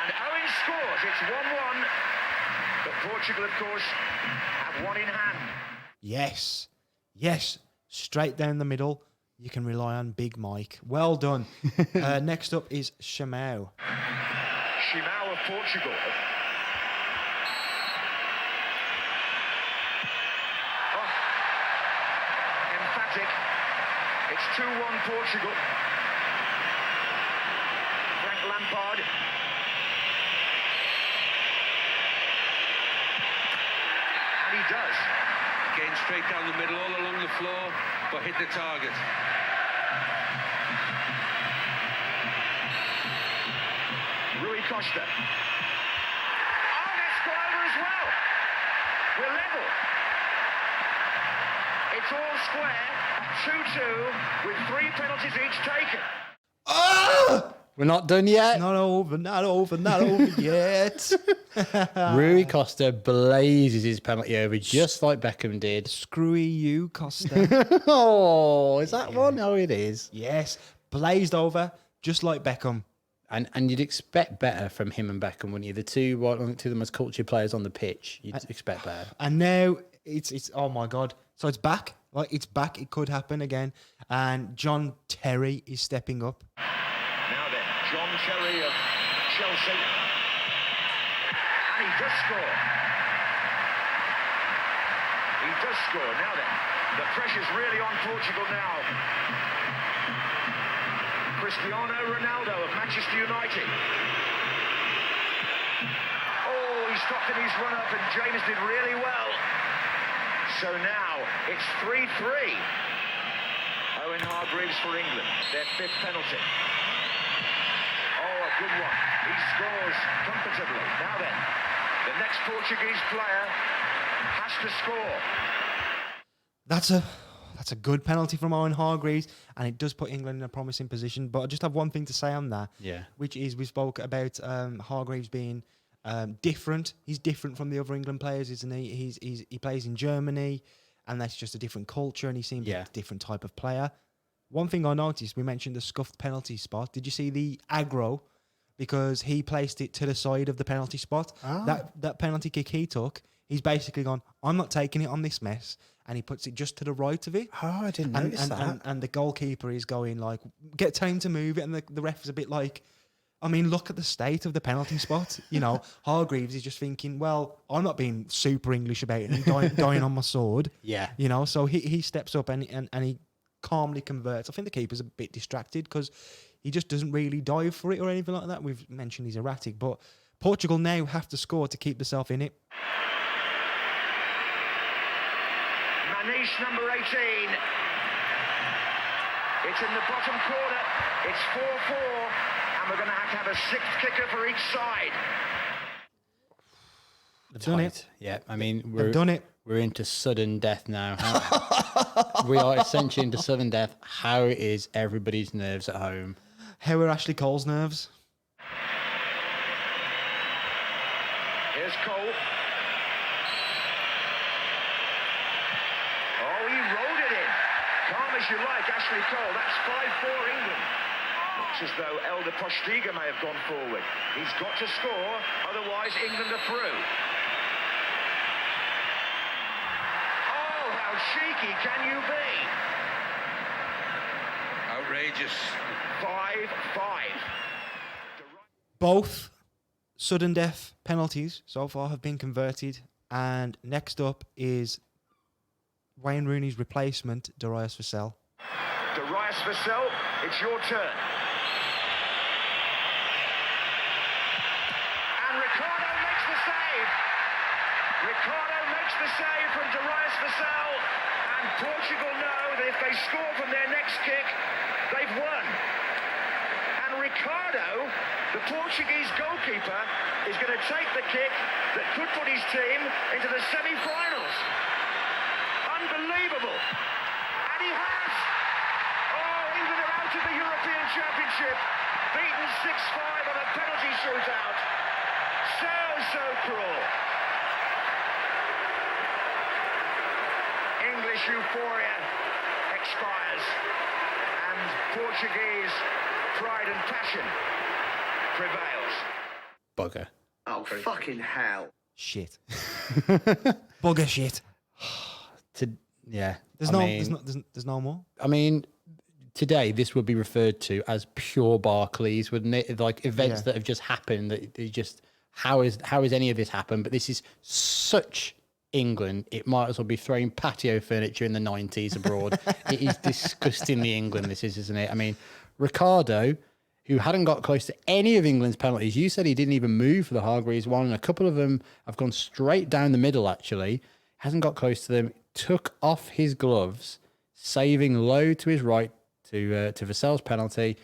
And Owen scores. It's 1-1. But Portugal, of course, have one in hand.
Yes. Straight down the middle. You can rely on Big Mike. Well done. Next up is Shimao.
Shimao of Portugal. It's 2-1 Portugal. Frank Lampard. And he does.
Again, straight down the middle, all along the floor, but hit the target.
Rui Costa. Oh, that's gone over as well. We're level. It's all square at 2-2 with 3 penalties each taken.
We're not done yet.
Not over yet.
Rui Costa blazes his penalty over just like Beckham did.
Screwy you, Costa.
Oh, is that one? Oh, it is.
Yes, blazed over, just like Beckham.
And you'd expect better from him and Beckham, wouldn't you? The two of the most cultured players on the pitch. You'd expect better.
And now it's oh my God. So it's back. Like, it's back. It could happen again. And John Terry is stepping up.
Now then, John Terry of Chelsea. And he does score. He does score. Now then, the pressure's really on Portugal now. Cristiano Ronaldo of Manchester United. Oh, he stopped in his run-up and James did really well. So now it's 3-3. Owen Hargreaves for England, their 5th penalty. Oh, a good one. He scores comfortably. Now then, the next Portuguese player has to score.
That's a good penalty from Owen Hargreaves, and it does put England in a promising position. But I just have one thing to say on that, which is we spoke about Hargreaves being different. He's different from the other England players, isn't he? He plays in Germany, and that's just a different culture, and he seems like a different type of player. One thing I noticed, we mentioned the scuffed penalty spot. Did you see the aggro because he placed it to the side of the penalty spot. That penalty kick he took, he's basically gone, I'm not taking it on this mess. And he puts it just to the right of it.
Oh, I didn't notice that.
And the goalkeeper is going like, get time to move it. And the ref is a bit like, I mean, look at the state of the penalty spot. You know, Hargreaves is just thinking, well, I'm not being super English about it and dying on my sword.
Yeah.
You know, so he steps up and he calmly converts. I think the keeper's a bit distracted because he just doesn't really dive for it or anything like that. We've mentioned he's erratic, but Portugal now have to score to keep themselves in it.
Maniche, number 18. It's in the bottom corner. It's 4-4, and we're going to have a sixth kicker for each side.
They've done it.
Yeah, I mean,
They've done it.
We're into sudden death now. We are essentially into sudden death. How is everybody's nerves at home?
How are Ashley Cole's nerves?
Here's Cole. Oh, he rolled it in. Calm as you like, Ashley Cole. That's 5-4 England. Looks as though Elder Postiga may have gone forward. He's got to score, otherwise England are through. Oh, how cheeky can you be?
Outrageous.
5-5.
Both sudden death penalties so far have been converted. And next up is Wayne Rooney's replacement, Darius Vassell.
Darius Vassell, it's your turn. And Ricardo makes the save. Ricardo makes the save from Darius Vassell. And Portugal know that if they score from their next kick, they've won. And Ricardo, the Portuguese goalkeeper, is going to take the kick that could put his team into the semi-finals. Unbelievable. And he has. Oh, England are out of the European Championship. Beaten 6-5 on a penalty shootout. So cruel. English euphoria expires. And Portuguese pride and passion prevails.
Bugger.
Oh, fucking hell.
Shit. Bugger shit. There's no more.
I mean, today this would be referred to as pure Barclays, wouldn't it? Like events that have just happened. That they just how is any of this happened? But this is such England. It might as well be throwing patio furniture in the 90s abroad. It is disgustingly England. This is, isn't it? I mean, Ricardo, who hadn't got close to any of England's penalties. You said he didn't even move for the Hargreaves one, and a couple of them have gone straight down the middle, actually. Hasn't got close to them, took off his gloves, saving low to his right to Vassell's penalty,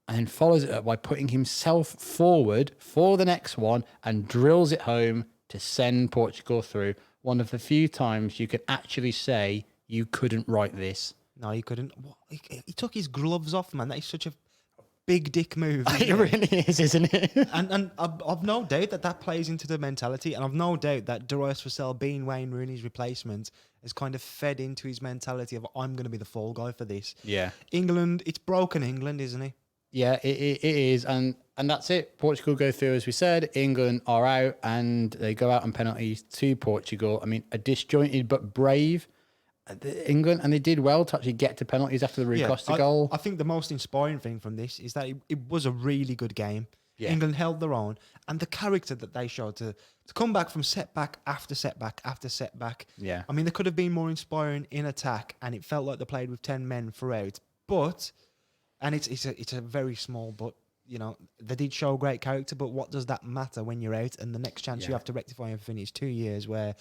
and then follows it up by putting himself forward for the next one and drills it home to send Portugal through. One of the few times you can actually say you couldn't write this.
No, you couldn't. He took his gloves off, man. That is such a big dick move.
It really is, isn't it?
and I've no doubt that plays into the mentality, and I've no doubt that Darius Vassell, being Wayne Rooney's replacement, has kind of fed into his mentality of, I'm going to be the fall guy for this.
Yeah.
England, it's broken England, isn't it?
Yeah, it is. And that's it. Portugal go through, as we said. England are out, and they go out on penalties to Portugal. I mean, a disjointed but brave England, and they did well to actually get to penalties after the Rui Costa goal.
I think the most inspiring thing from this is that it was a really good game. Yeah. England held their own, and the character that they showed to come back from setback after setback after setback.
Yeah.
I mean, they could have been more inspiring in attack, and it felt like they played with 10 men throughout. But, and it's a very small, but, you know, they did show great character, but what does that matter when you're out? And the next chance you have to rectify everything is 2 years where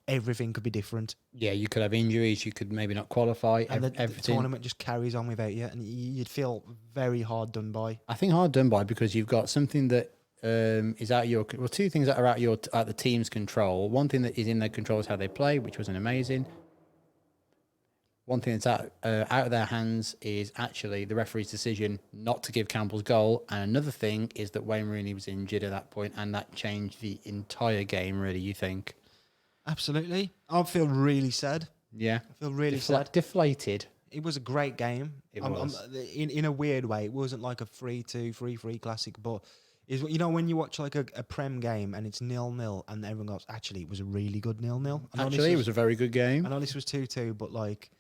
everything could be different.
Yeah, you could have injuries, you could maybe not qualify.
And the tournament just carries on without you, and you'd feel very hard done by.
I think hard done by because you've got something that is out of your... Well, two things that are out the team's control. One thing that is in their control is how they play, which wasn't amazing. One thing that's out of their hands is actually the referee's decision not to give Campbell's goal. And another thing is that Wayne Rooney was injured at that point, and that changed the entire game, really, you think?
Absolutely. I feel really sad.
Yeah.
I feel really sad.
Deflated.
It was a great game.
It was.
In a weird way. It wasn't like a 3-2, 3-3 classic, but is when you watch like a Prem game and it's 0-0 and everyone goes, actually, it was a really good 0-0.
Actually, it was a very good game.
I know this was 2-2, but like,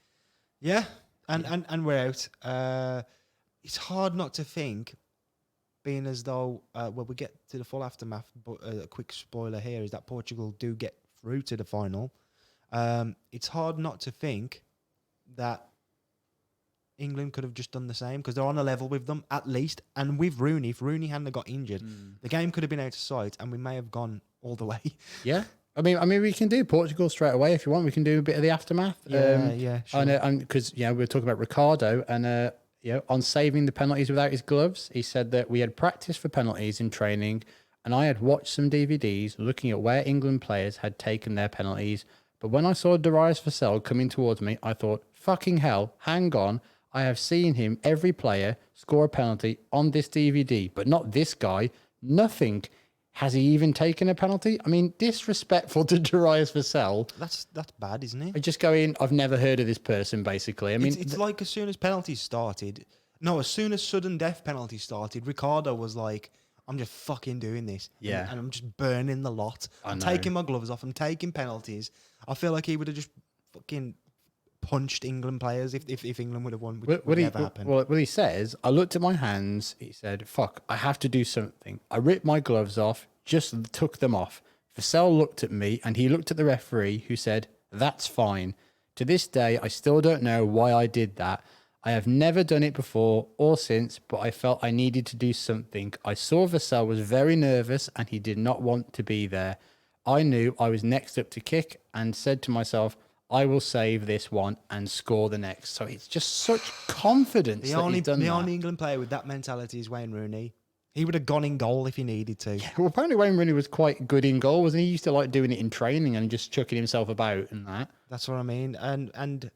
yeah, and we're out. It's hard not to think, being as though, we get to the full aftermath, but a quick spoiler here is that Portugal do get through to the final. It's hard not to think that England could have just done the same because they're on a level with them at least. And with Rooney, if Rooney hadn't got injured, the game could have been out of sight and we may have gone all the way.
Yeah. I mean, we can do Portugal straight away if you want. We can do a bit of the aftermath.
Yeah, sure.
And because we're talking about Ricardo and on saving the penalties without his gloves, he said that we had practiced for penalties in training, and I had watched some DVDs looking at where England players had taken their penalties. But when I saw Theirselves coming towards me, I thought, "Fucking hell! Hang on." I have seen him, every player, score a penalty on this DVD, but not this guy. Nothing. Has he even taken a penalty? I mean, disrespectful to Theirselves.
That's bad, isn't it?
I just go in, I've never heard of this person, basically. I mean,
it's like as soon as penalties started, as soon as sudden death penalties started, Ricardo was like, I'm just fucking doing this.
Yeah.
And I'm just burning the lot. I'm taking my gloves off. I'm taking penalties. I feel like he would have just fucking punched England players if England would have won, which would never happen.
Well, he says, I looked at my hands. He said, fuck, I have to do something. I ripped my gloves off, just took them off. Vassell looked at me and he looked at the referee who said, that's fine. To this day, I still don't know why I did that. I have never done it before or since, but I felt I needed to do something. I saw Vassell was very nervous and he did not want to be there. I knew I was next up to kick and said to myself, I will save this one and score the next. So it's just such confidence that he's done that.
The only England player with that mentality is Wayne Rooney. He would have gone in goal if he needed to.
Yeah, well, apparently Wayne Rooney was quite good in goal, wasn't he? He used to like doing it in training and just chucking himself about and that.
That's what I mean. And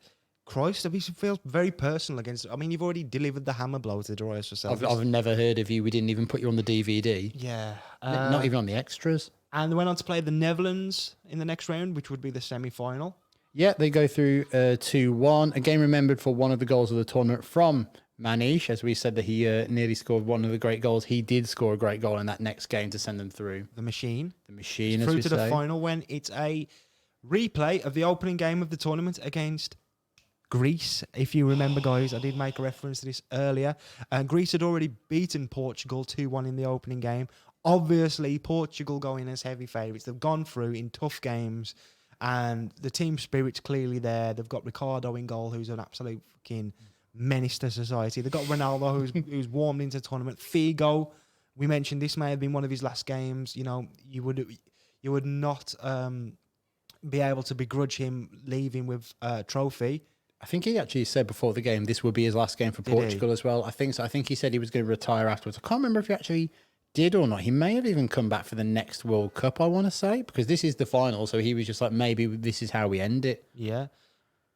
Christ, he feels very personal against. I mean, you've already delivered the hammer blow to Theirselves.
I've never heard of you. We didn't even put you on the DVD.
Yeah.
Not even on the extras.
And they went on to play the Netherlands in the next round, which would be the semi-final.
Yeah, they go through 2-1. A game remembered for one of the goals of the tournament from Manish. As we said that he nearly scored one of the great goals. He did score a great goal in that next game to send them through.
The machine.
Through
through to the final when it's a replay of the opening game of the tournament against Greece. If you remember, guys, I did make a reference to this earlier. Greece had already beaten Portugal 2-1 in the opening game. Obviously, Portugal going as heavy favourites. They've gone through in tough games. And the team spirit's clearly there. They've got Ricardo in goal, who's an absolute fucking menace to society. They've got Ronaldo, who's warmed into the tournament. Figo, we mentioned this may have been one of his last games. You would not be able to begrudge him leaving with a trophy.
I think he actually said before the game this would be his last game for Portugal as well. I think so. I think he said he was going to retire afterwards. I can't remember if he actually did or not. He may have even come back for the next World Cup, I want to say, because this is the final. So he was just like, maybe this is how we end it.
Yeah.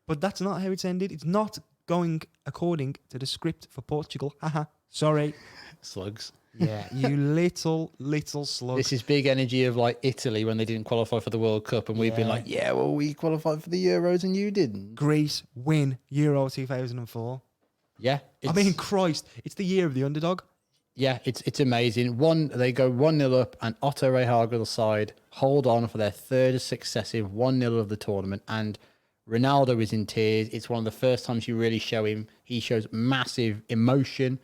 But that's not how it's ended. It's not going according to the script for Portugal. Haha. Sorry.
Slugs.
Yeah, you little slug.
This is big energy of like Italy when they didn't qualify for the World Cup and we've been like, yeah, well, we qualified for the Euros and you didn't.
Greece win Euro 2004.
Yeah.
I mean, Christ, it's the year of the underdog.
Yeah, it's amazing. They go 1-0 up and Otto Rehhagel side hold on for their third successive 1-0 of the tournament. And Ronaldo is in tears. It's one of the first times you really show him. He shows massive emotion.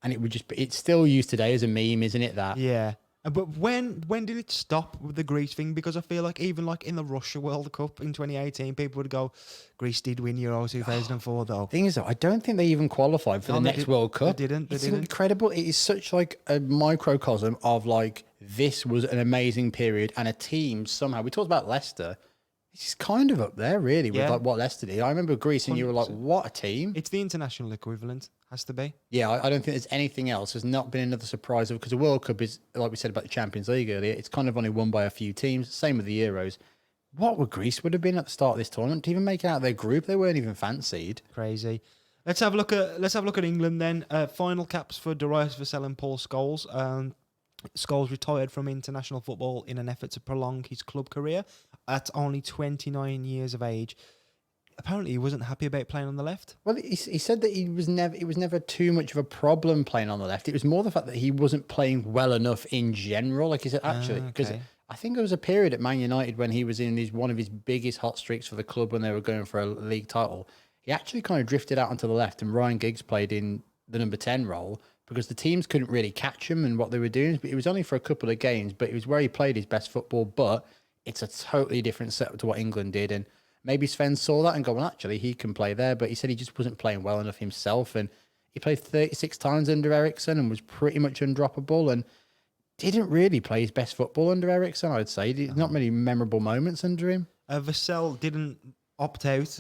And it's still used today as a meme, isn't it, that?
Yeah. But when did it stop with the Greece thing? Because I feel like even like in the Russia World Cup in 2018, people would go, Greece did win Euro 2004 though.
Thing is, though, I don't think they even qualified for the next World Cup.
They didn't.
It's incredible. It is such like a microcosm of like, this was an amazing period and a team somehow. We talked about Leicester. It's kind of up there, really, with like what Leicester did. I remember Greece, and you were like, "What a team!"
It's the international equivalent, has to be.
Yeah, I don't think there's anything else. There's not been another surprise because the World Cup is, like we said about the Champions League earlier, it's kind of only won by a few teams. Same with the Euros. What would Greece would have been at the start of this tournament to even make it out of their group? They weren't even fancied.
Crazy. Let's have a look at England then. Final caps for Vassell and Paul Scholes. Scholes retired from international football in an effort to prolong his club career at only 29 years of age. apparently he wasn't happy about playing on the left.
Well, he said that it was never too much of a problem playing on the left. It was more the fact that he wasn't playing well enough in general. Like he said, actually, because I think there was a period at Man United when he was in one of his biggest hot streaks for the club when they were going for a league title. He actually kind of drifted out onto the left, and Ryan Giggs played in the number 10 role because the teams couldn't really catch him and what they were doing. But it was only for a couple of games, but it was where he played his best football. But it's a totally different setup to what England did. And maybe Sven saw that and go, well, actually, he can play there. But he said he just wasn't playing well enough himself. And he played 36 times under Eriksson and was pretty much undroppable and didn't really play his best football under Eriksson, I'd say. Not many memorable moments under him.
Vassell didn't opt out.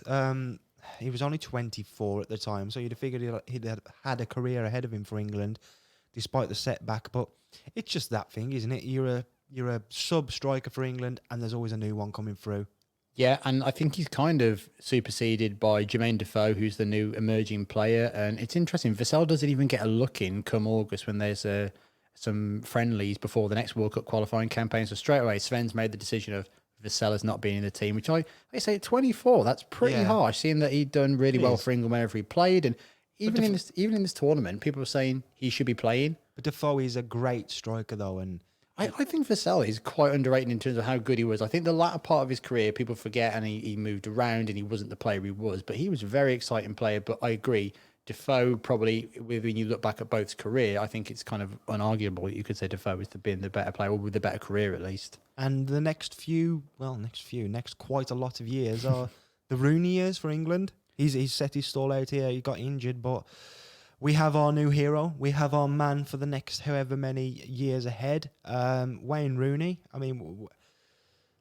He was only 24 at the time, so you'd have figured he'd had a career ahead of him for England, despite the setback. But it's just that thing, isn't it? You're a sub striker for England, and there's always a new one coming through.
Yeah, and I think he's kind of superseded by Jermaine Defoe, who's the new emerging player. And it's interesting, Vassell doesn't even get a look in come August when there's some friendlies before the next World Cup qualifying campaign. So straight away, Sven's made the decision of Vassell not being in the team, which I say at 24, that's pretty harsh, seeing that he'd done really well for England whenever he played. And even in this tournament, people were saying he should be playing.
But Defoe is a great striker, though, and
I think Vassell is quite underrated in terms of how good he was. I think the latter part of his career, people forget, and he moved around and he wasn't the player he was, but he was a very exciting player. But I agree, Defoe probably, when you look back at both's career, I think it's kind of unarguable. You could say Defoe was being the better player, or with the better career at least.
And the next quite a lot of years are the Rooney years for England. He's set his stall out here. He got injured, but we have our new hero. We have our man for the next however many years ahead. Wayne Rooney. I mean,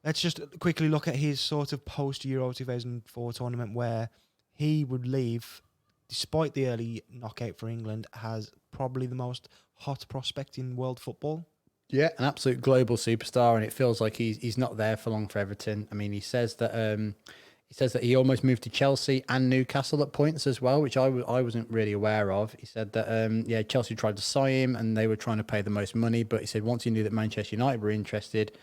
let's just quickly look at his sort of post-Euro 2004 tournament where he would leave, despite the early knockout for England, has probably the most hot prospect in world football.
Yeah, an absolute global superstar, and it feels like he's not there for long for Everton. I mean, he says that he almost moved to Chelsea and Newcastle at points as well, which I wasn't really aware of. He said that Chelsea tried to sign him and they were trying to pay the most money, but he said once he knew that Manchester United were interested,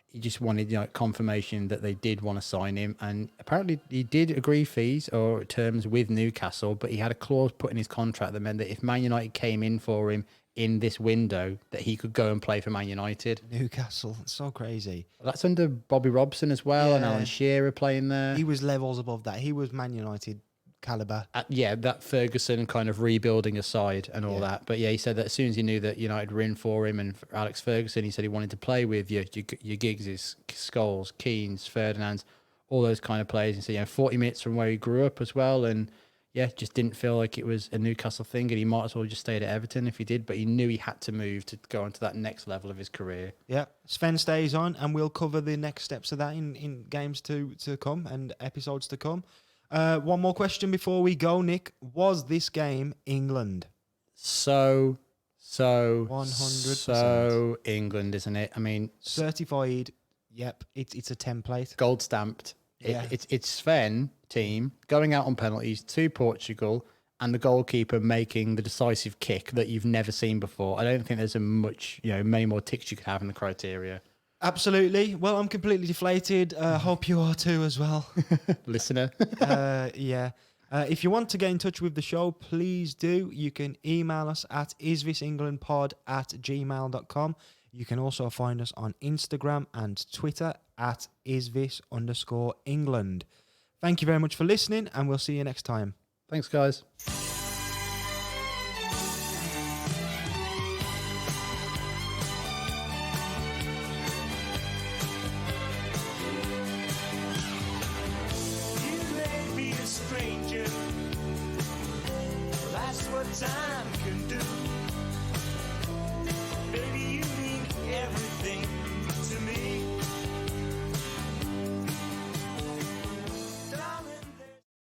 he just wanted confirmation that they did want to sign him. And apparently he did agree fees or terms with Newcastle, but he had a clause put in his contract that meant that if Man United came in for him in this window, that he could go and play for Man United.
Newcastle, it's so crazy.
That's under Bobby Robson as well, and Alan Shearer playing there.
He was levels above that. He was Man United caliber.
That Ferguson kind of rebuilding aside and all that. But he said that as soon as he knew that United were in for him and for Alex Ferguson, he said he wanted to play with your Giggses, Scholes, Keanes, Ferdinands, all those kind of players. And so 40 minutes from where he grew up as well, and just didn't feel like it was a Newcastle thing, and he might as well just stayed at Everton if he did, but he knew he had to move to go on to that next level of his career. Yeah,
Sven stays on, and we'll cover the next steps of that in games to come and episodes to come. One more question before we go, Nick. Was this game England?
So
100%.
So England, isn't it? I mean,
certified. Yep, it's a template.
Gold stamped.
Yeah.
It's Sven team going out on penalties to Portugal and the goalkeeper making the decisive kick that you've never seen before. I don't think there's many more ticks you could have in the criteria.
Absolutely. Well, I'm completely deflated. Hope you are too as well.
Listener.
If you want to get in touch with the show, please do. You can email us at isthisenglandpod@gmail.com. You can also find us on Instagram and Twitter at @isthis_England. Thank you very much for listening, and we'll see you next time.
Thanks, guys.
You may be a stranger, that's what time can do.